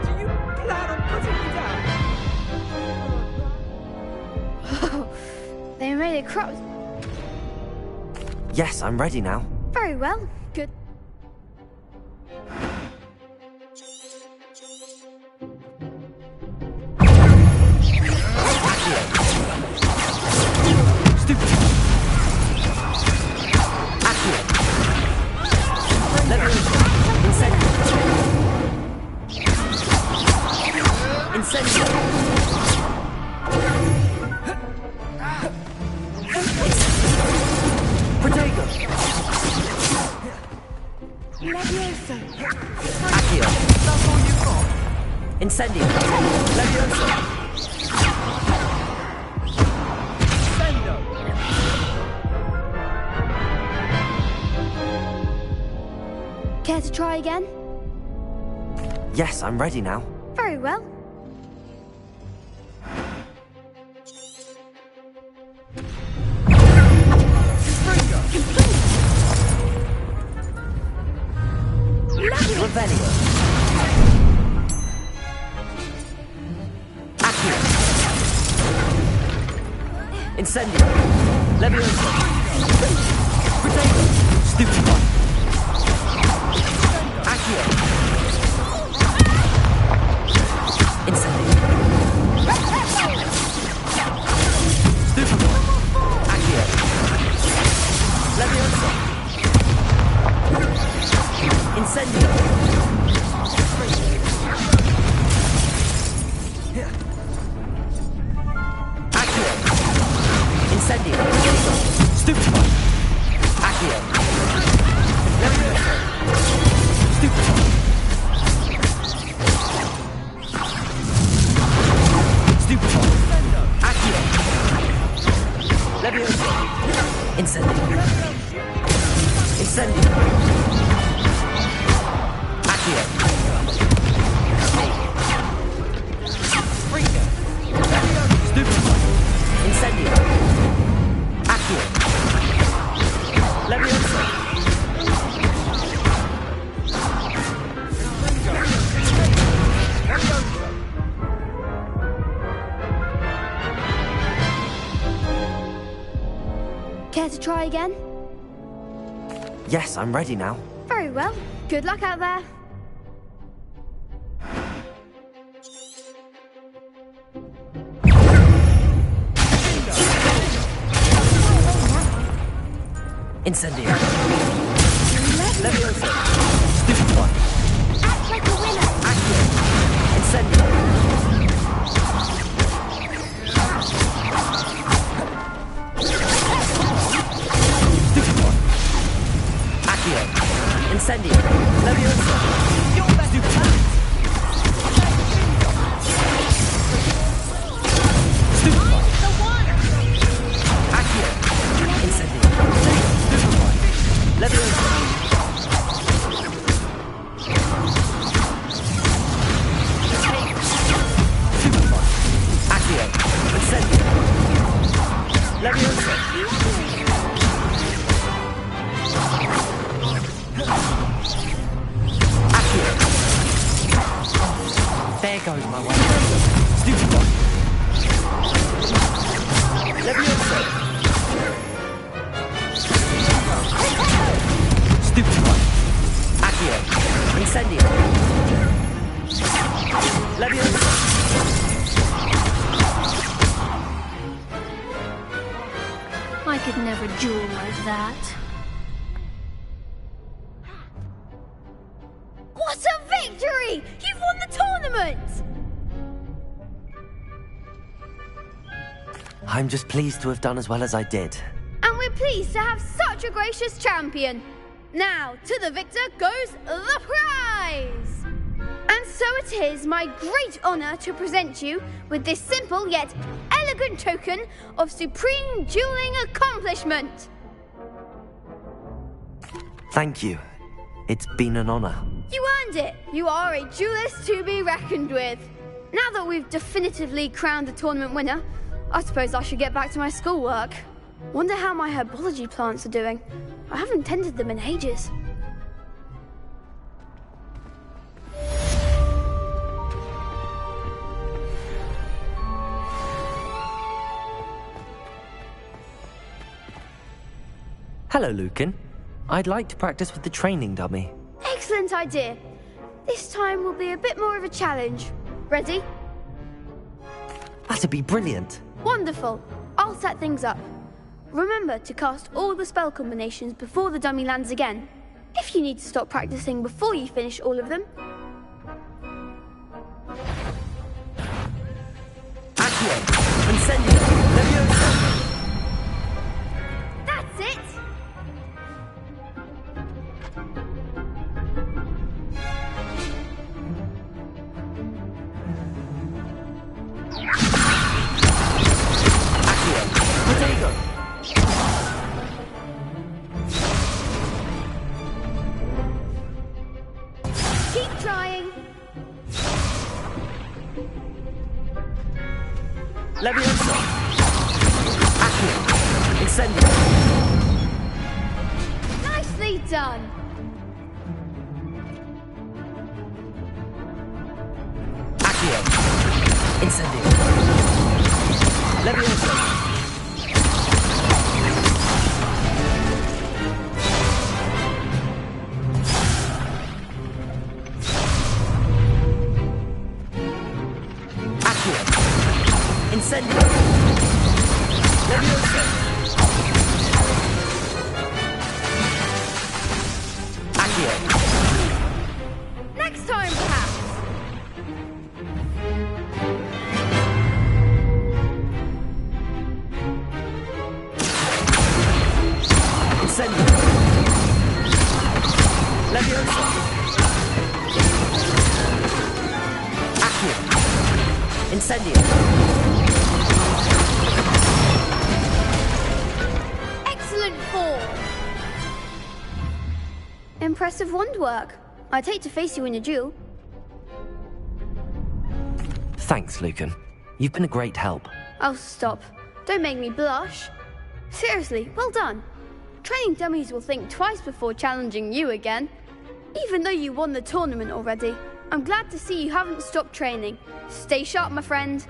Speaker 2: Do you plan on putting me down?
Speaker 19: They made it cross.
Speaker 1: Yes, I'm ready now.
Speaker 19: Very well. Good.
Speaker 1: Stupid! Accio! Incendio! Protego!
Speaker 14: Incendio! Leviosa!
Speaker 19: Care to try again?
Speaker 1: Yes, I'm ready now.
Speaker 19: Very well.
Speaker 14: Revelio. Accio. Incendio. Leviosa. Potato. Stupefy. Accio. Incendio. Stupefy. Accio. Leviosa. Incendio. Accio. Incendio. Stupefy. Accio. Leviosa. Stupefy. Stupefy. Accio. Leviosa. Incendio. Incendio. Accio. Stupefy. Incendio. Accio. Leviosa.
Speaker 19: Care to try again?
Speaker 1: Yes, I'm ready now.
Speaker 19: Very well. Good luck out there.
Speaker 14: Incendio. Leviosa. Stupefy.
Speaker 19: Act like a winner.
Speaker 14: Accio. Incendio. Stupefy. Accio. Incendio. Leviosa. Stupefy. Stupefy. Accio. Incendio. Stupefy. Leviosa. Stupefy. Accio. Incendio. Leviosa. Accio. There goes my way. Stupefy. Leviosa. Stupefy. Accio. Incendio. Leviosa.
Speaker 8: I could never duel like that.
Speaker 19: What a victory! You've won the tournament!
Speaker 1: I'm just pleased to have done as well as I did.
Speaker 19: And we're pleased to have such a gracious champion. Now, to the victor goes the prize! And so it is my great honor to present you with this simple yet elegant token of supreme dueling accomplishment.
Speaker 1: Thank you. It's been an honor.
Speaker 19: You earned it. You are a duelist to be reckoned with. Now that we've definitively crowned the tournament winner, I suppose I should get back to my schoolwork. Wonder how my herbology plants are doing. I haven't tended them in ages.
Speaker 1: Hello, Lucan. I'd like to practice with the training dummy.
Speaker 19: Excellent idea. This time will be a bit more of a challenge. Ready?
Speaker 1: That'd be brilliant.
Speaker 19: Wonderful. I'll set things up. Remember to cast all the spell combinations before the dummy lands again. If you need to stop practicing before you finish all of them.
Speaker 14: Accio. Incendio. Leviosa.
Speaker 19: That's it!
Speaker 21: Fuego!
Speaker 19: Keep trying.
Speaker 21: Leviosa! Accio! Incendio!
Speaker 19: Nicely done.
Speaker 21: Accio! Incendio! Leviosa! Accio! Incendio! Leviosa! Accio!
Speaker 19: Next time, perhaps.
Speaker 21: Incendio! Leviosa! Accio! Incendio!
Speaker 19: Excellent form. Impressive wand work. I'd hate to face you in a duel.
Speaker 1: Thanks, Lucan. You've been a great help.
Speaker 19: Oh, stop. Don't make me blush. Seriously, well done. Training dummies will think twice before challenging you again. Even though you won the tournament already, I'm glad to see you haven't stopped training. Stay sharp, my friend.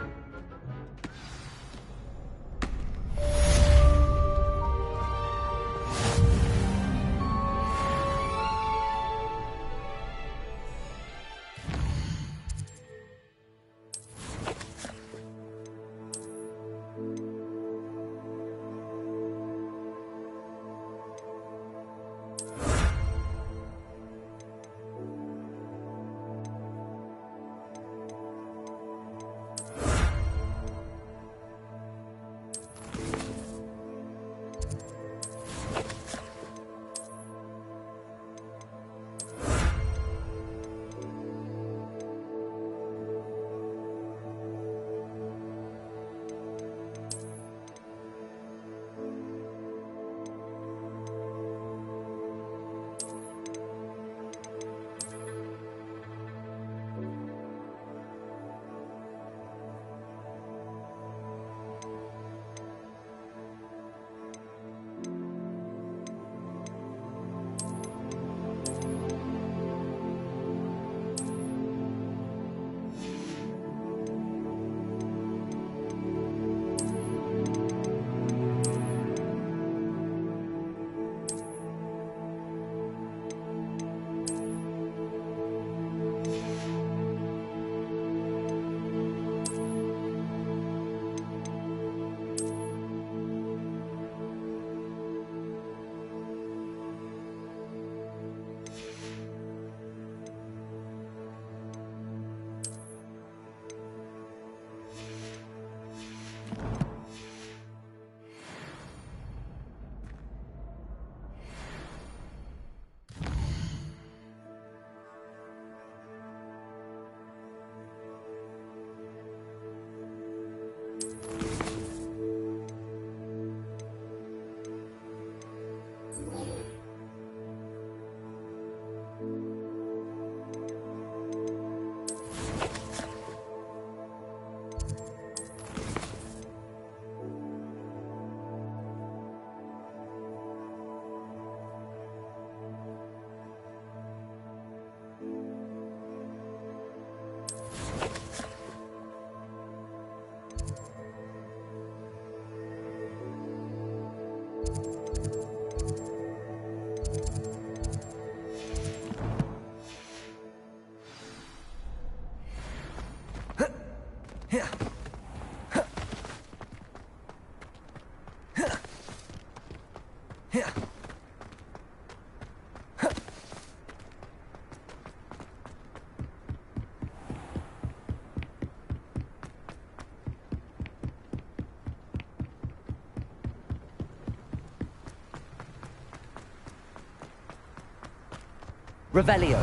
Speaker 21: Revelio.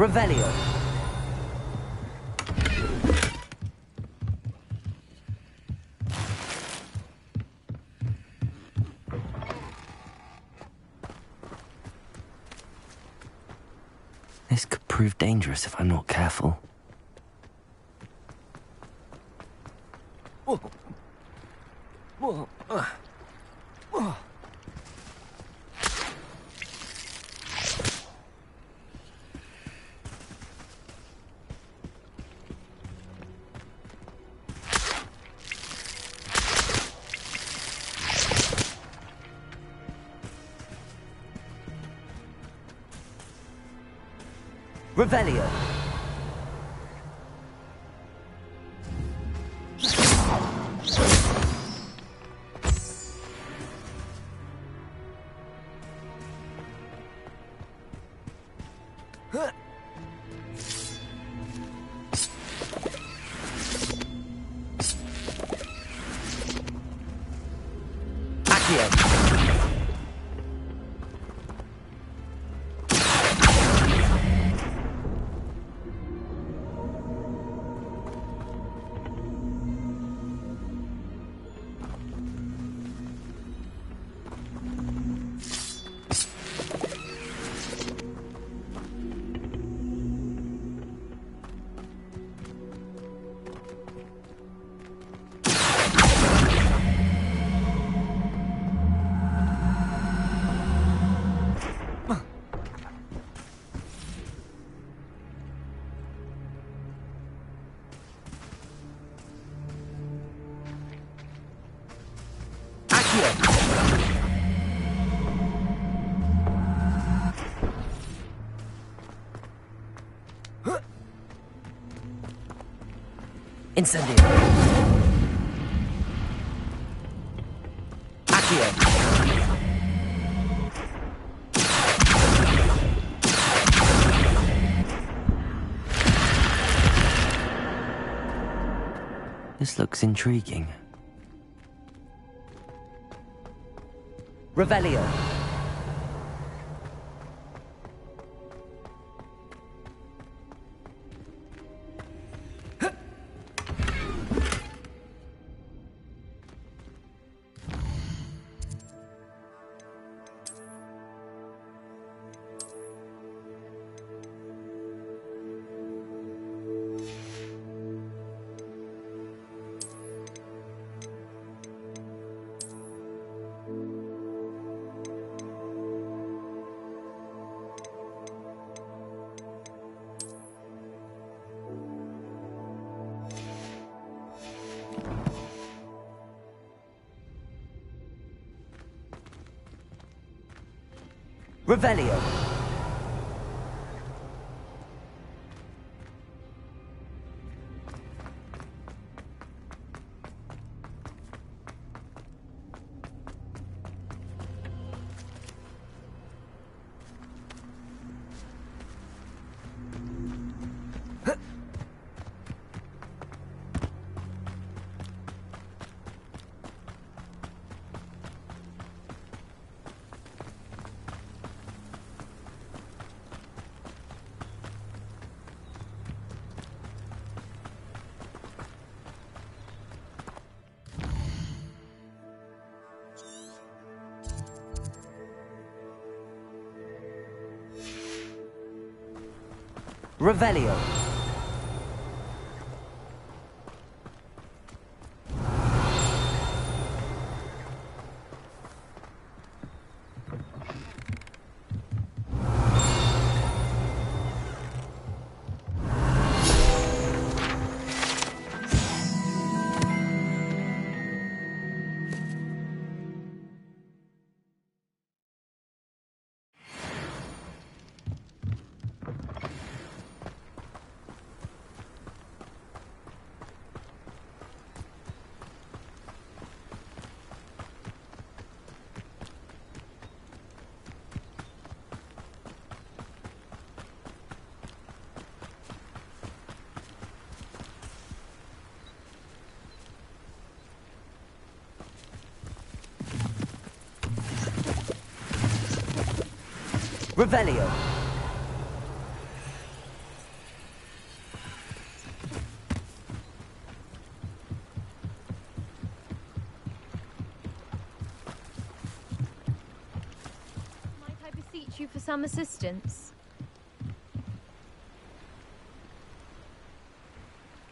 Speaker 1: Revelio. This could prove dangerous if I'm not careful. Revelio. Incendio. Accio. This looks intriguing. Revelio. Revelio. Revelio. Revelio.
Speaker 15: you for some assistance?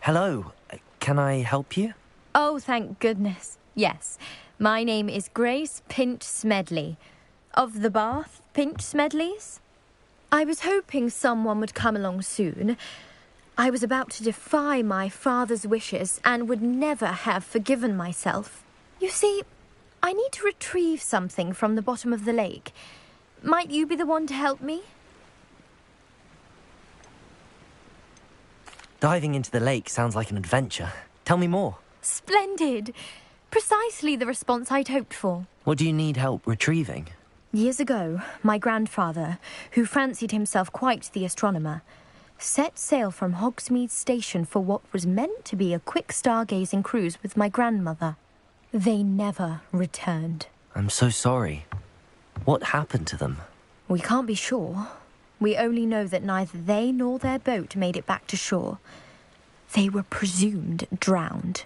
Speaker 1: Hello. Can I help you?
Speaker 15: Oh, thank goodness. Yes. My name is Grace Pinch Smedley. Of the Bath Pinch Smedleys? I was hoping someone would come along soon. I was about to defy my father's wishes and would never have forgiven myself. You see, I need to retrieve something from the bottom of the lake. Might you be the one to help me?
Speaker 1: Diving into the lake sounds like an adventure. Tell me more.
Speaker 15: Splendid! Precisely the response I'd hoped for.
Speaker 1: What do you need help retrieving?
Speaker 15: Years ago, my grandfather, who fancied himself quite the astronomer, set sail from Hogsmeade Station for what was meant to be a quick stargazing cruise with my grandmother. They never returned.
Speaker 1: I'm so sorry. What happened to them?
Speaker 15: We can't be sure. We only know that neither they nor their boat made it back to shore. They were presumed drowned.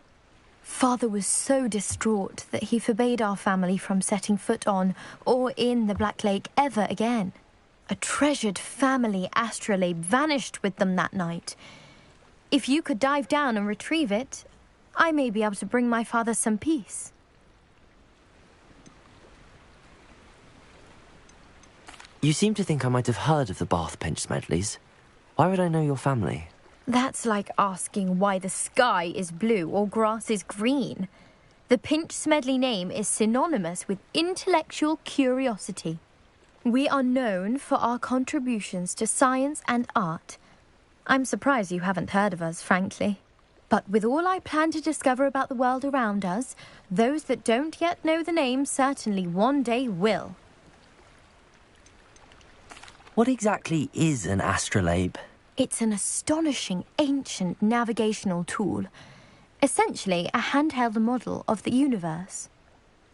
Speaker 15: Father was so distraught that he forbade our family from setting foot on or in the Black Lake ever again. A treasured family astrolabe vanished with them that night. If you could dive down and retrieve it, I may be able to bring my father some peace.
Speaker 1: You seem to think I might have heard of the Bath Pinch Smedleys. Why would I know your family?
Speaker 15: That's like asking why the sky is blue or grass is green. The Pinch Smedley name is synonymous with intellectual curiosity. We are known for our contributions to science and art. I'm surprised you haven't heard of us, frankly. But with all I plan to discover about the world around us, those that don't yet know the name certainly one day will.
Speaker 1: What exactly is an astrolabe?
Speaker 15: It's an astonishing ancient navigational tool. Essentially a handheld model of the universe.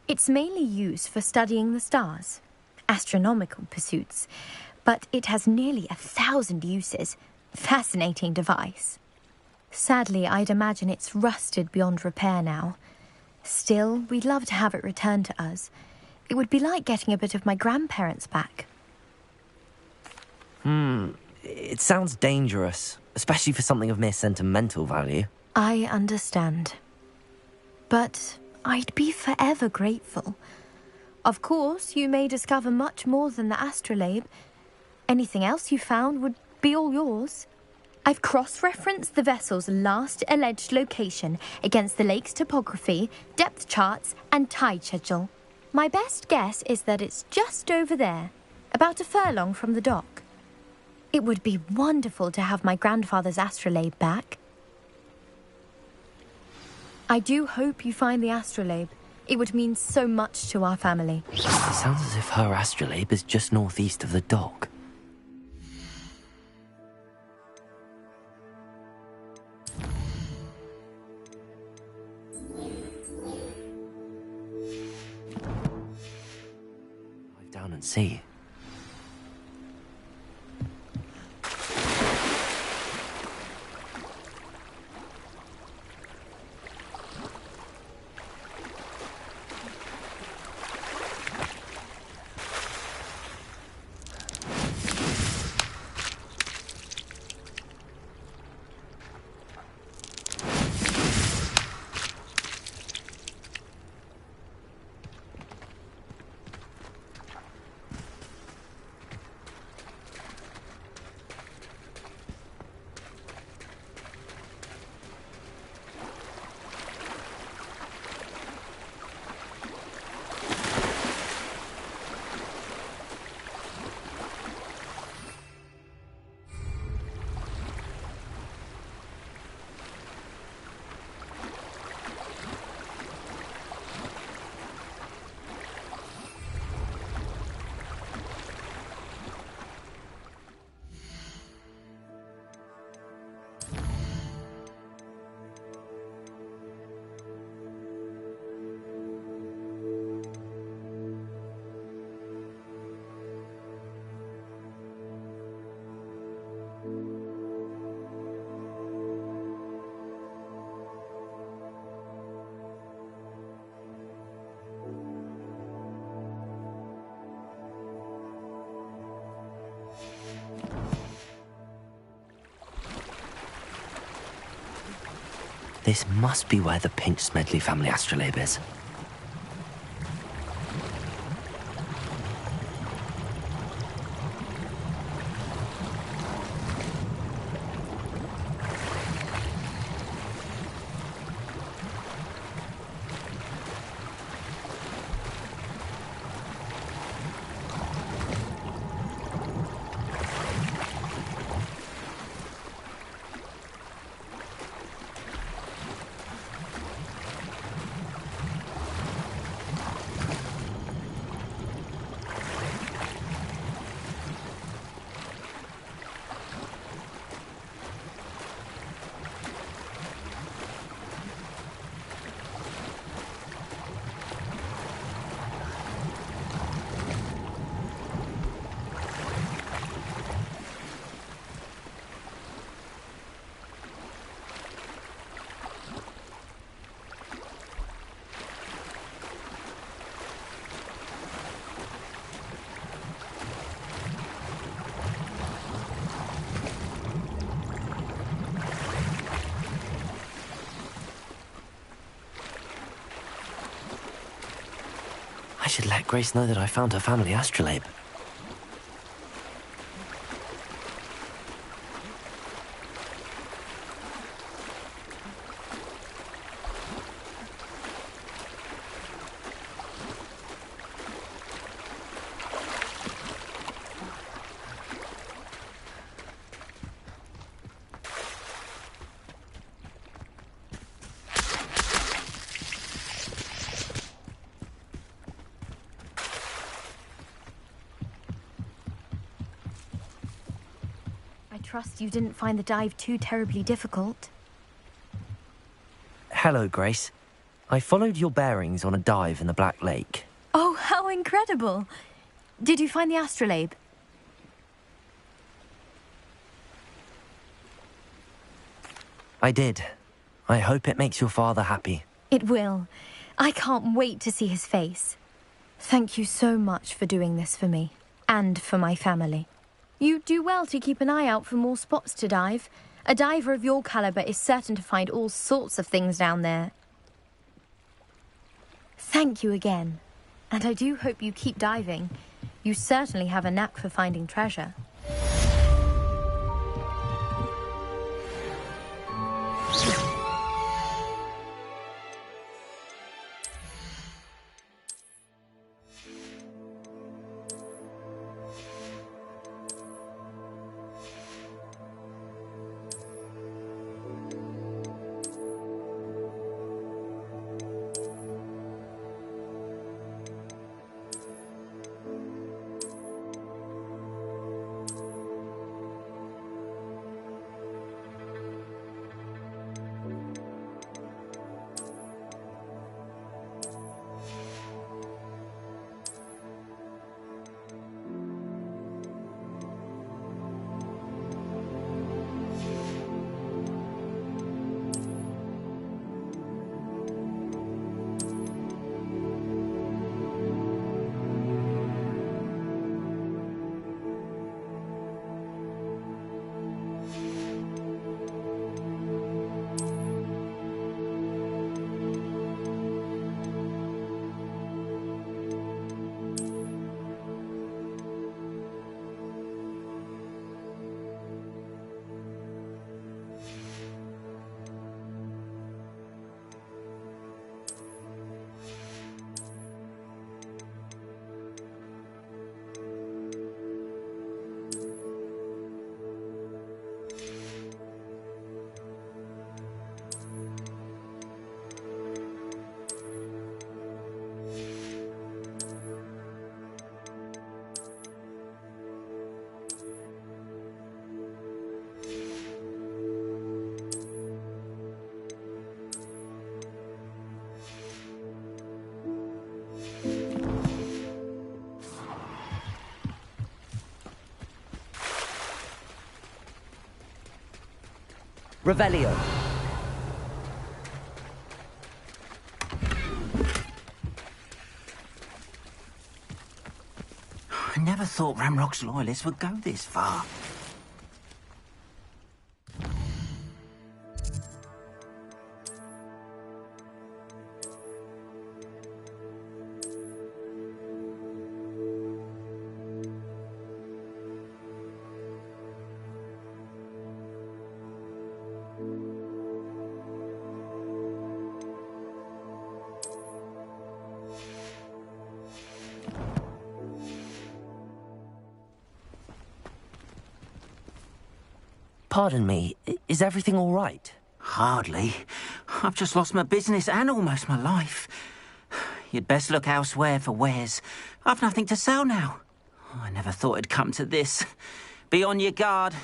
Speaker 15: It's mainly used for studying the stars, astronomical pursuits, but it has nearly 1,000 uses. Fascinating device. Sadly, I'd imagine it's rusted beyond repair now. Still, we'd love to have it returned to us. It would be like getting a bit of my grandparents back.
Speaker 1: It sounds dangerous, especially for something of mere sentimental value.
Speaker 15: I understand. But I'd be forever grateful. Of course, you may discover much more than the astrolabe. Anything else you found would be all yours. I've cross-referenced the vessel's last alleged location against the lake's topography, depth charts, and tide schedule. My best guess is that it's just over there, about a furlong from the dock. It would be wonderful to have my grandfather's astrolabe back. I do hope you find the astrolabe. It would mean so much to our family.
Speaker 1: It sounds as if her astrolabe is just northeast of the dock. Dive down and see. This must be where the Pinch Smedley family astrolabe is. I should let Grace know that I found her family astrolabe.
Speaker 15: I trust you didn't find the dive too terribly difficult.
Speaker 1: Hello, Grace. I followed your bearings on a dive in the Black Lake.
Speaker 15: Oh, how incredible! Did you find the astrolabe?
Speaker 1: I did. I hope it makes your father happy.
Speaker 15: It will. I can't wait to see his face. Thank you so much for doing this for me, and for my family. You do well to keep an eye out for more spots to dive. A diver of your caliber is certain to find all sorts of things down there. Thank you again. And I do hope you keep diving. You certainly have a knack for finding treasure.
Speaker 1: Revelio.
Speaker 16: I never thought Ramrock's loyalists would go this far.
Speaker 1: Pardon me, is everything all right?
Speaker 16: Hardly. I've just lost my business and almost my life. You'd best look elsewhere for wares. I've nothing to sell now. I never thought it'd come to this. Be on your guard.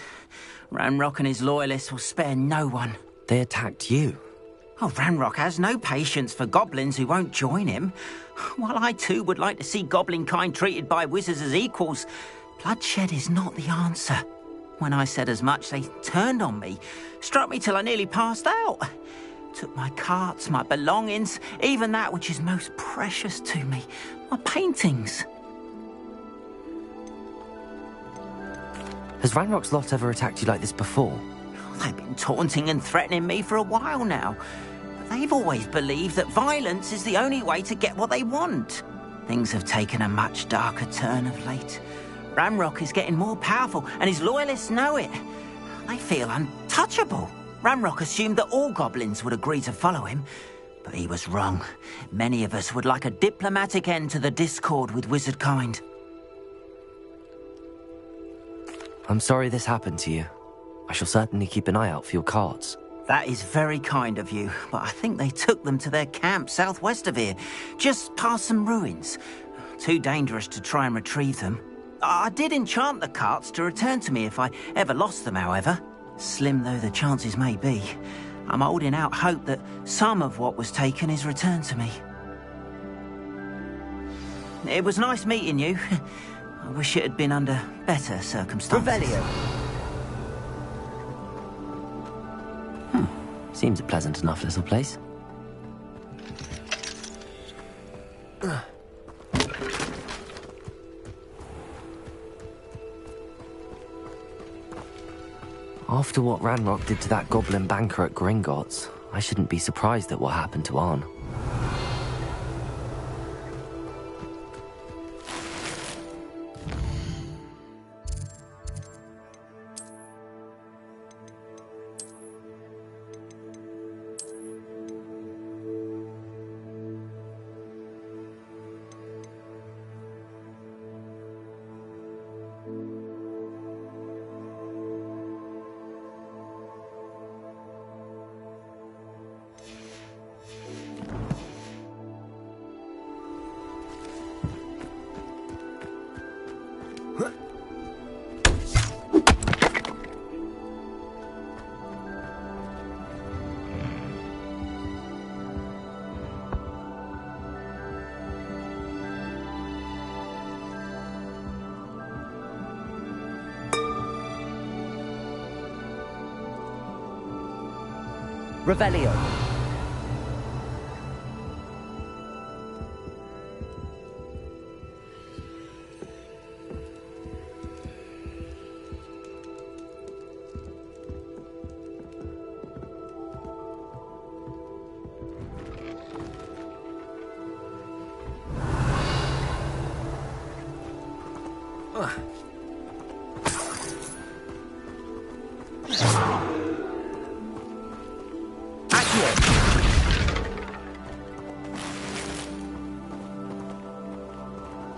Speaker 16: Ranrock and his loyalists will spare no one.
Speaker 1: They attacked you?
Speaker 16: Oh, Ranrock has no patience for goblins who won't join him. While I too would like to see goblin kind treated by wizards as equals, bloodshed is not the answer. When I said as much, they turned on me, struck me till I nearly passed out. Took my carts, my belongings, even that which is most precious to me, my paintings.
Speaker 1: Has Ranrock's lot ever attacked you like this before?
Speaker 16: They've been taunting and threatening me for a while now. But they've always believed that violence is the only way to get what they want. Things have taken a much darker turn of late. Ranrock is getting more powerful, and his loyalists know it. They feel untouchable. Ranrock assumed that all goblins would agree to follow him, but he was wrong. Many of us would like a diplomatic end to the discord with wizard kind.
Speaker 1: I'm sorry this happened to you. I shall certainly keep an eye out for your carts.
Speaker 16: That is very kind of you, but I think they took them to their camp southwest of here, just past some ruins. Too dangerous to try and retrieve them. I did enchant the carts to return to me if I ever lost them, however. Slim though the chances may be, I'm holding out hope that some of what was taken is returned to me. It was nice meeting you. I wish it had been under better circumstances.
Speaker 1: Revelio. Seems a pleasant enough little place. After what Ranrock did to that goblin banker at Gringotts, I shouldn't be surprised at what happened to Arn.
Speaker 17: Revelio.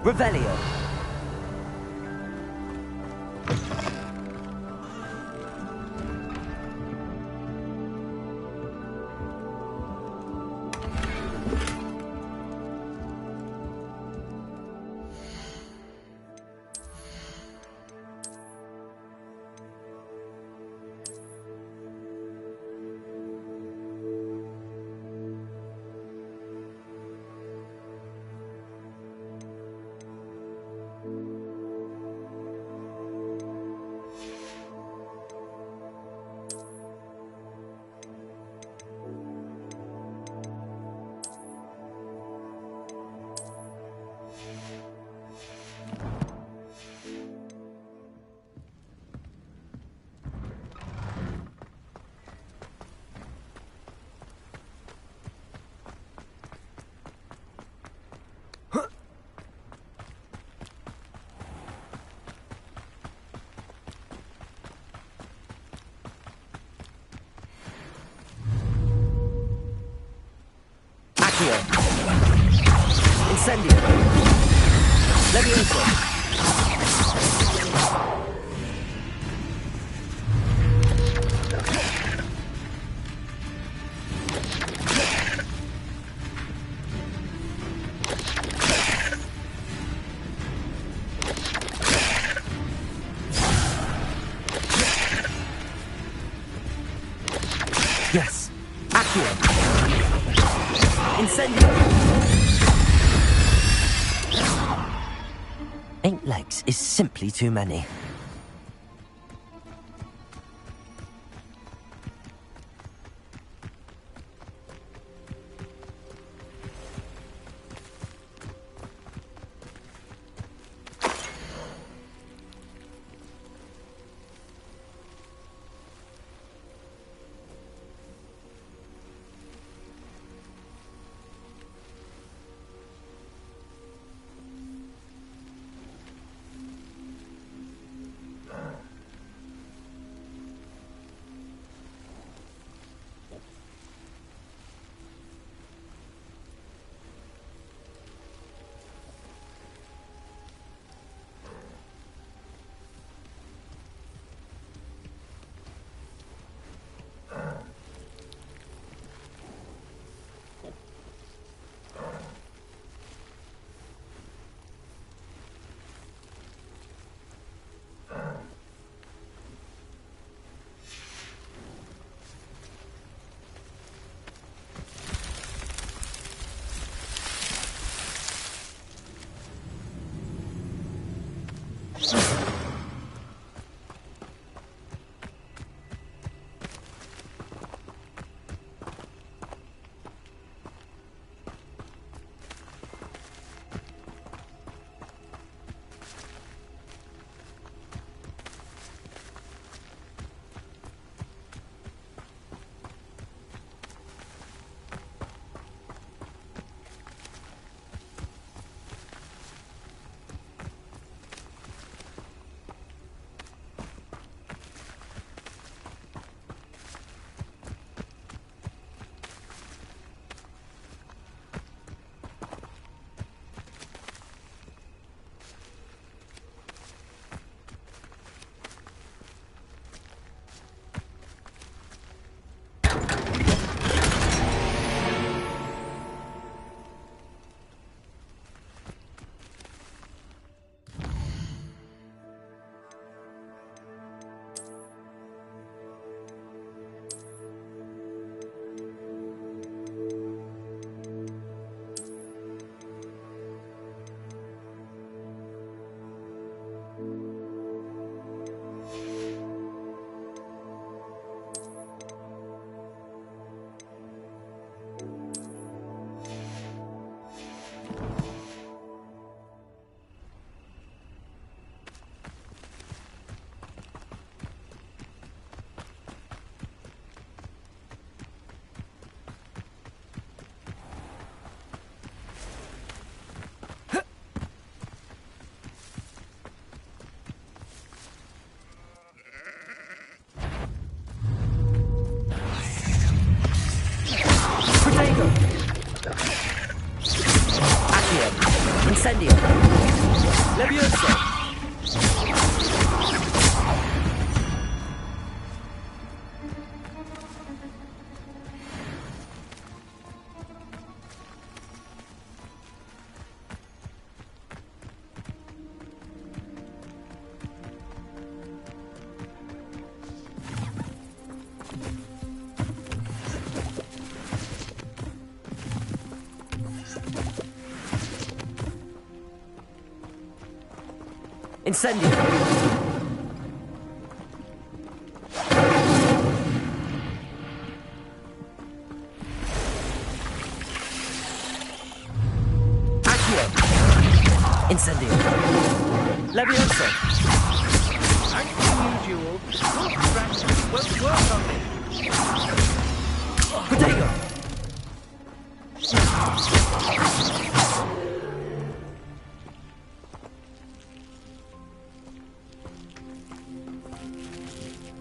Speaker 17: Revelio. Incendio. Levioso.
Speaker 1: Yes. Accio. Incendio. 8 legs is simply too many.
Speaker 17: Incendio. Levioso. Incendio. Accio. Incendio. Levioso.
Speaker 3: Thanks to you, Jewel. Your strength won't work on me.
Speaker 17: Protego.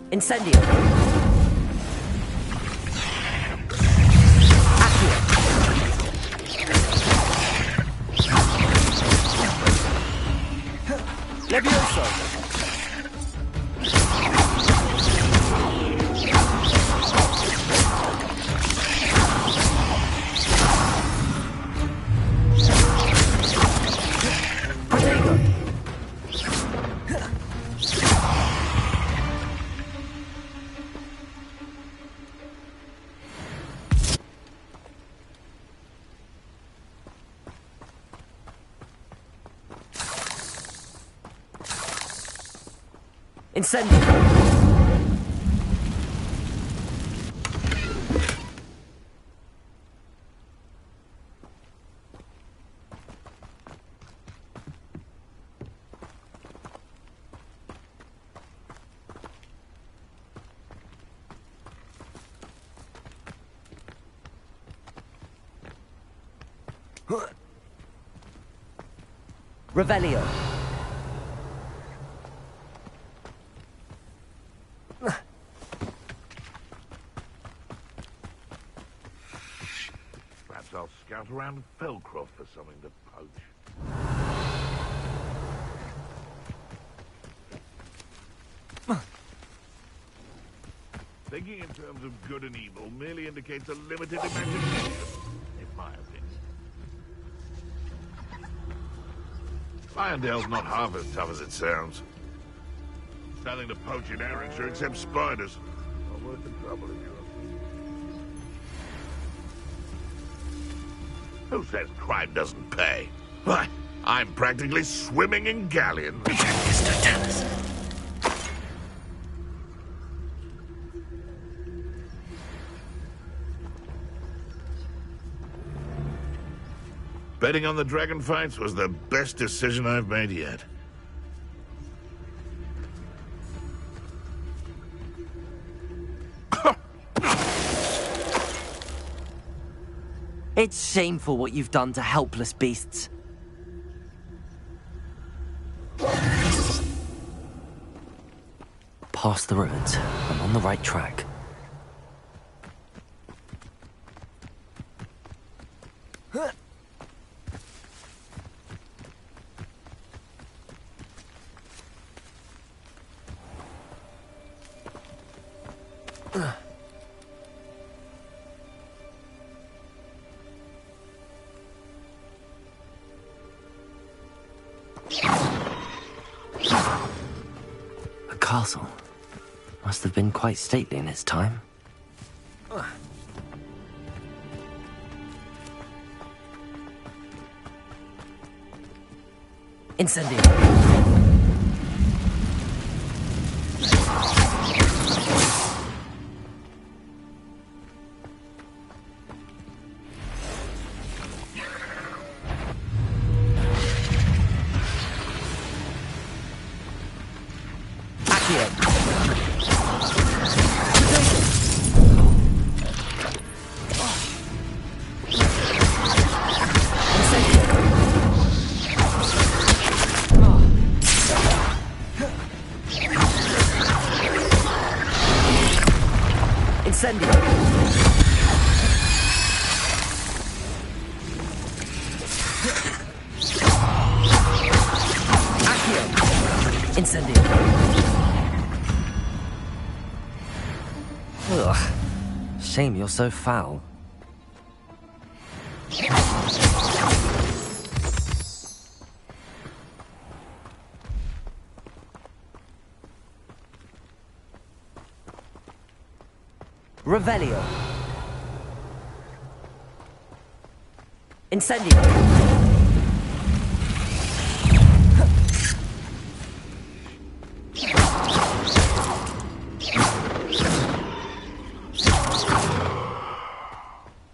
Speaker 17: Incendio. Accio. Levioso. Protego. Incendio! Revelio.
Speaker 13: Perhaps I'll scout around Felcroft for something to poach. Thinking in terms of good and evil merely indicates a limited imagination, in my opinion. Irondale's not half as tough as it sounds. Nothing to poach in Arranger except spiders. Not worth the trouble if you ask. Who says crime doesn't pay? Why, I'm practically swimming in galleon.
Speaker 1: Mr. Tennyson.
Speaker 13: Betting on the dragon fights was the best decision I've made yet.
Speaker 1: It's shameful what you've done to helpless beasts. Past the ruins. I'm on the right track. A castle. Must have been quite stately in its time.
Speaker 17: Incendio. Incendio. Accio. Incendio.
Speaker 1: Ugh. Shame you're so foul.
Speaker 17: Revelio. Incendio.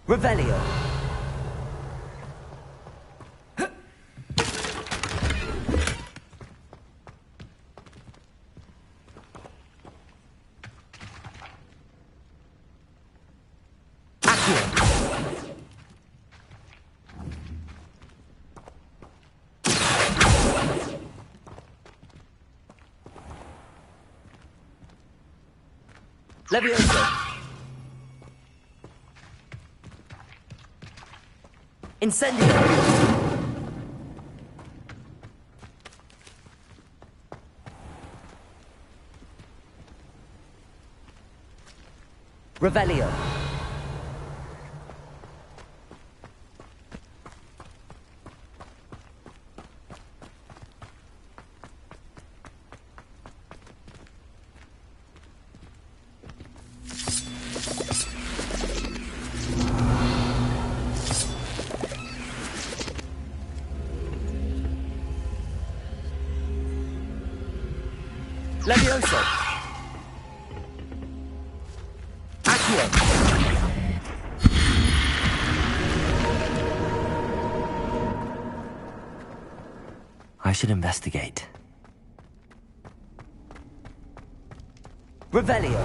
Speaker 17: Revelio. Levioso. Incendio. Revelio. Levioso! Accio!
Speaker 1: I should investigate.
Speaker 17: Revelio!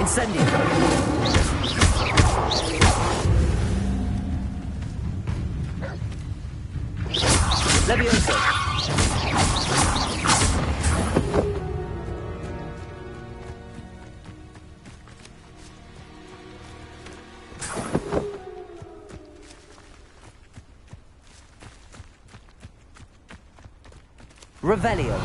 Speaker 17: Incendio! Levioso! Revelio!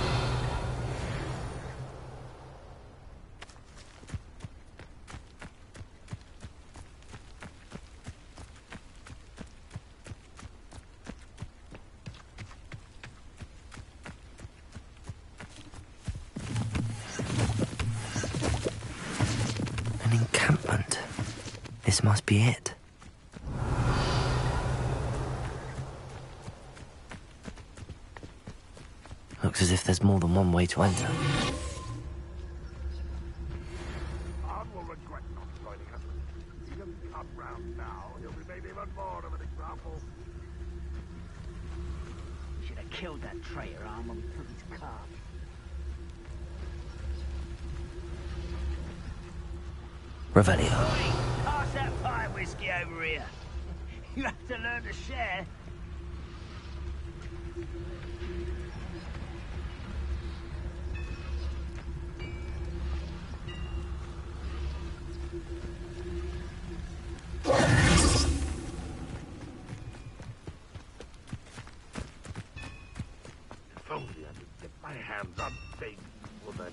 Speaker 1: An encampment. This must be it. Looks as if there's more than one way to enter.
Speaker 13: Arn will regret not joining us. If he doesn't come round now, he'll be made even more of an example.
Speaker 16: We should have killed that traitor, Arn, when we took his car.
Speaker 1: Revelio.
Speaker 16: Pass that pie whiskey over here. You have to learn to share.
Speaker 13: If only I could get my hands on things for that.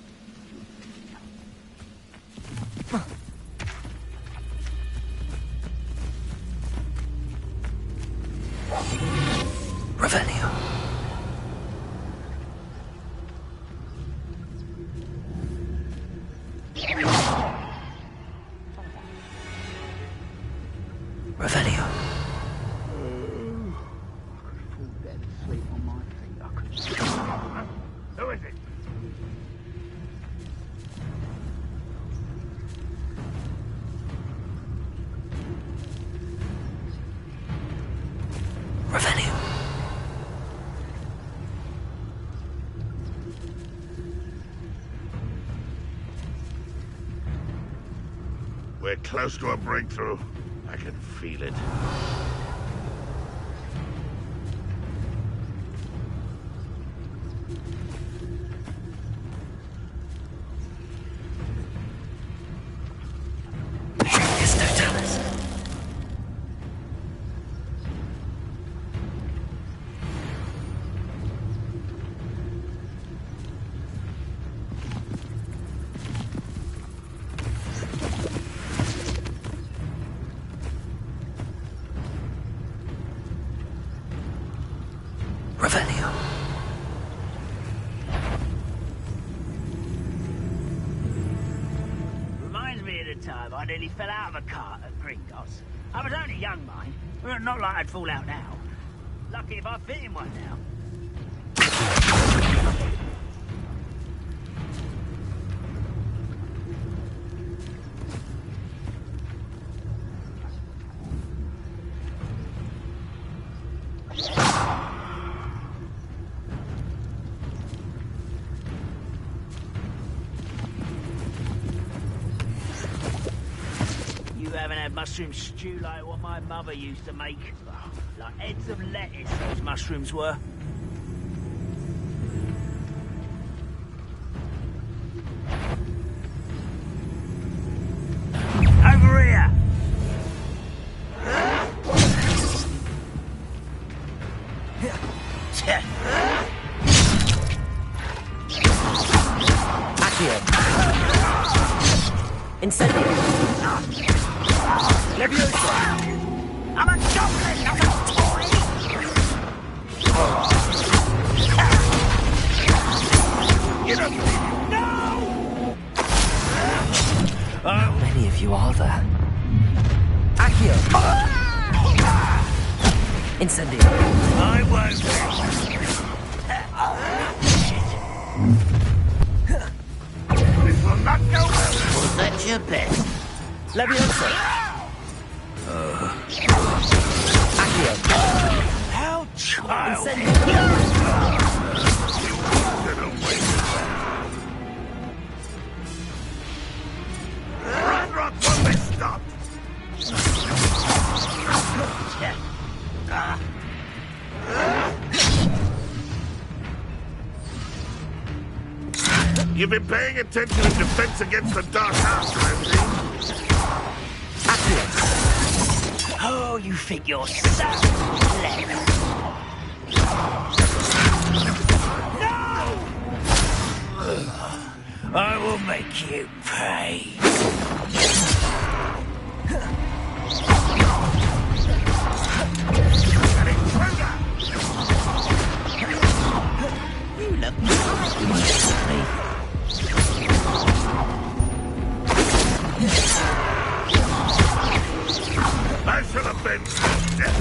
Speaker 1: Revelio. Revelio.
Speaker 13: Who is it?
Speaker 1: Revelio.
Speaker 13: We're close to a breakthrough. I can feel it.
Speaker 1: Revelio.
Speaker 16: Reminds me of the time I nearly fell out of a cart at Gringotts. I was only young, mind. Not like I'd fall out now. Lucky if I fit in one now. mushroom stew like what my mother used to make. Like heads of lettuce, those mushrooms were. Over here!
Speaker 17: Accio. Incendio. Leviosa.
Speaker 16: I'm a chocolate, not a toy! You don't believe you? No!
Speaker 1: How many of you are there?
Speaker 17: Accio. Incendio.
Speaker 16: I won't. This will not go well. Was that your best?
Speaker 17: Leviosa. Accio.
Speaker 16: How child.
Speaker 13: Run, won't be stopped! You've been paying attention in defense against the Dark House, Ramsey.
Speaker 16: Oh, you think you're so clever. No! I will make you pay. You look recently.
Speaker 13: I should have been dead.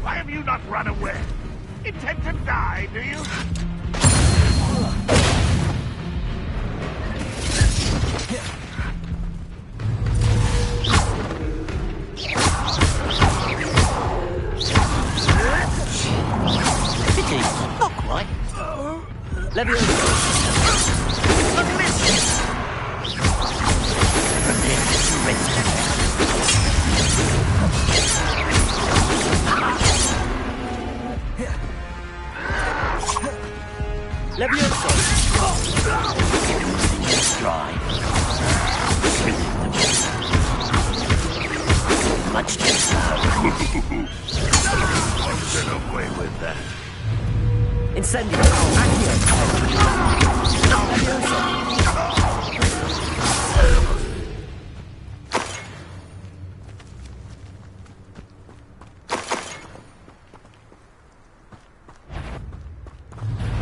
Speaker 13: Why have you not run away? Intend to die, do you?
Speaker 16: Not quite.
Speaker 17: Leviosa.
Speaker 16: Look at this.
Speaker 17: Leviosa.
Speaker 16: Dry. Much too slow.
Speaker 13: Get away with that.
Speaker 17: Incendio. Accio. Leviosa.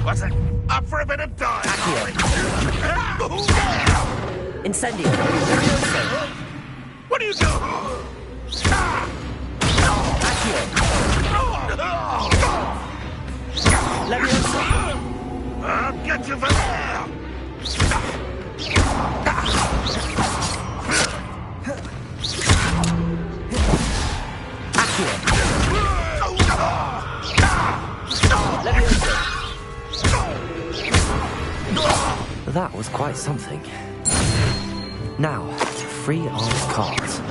Speaker 13: What's it? Up for a bit of dive.
Speaker 17: Incendio. Leviosa.
Speaker 13: What are you doing?
Speaker 17: Accio. Leviosa.
Speaker 13: I'll get you for there.
Speaker 17: Accio. Leviosa.
Speaker 1: That was quite something. Now, to free our cards.